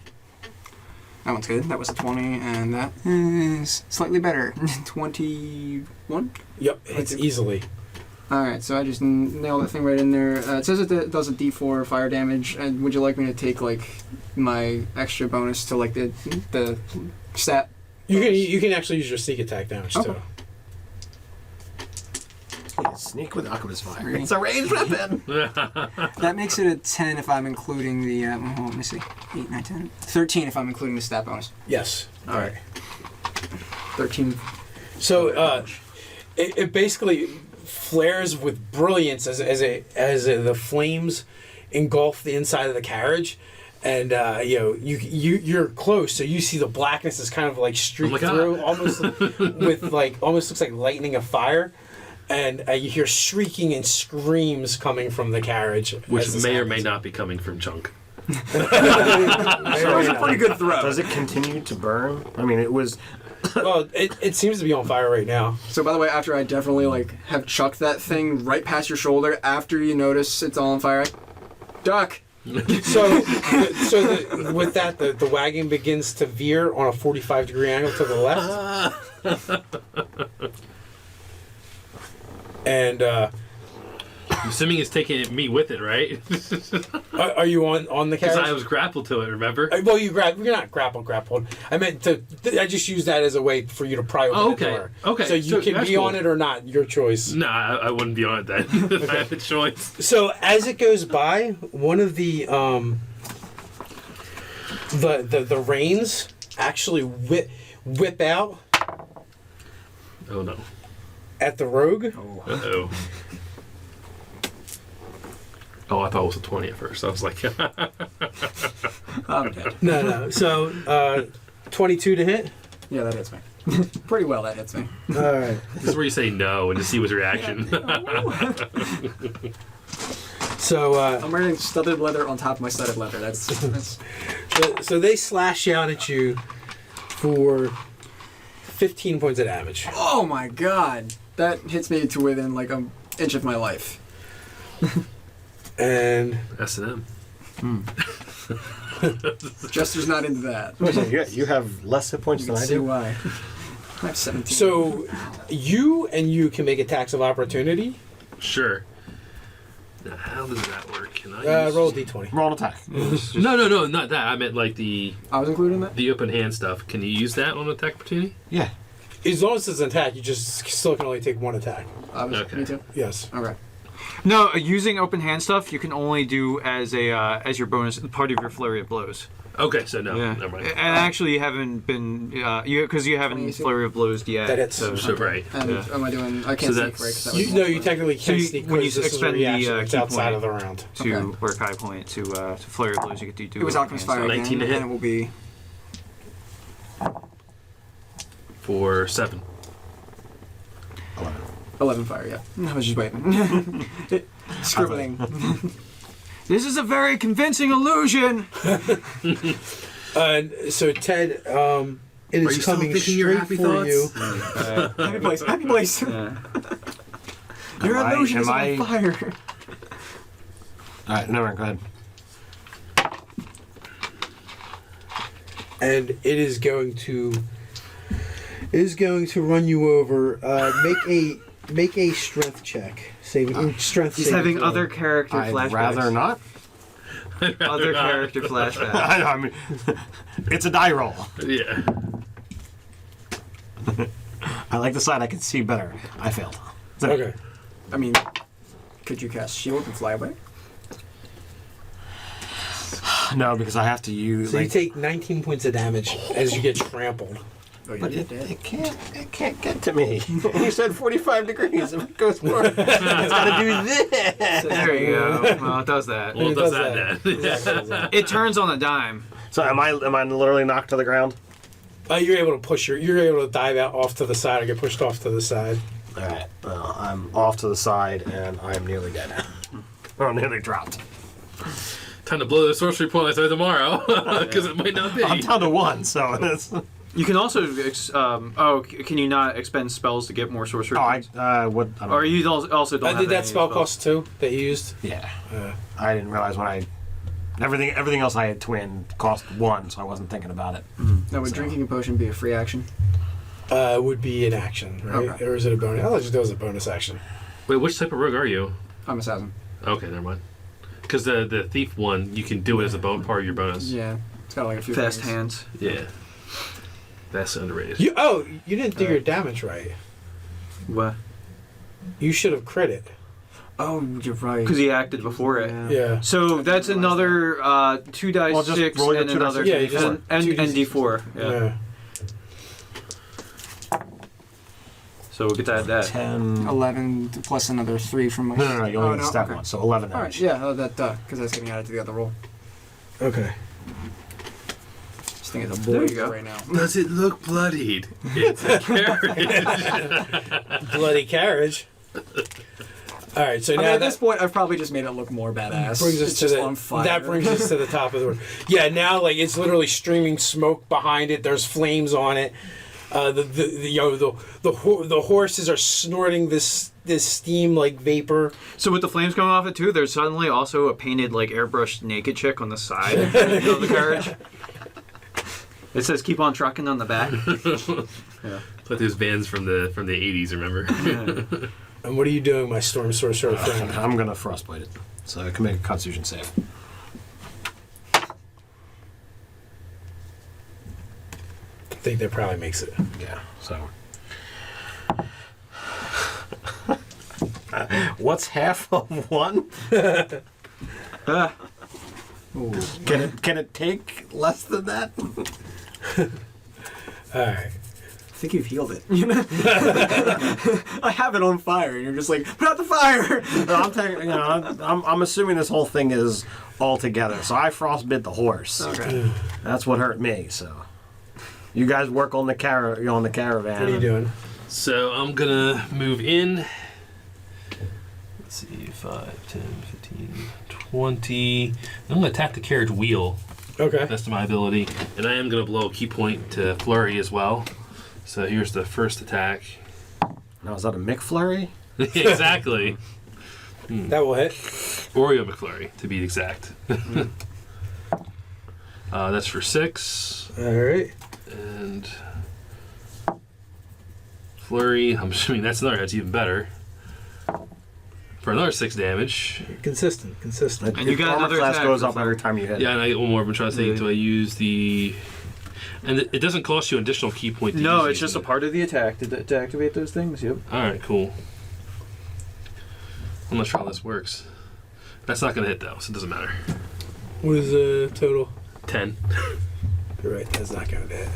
That one's good. That was a 20, and that is slightly better. 21? Yep, it's easily. Alright, so I just nailed that thing right in there. It says it does a d4 fire damage, and would you like me to take, like, my extra bonus to, like, the stat? You can actually use your sneak attack damage Okay. too. Yeah, sneak with alchemist fire. Three. It's a ranged weapon. That makes it a 10 if I'm including the, let me see, 8, 9, 10, 13 if I'm including the stat bonus. Yes. All right. 13. So it basically flares with brilliance as the flames engulf the inside of the carriage, and you're close, so you see the blackness is kind of like streaked through, almost with like almost looks like lightning of fire, and you hear shrieking and screams coming from the carriage, Which may or may not be coming from Chunk. That was a pretty good throw. Does it continue to burn? I mean, it was. Well, it seems to be on fire right now. So by the way, after I definitely like have chucked that thing right past your shoulder, after you notice it's all on fire, duck. So with that, the wagon begins to veer on a 45-degree angle to the left. And I'm assuming it's taking me with it, right? are you on the Because carriage? I was grappled to it, remember? Well, you're not grappled. I meant I just used that as a way for you to pry open the door. Okay. So you can that's be cool. on it or not, your choice. No, I wouldn't be on it then. If I had the choice. So as it goes by, one of the reins actually whip out Oh no. at the rogue. Uh-oh. Oh, I thought it was a 20 at first. I was like, I'm dead. No. So 22 to hit. Yeah, that hits me. Pretty well, that hits me. All right. this is where you say no and to see his reaction. So I'm wearing studded leather on top of my studded leather. That's so they slash out at you for 15 points of damage. oh my god. That hits me to within like an inch of my life. And S&M. Jester's not into that. You have less hit points You than can I see do. why. I have 17. so you can make attacks of opportunity. Sure. Now, how does that work? Can I use... Roll a d20. Roll an attack. No, not that. I meant like the I was included in that? open hand stuff. Can you use that on attack opportunity? Yeah. As long as it's an attack, you just still can only take one attack. Okay. Me too? Yes. Okay. No, using open hand stuff you can only do as a as your bonus part of your flurry of blows. Okay, so no, never mind. And actually, you haven't been because you haven't 20. flurry of blows yet. That hits. So, So right. And Yeah. am I doing... I can't So sneak, that's- right? 'Cause that was You, no, you technically So can't you- sneak when you because this is a expend the, reaction. It's key outside point. of the round. to Okay. work high point to flurry of blows, you get to do. It was open Alchemist hand Fire stuff. again, 19 to hit. and it will be... For 7. 11 fire, yeah. I was just waiting. Scribbling. This is a very convincing illusion. So Ted, it Are is you still coming thinking your straight happy for you. thoughts? Happy place, happy place. Yeah. Your Am I- illusion is am on I- fire. Alright, never mind, go ahead. And it is going to run you over. Make a strength check. Strength. He's saving having throw. other character I'd flashbacks. rather not. Other character flashbacks. I mean, it's a die roll. Yeah. I like the side I can see better. I failed. Okay. I mean, could you cast shield and fly away? No, because I have to use. So you like, take 19 points of damage as you get trampled. Oh, you but did it can't get to me. You said 45 degrees. If it goes more, it's got to do this. So there you go. Well, it does that. Well, it It does does that that. then. Exactly. It turns on a dime. So am I literally knocked to the ground? You're able to you're able to dive out off to the side or get pushed off to the side. All right. Well, I'm off to the side and I'm nearly dead. Or nearly dropped. Time to blow the sorcery point I tomorrow, because it might not be. I'm down to 1, so it's. You can also. Can you not expend spells to get more sorcery? Oh, points? what? I don't Or you also don't. I have did that any spell spells. cost too that you used. Yeah. I didn't realize when I. Everything else I had twin cost 1, so I wasn't thinking about it. Now, would drinking a potion be a free action? Would be an action, right? Okay. Or is it a bonus? I thought it was a bonus action. Wait, which type of rogue are you? I'm assassin. Okay, never mind. Because the thief one, you can do it as a part of your bonus. Yeah. It's got like a few Fast things. hands. Yeah. That's underrated. You didn't do your damage right. What? You should have crit. Oh, you're right. Because he acted before it. Yeah. So that's another 2 dice Well, just 6 roll your and 2 dice another 6 Yeah, you just- and 2d6. D4. Yeah. So we'll get to add that. 10. 11 plus another 3 from my... No, you only Oh, need to step okay. 1, so 11 All right, damage. yeah, that, because I was getting added to the other roll. Okay. This thing is a There boy you go. right now. Does it look bloodied? It's a carriage. Bloody carriage. All right, so I now mean, at that this point, I've probably just made it look more badass. brings us It's to just the on fire. that brings us to the top of the room. Yeah, now like it's literally streaming smoke behind it. There's flames on it. The horses are snorting this steam like vapor. So with the flames coming off it too, there's suddenly also a painted like airbrushed naked chick on the side of the carriage. It says "Keep on trucking" on the back. Yeah. Like those vans from the 80s, remember? And what are you doing, my storm sorcerer friend? I'm going to frostbite it, so I can make a constitution save. I think that probably makes it. Yeah, so. What's half of 1? Ah. Can it take less than that? All right. I think you've healed it. You know? I have it on fire, and you're just like, put out the fire! No, I'm taking. I'm assuming this whole thing is all together. So I frostbit the horse. Okay. That's what hurt me. So you guys work on the caravan. What are you doing? So I'm gonna move in. Let's see, 5, 10, 15, 20. I'm going to attack the carriage wheel. Okay. Best of my ability. And I am going to blow a key point to Flurry as well. So here's the first attack. Now, is that a McFlurry? Exactly. That will hit. Oreo McFlurry, to be exact. That's for 6. All right. And Flurry, I'm assuming that's even better. For another 6 damage. Consistent. And you got Armor another class attack goes for up every time you hit. Yeah, and I get one more. I'm trying to think, do I use the... And it doesn't cost you an additional key point to No, use it's just a these, part of the attack to activate those things. Yep. Alright, cool. I'm not sure how this works. That's not going to hit, though, so it doesn't matter. What is the total? 10. You're right. That's not going to hit.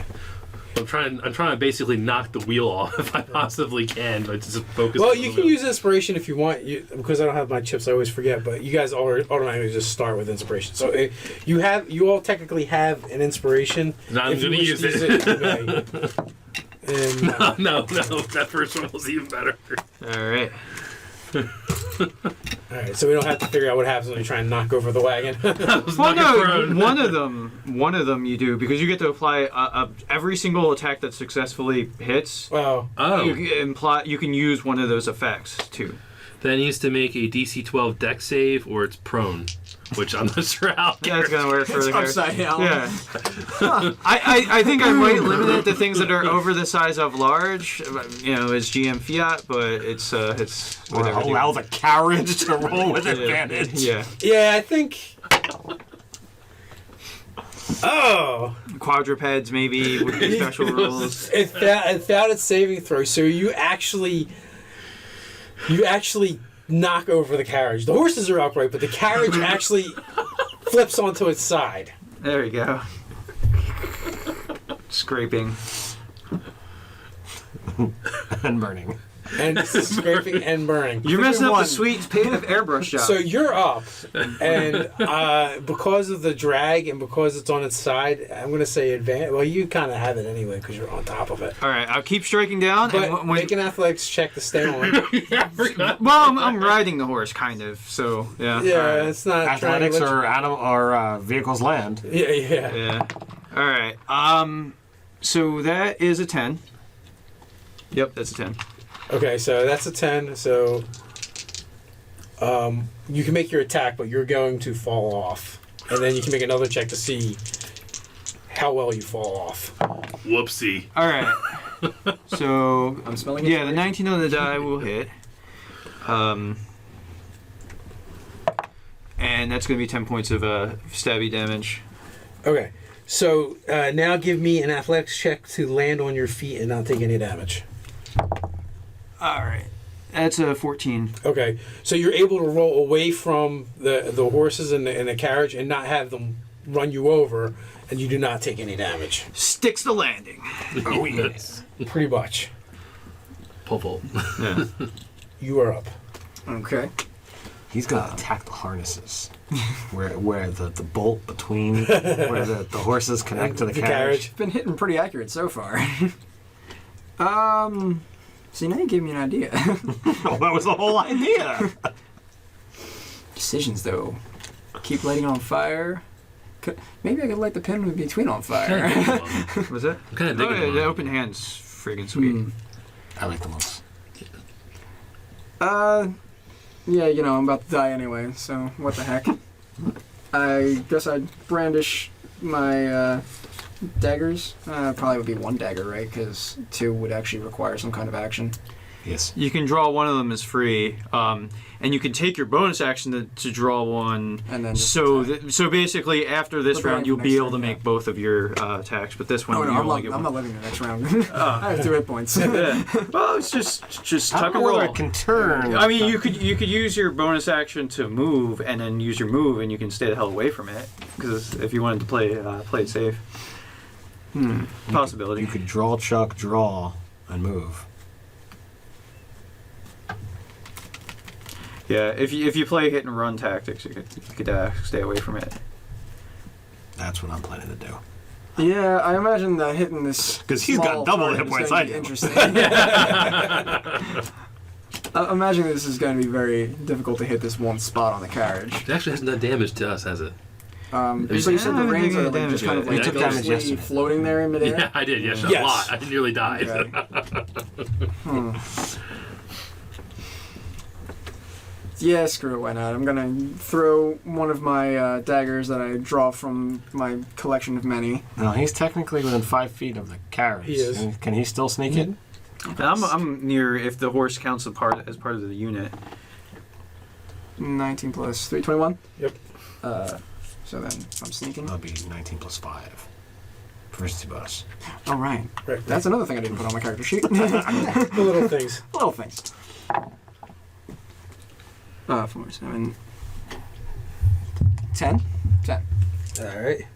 I'm trying to basically knock the wheel off if I possibly can, but just focus. Well, you can use inspiration if you want. Because I don't have my chips, I always forget. But you guys automatically just start with inspiration. So you all technically have an inspiration. Not If you going to wish use to it. you may. And No, that first one was even better. All right. all right, so we don't have to figure out what happens when you try and knock over the wagon. Well, no, one of them you do because you get to apply every single attack that successfully hits. Wow. Oh. You can use one of those effects too. Then he needs to make a DC 12 deck save or it's prone, which I'm not sure how. Yeah, it's gonna work for the Upside down. Yeah. I think I might limit it to things that are over the size of large. As GM fiat, but it's whatever. Allow the carriage to roll with advantage. Yeah. Yeah, I think. Oh. Quadrupeds maybe would be special rules. It failed its saving throw, so you actually knock over the carriage. The horses are upright, but the carriage actually flips onto its side. There you go. Scraping. And burning. And scraping and burning. You're messing up one. the sweet paint of airbrush job. So you're up, and because of the drag and because it's on its side, I'm going to say advantage. Well, you kind of have it anyway because you're on top of it. All right, I'll keep striking down. But and make an athletics check to stay on. well, I'm riding the horse, kind of. So yeah. Yeah, All right. it's not Athletics trying to or vehicles land. Yeah. Yeah. All right. So that is a 10. Yep, that's a 10. Okay, so that's a 10. So you can make your attack, but you're going to fall off, and then you can make another check to see how well you fall off. Whoopsie. All right. So I'm smelling yeah, the 19 on the die will hit. And that's going to be 10 points of stabby damage. Okay, so now give me an athletics check to land on your feet and not take any damage. All right. That's a 14. Okay, so you're able to roll away from the horses and the carriage and not have them run you over, and you do not take any damage. Sticks the landing. Oh, yes. Pretty much. Pole. Yeah. You are up. Okay. He's going to attack the harnesses. where the bolt between where the horses connect to the carriage. Been hitting pretty accurate so far. See, now you gave me an idea. Oh, that was the whole idea. Decisions, though. Keep lighting it on fire. Maybe I could light the pin in between on fire. Was that? I'm kind of Oh, digging yeah, them. the open hand's friggin' sweet. I like the ones. Yeah, I'm about to die anyway, so what the heck. I guess I'd brandish my daggers. Probably would be one dagger, right? Because 2 would actually require some kind of action. Yes. You can draw one of them as free, and you can take your bonus action to draw one. And then just so attack. So basically, after this Preparing round, for you'll next be able to turn, make yeah. both of your attacks. But this one, Oh, no, you I'm only get not one. living the next round. I have 2 hit points. Yeah. Well, it's just I tuck don't and know roll. whether I can turn. I mean, you could use your bonus action to move, and then use your move, and you can stay the hell away from it. Because if you wanted to play it safe, possibility. You could draw, chuck, draw, and move. Yeah, if you play hit and run tactics, you could stay away from it. That's what I'm planning to do. Yeah, I imagine that hitting this 'Cause he's got small double target hit is points gonna I be do. Interesting. I'm imagining this is going to be very difficult to hit this one spot on the carriage. It actually hasn't done damage to us, has it? So you said the reins are like, just kind of like You took damage ghostly yesterday. floating there in midair? Yeah, I did. Yes, Yes. a lot. I nearly died. Okay. Yeah, screw it, why not? I'm gonna throw one of my daggers that I draw from my collection of many. No, he's technically within 5 feet of the carriage. He is. Can he still sneak it? And I'm near if the horse counts as part of the unit. 19 plus 3, 21? Yep. So then I'm sneaking. That'll be 19 plus 5. Proficiency bonus. All right. Right. That's another thing I didn't put on my character sheet. The little things. Little things. 4, 7, 10. 10. All right.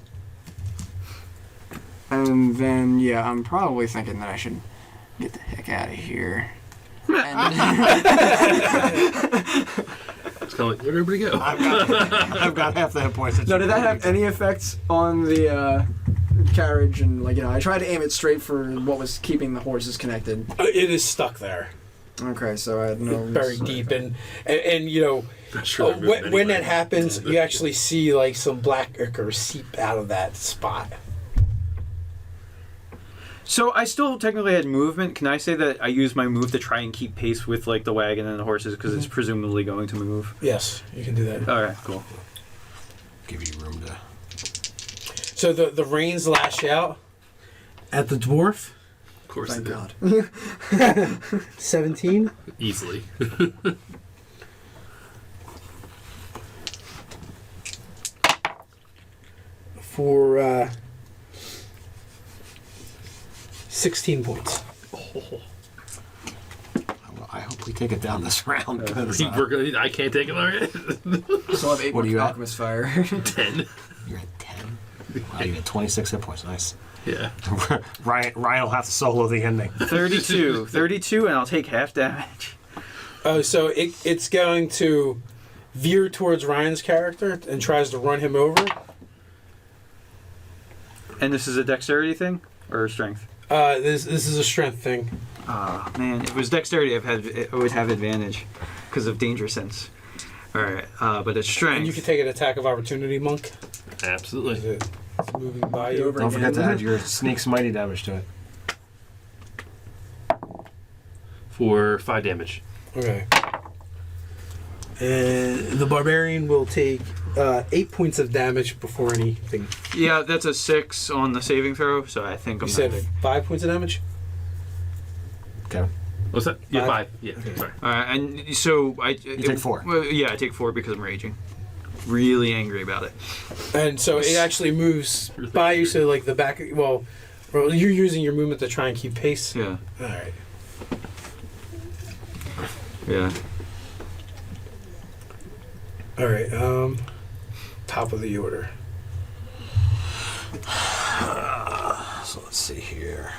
And then, yeah, I'm probably thinking that I should get the heck out of here. And It's kind of like, where'd everybody go? I've got half the hit points. no, did that have any effects on the carriage? And, like, I tried to aim it straight for what was keeping the horses connected. It is stuck there, Okay, so I had no... buried deep, and you know, Not sure I moved when anyway. that happens, you actually see like some black ichor seep out of that spot. So I still technically had movement. Can I say that I used my move to try and keep pace with like the wagon and the horses because it's presumably going to move? Yes, you can do that. All right, cool. Give you room to. So the reins lash out at the dwarf. Of course, Thank it did. God. 17. Easily. For 16 points. Well, I hope we take it down this round. 'Cause, I can't take it already. Still have 8 What are with you at? Alchemist Fire. 10. you're at 10. Wow, you get 26 hit points. Nice. Yeah. Ryan will have to solo the ending. 32, 32, and I'll take half damage. Oh, so it's going to veer towards Ryan's character and tries to run him over. And this is a dexterity thing or strength? This is a strength thing. Ah, man, if it was dexterity, I would have advantage because of danger sense. All right, but it's strength. And you can take an attack of opportunity, Monk. Absolutely. It's moving by you. Over Don't forget to again. add your sneak's mighty damage to it. For 5 damage. Okay. And the barbarian will take 8 points of damage before anything. Yeah, that's a 6 on the saving throw, so I think I'm You not said big. 5 points of damage? Okay. What's that? Yeah, 5. 5. Yeah, Okay. sorry. And so I take 4. Well, yeah, I take 4 because I'm raging. Really angry about it. And so it actually moves by you, so like the back. Well, you're using your movement to try and keep pace. Yeah, All right. yeah. All right. Top of the order. So let's see here.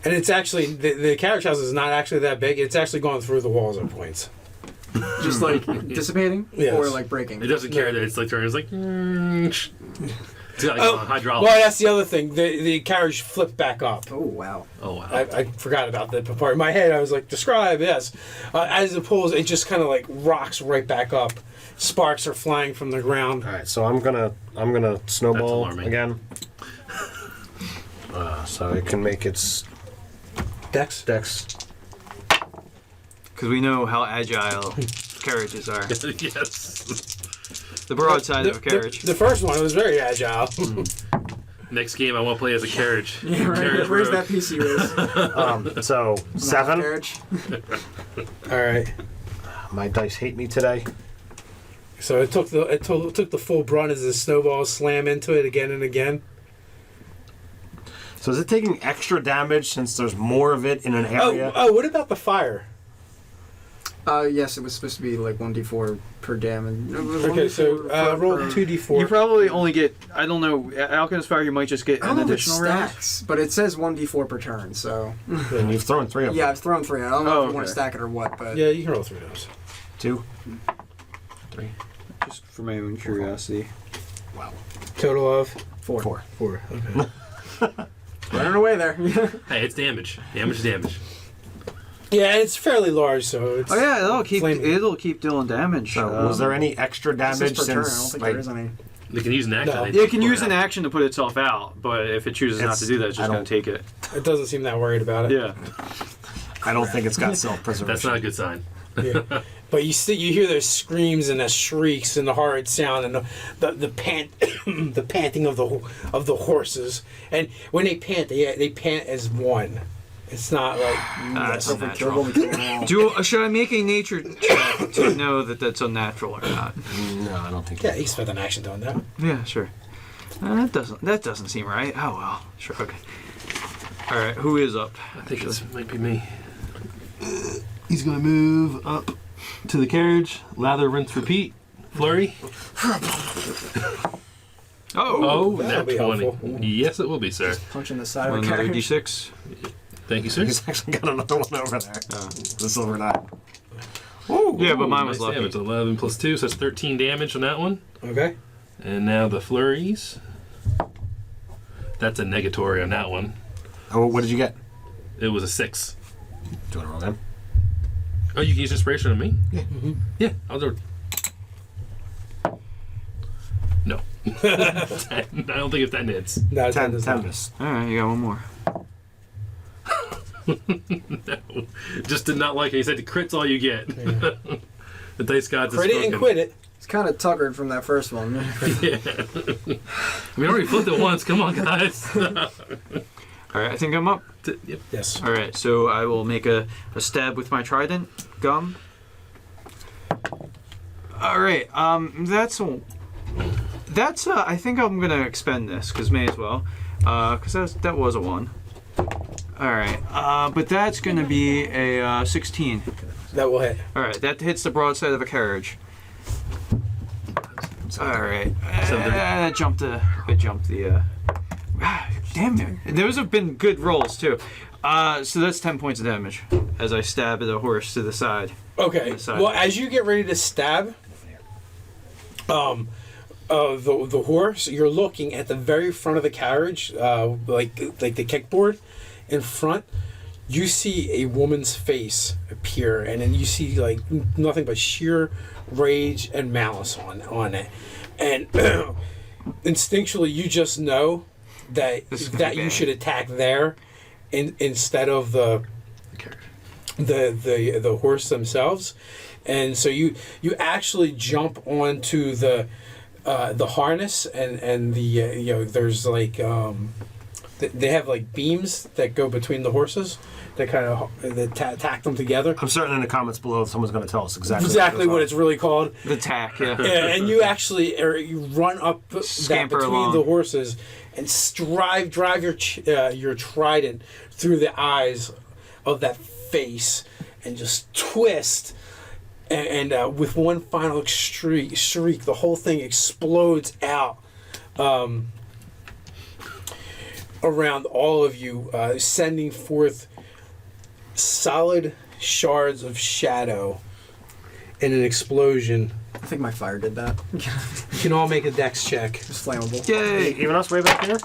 And it's actually the carriage house is not actually that big. It's actually going through the walls at points. Just like dissipating? Yes. Or like breaking? It doesn't care that it's like turning. It's like. It's like Oh, hydraulics. well, that's the other thing. The carriage flipped back up. Oh, wow. Oh, wow. I forgot about that part. In my head, I was like, describe, yes. As it pulls, it just kind of like rocks right back up. Sparks are flying from the ground. All right, so I'm gonna snowball alarming. again. So it can make its Dex? dex. Because we know how agile carriages are. Yes. The broadside of a carriage. The first one was very agile. Next game, I want to play as a carriage. Yeah, right. Carriage Where's rogue. that PC race? So 7. Carriage. All right. My dice hate me today. So it took the full brunt as the snowballs slam into it again and again. So is it taking extra damage since there's more of it in an area? Oh, what about the fire? Yes, it was supposed to be like 1d4 per damage. Okay, so roll 2d4. You probably only get, I don't know, Alchemist Fire, you might just get I don't an know if it additional round. stacks, but it says 1d4 per turn, so... And you've thrown 3 of them. Yeah, I've thrown 3. I don't know if you want okay. to stack it or what, but... Yeah, you can roll through those. 2, 3. Just for my own curiosity. Wow. Total of 4. 4. Okay. Running away there. Hey, it's damage. Damage is damage. Yeah, it's fairly large, so it's... Oh yeah, Flame. it'll keep dealing damage. So was there any extra It's damage just per turn. I don't since think like there is any. They can use an action. No. I Yeah, think, it can for use an that. action to put itself out, but if it chooses not to do that, it's just I going to take it. It doesn't seem that worried about it. Yeah. I don't think it's got self-preservation. That's not a good sign. Yeah. But you hear those screams and the shrieks and the horrid sound and the panting of the horses. And when they pant, they pant as one. It's not like That's If we kill them, unnatural. we kill them all. Should I make a nature check to know that that's unnatural or not? No, I don't think. yeah. He spent an action doing that. Yeah, sure. That doesn't seem right. Oh well, sure, okay. All right, who is up? I think it might be me. He's going to move up to the carriage. Lather, rinse, repeat. Flurry. Oh, that'll nat be 20. helpful. Yes, it will be, sir. Punch in the side of the Another carriage. d6. Thank you, sir. He's actually got another one over there. The silver knight. Yeah, but mine was Nice lucky. damage. 11 plus 2, so that's 13 damage on that one. Okay. And now the flurries. That's a negatory on that one. Oh, what did you get? It was a 6. Do you want to roll them? Oh, you can use inspiration on me? Yeah. Yeah, I'll do it. No. 10. I don't think it's 10 hits. No, 10 does not. miss. All right, you got one more. No. Just did not like it. He said the crit's all you get. The dice gods Crit it and quit it. It's kind of tuggered from that first one. Yeah. We already flipped it once. Come on, guys. All right, I think I'm up. Yep. Yes. All right, so I will make a stab with my trident gum. All right, that's I think I'm gonna expend this because may as well, because that was a 1. All right, but that's gonna be a 16. That will hit. All right, that hits the broadside of a carriage. All right, I jumped the. Damn it! Those have been good rolls too. So that's 10 points of damage as I stab at a horse to the side. Okay. Inside. Well, as you get ready to stab, the horse, you're looking at the very front of the carriage, like the kickboard, in front. You see a woman's face appear, and then you see like nothing but sheer rage and malice on it, and instinctually you just know that This is gonna be you bad. should attack there, instead of the horse themselves, and so you actually jump onto the harness and the there's like they have like beams that go between the horses that kind of tack them together. I'm certain in the comments below someone's going to tell us exactly What it's really called. The tack, yeah. Yeah, and you actually you run up that Scamper between along. the horses and drive your trident through the eyes of that face and just twist. And with one final shriek, the whole thing explodes out around all of you, sending forth solid shards of shadow in an explosion. I think my fire did that. You can all make a dex check. It's flammable. Yay! Even us way back here?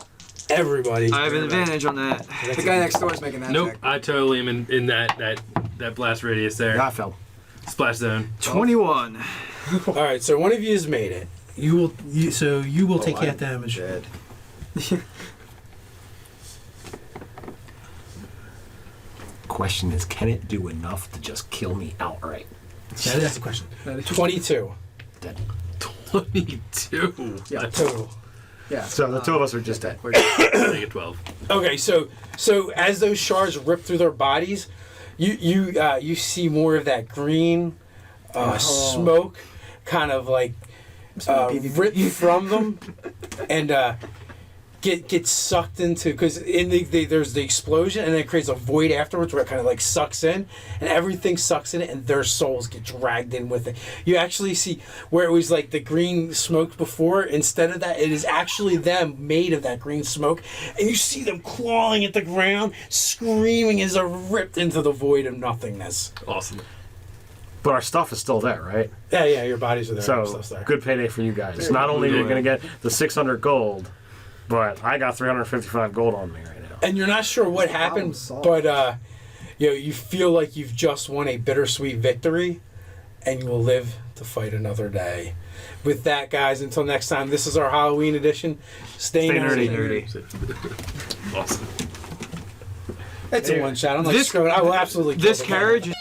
Everybody. I have an advantage on that. The guy next door is making that Nope. check. I totally am in that blast radius there. Yeah, I fell. Splash zone. 21. All right, so one of you has made it. You will take half damage. Dead. Question is, can it do enough to just kill me outright? That's the question. That is- 22 Dead. 22. Yeah. total. Yeah. So the two of us are just dead. Make it 12. Okay, so as those shards rip through their bodies, you see more of that green smoke, kind of like rip from them, and get sucked into, because there's the explosion and then it creates a void afterwards where it kind of like sucks in, and everything sucks in it, and their souls get dragged in with it. You actually see where it was like the green smoke before, instead of that, it is actually them made of that green smoke, and you see them clawing at the ground, screaming as they're ripped into the void of nothingness. Awesome. But our stuff is still there, right? Yeah, your bodies are there. So, stuff's there. good payday for you guys. Not only are you going to get the 600 gold, but I got 355 gold on me right now. And you're not sure what happened, solved. but you feel like you've just won a bittersweet victory, and you will live to fight another day. With that, guys, until next time, this is our Halloween edition. Stay nerdy. Awesome. It's a one shot. I'm like, This- screw it. I will absolutely kill This the guy. carriage.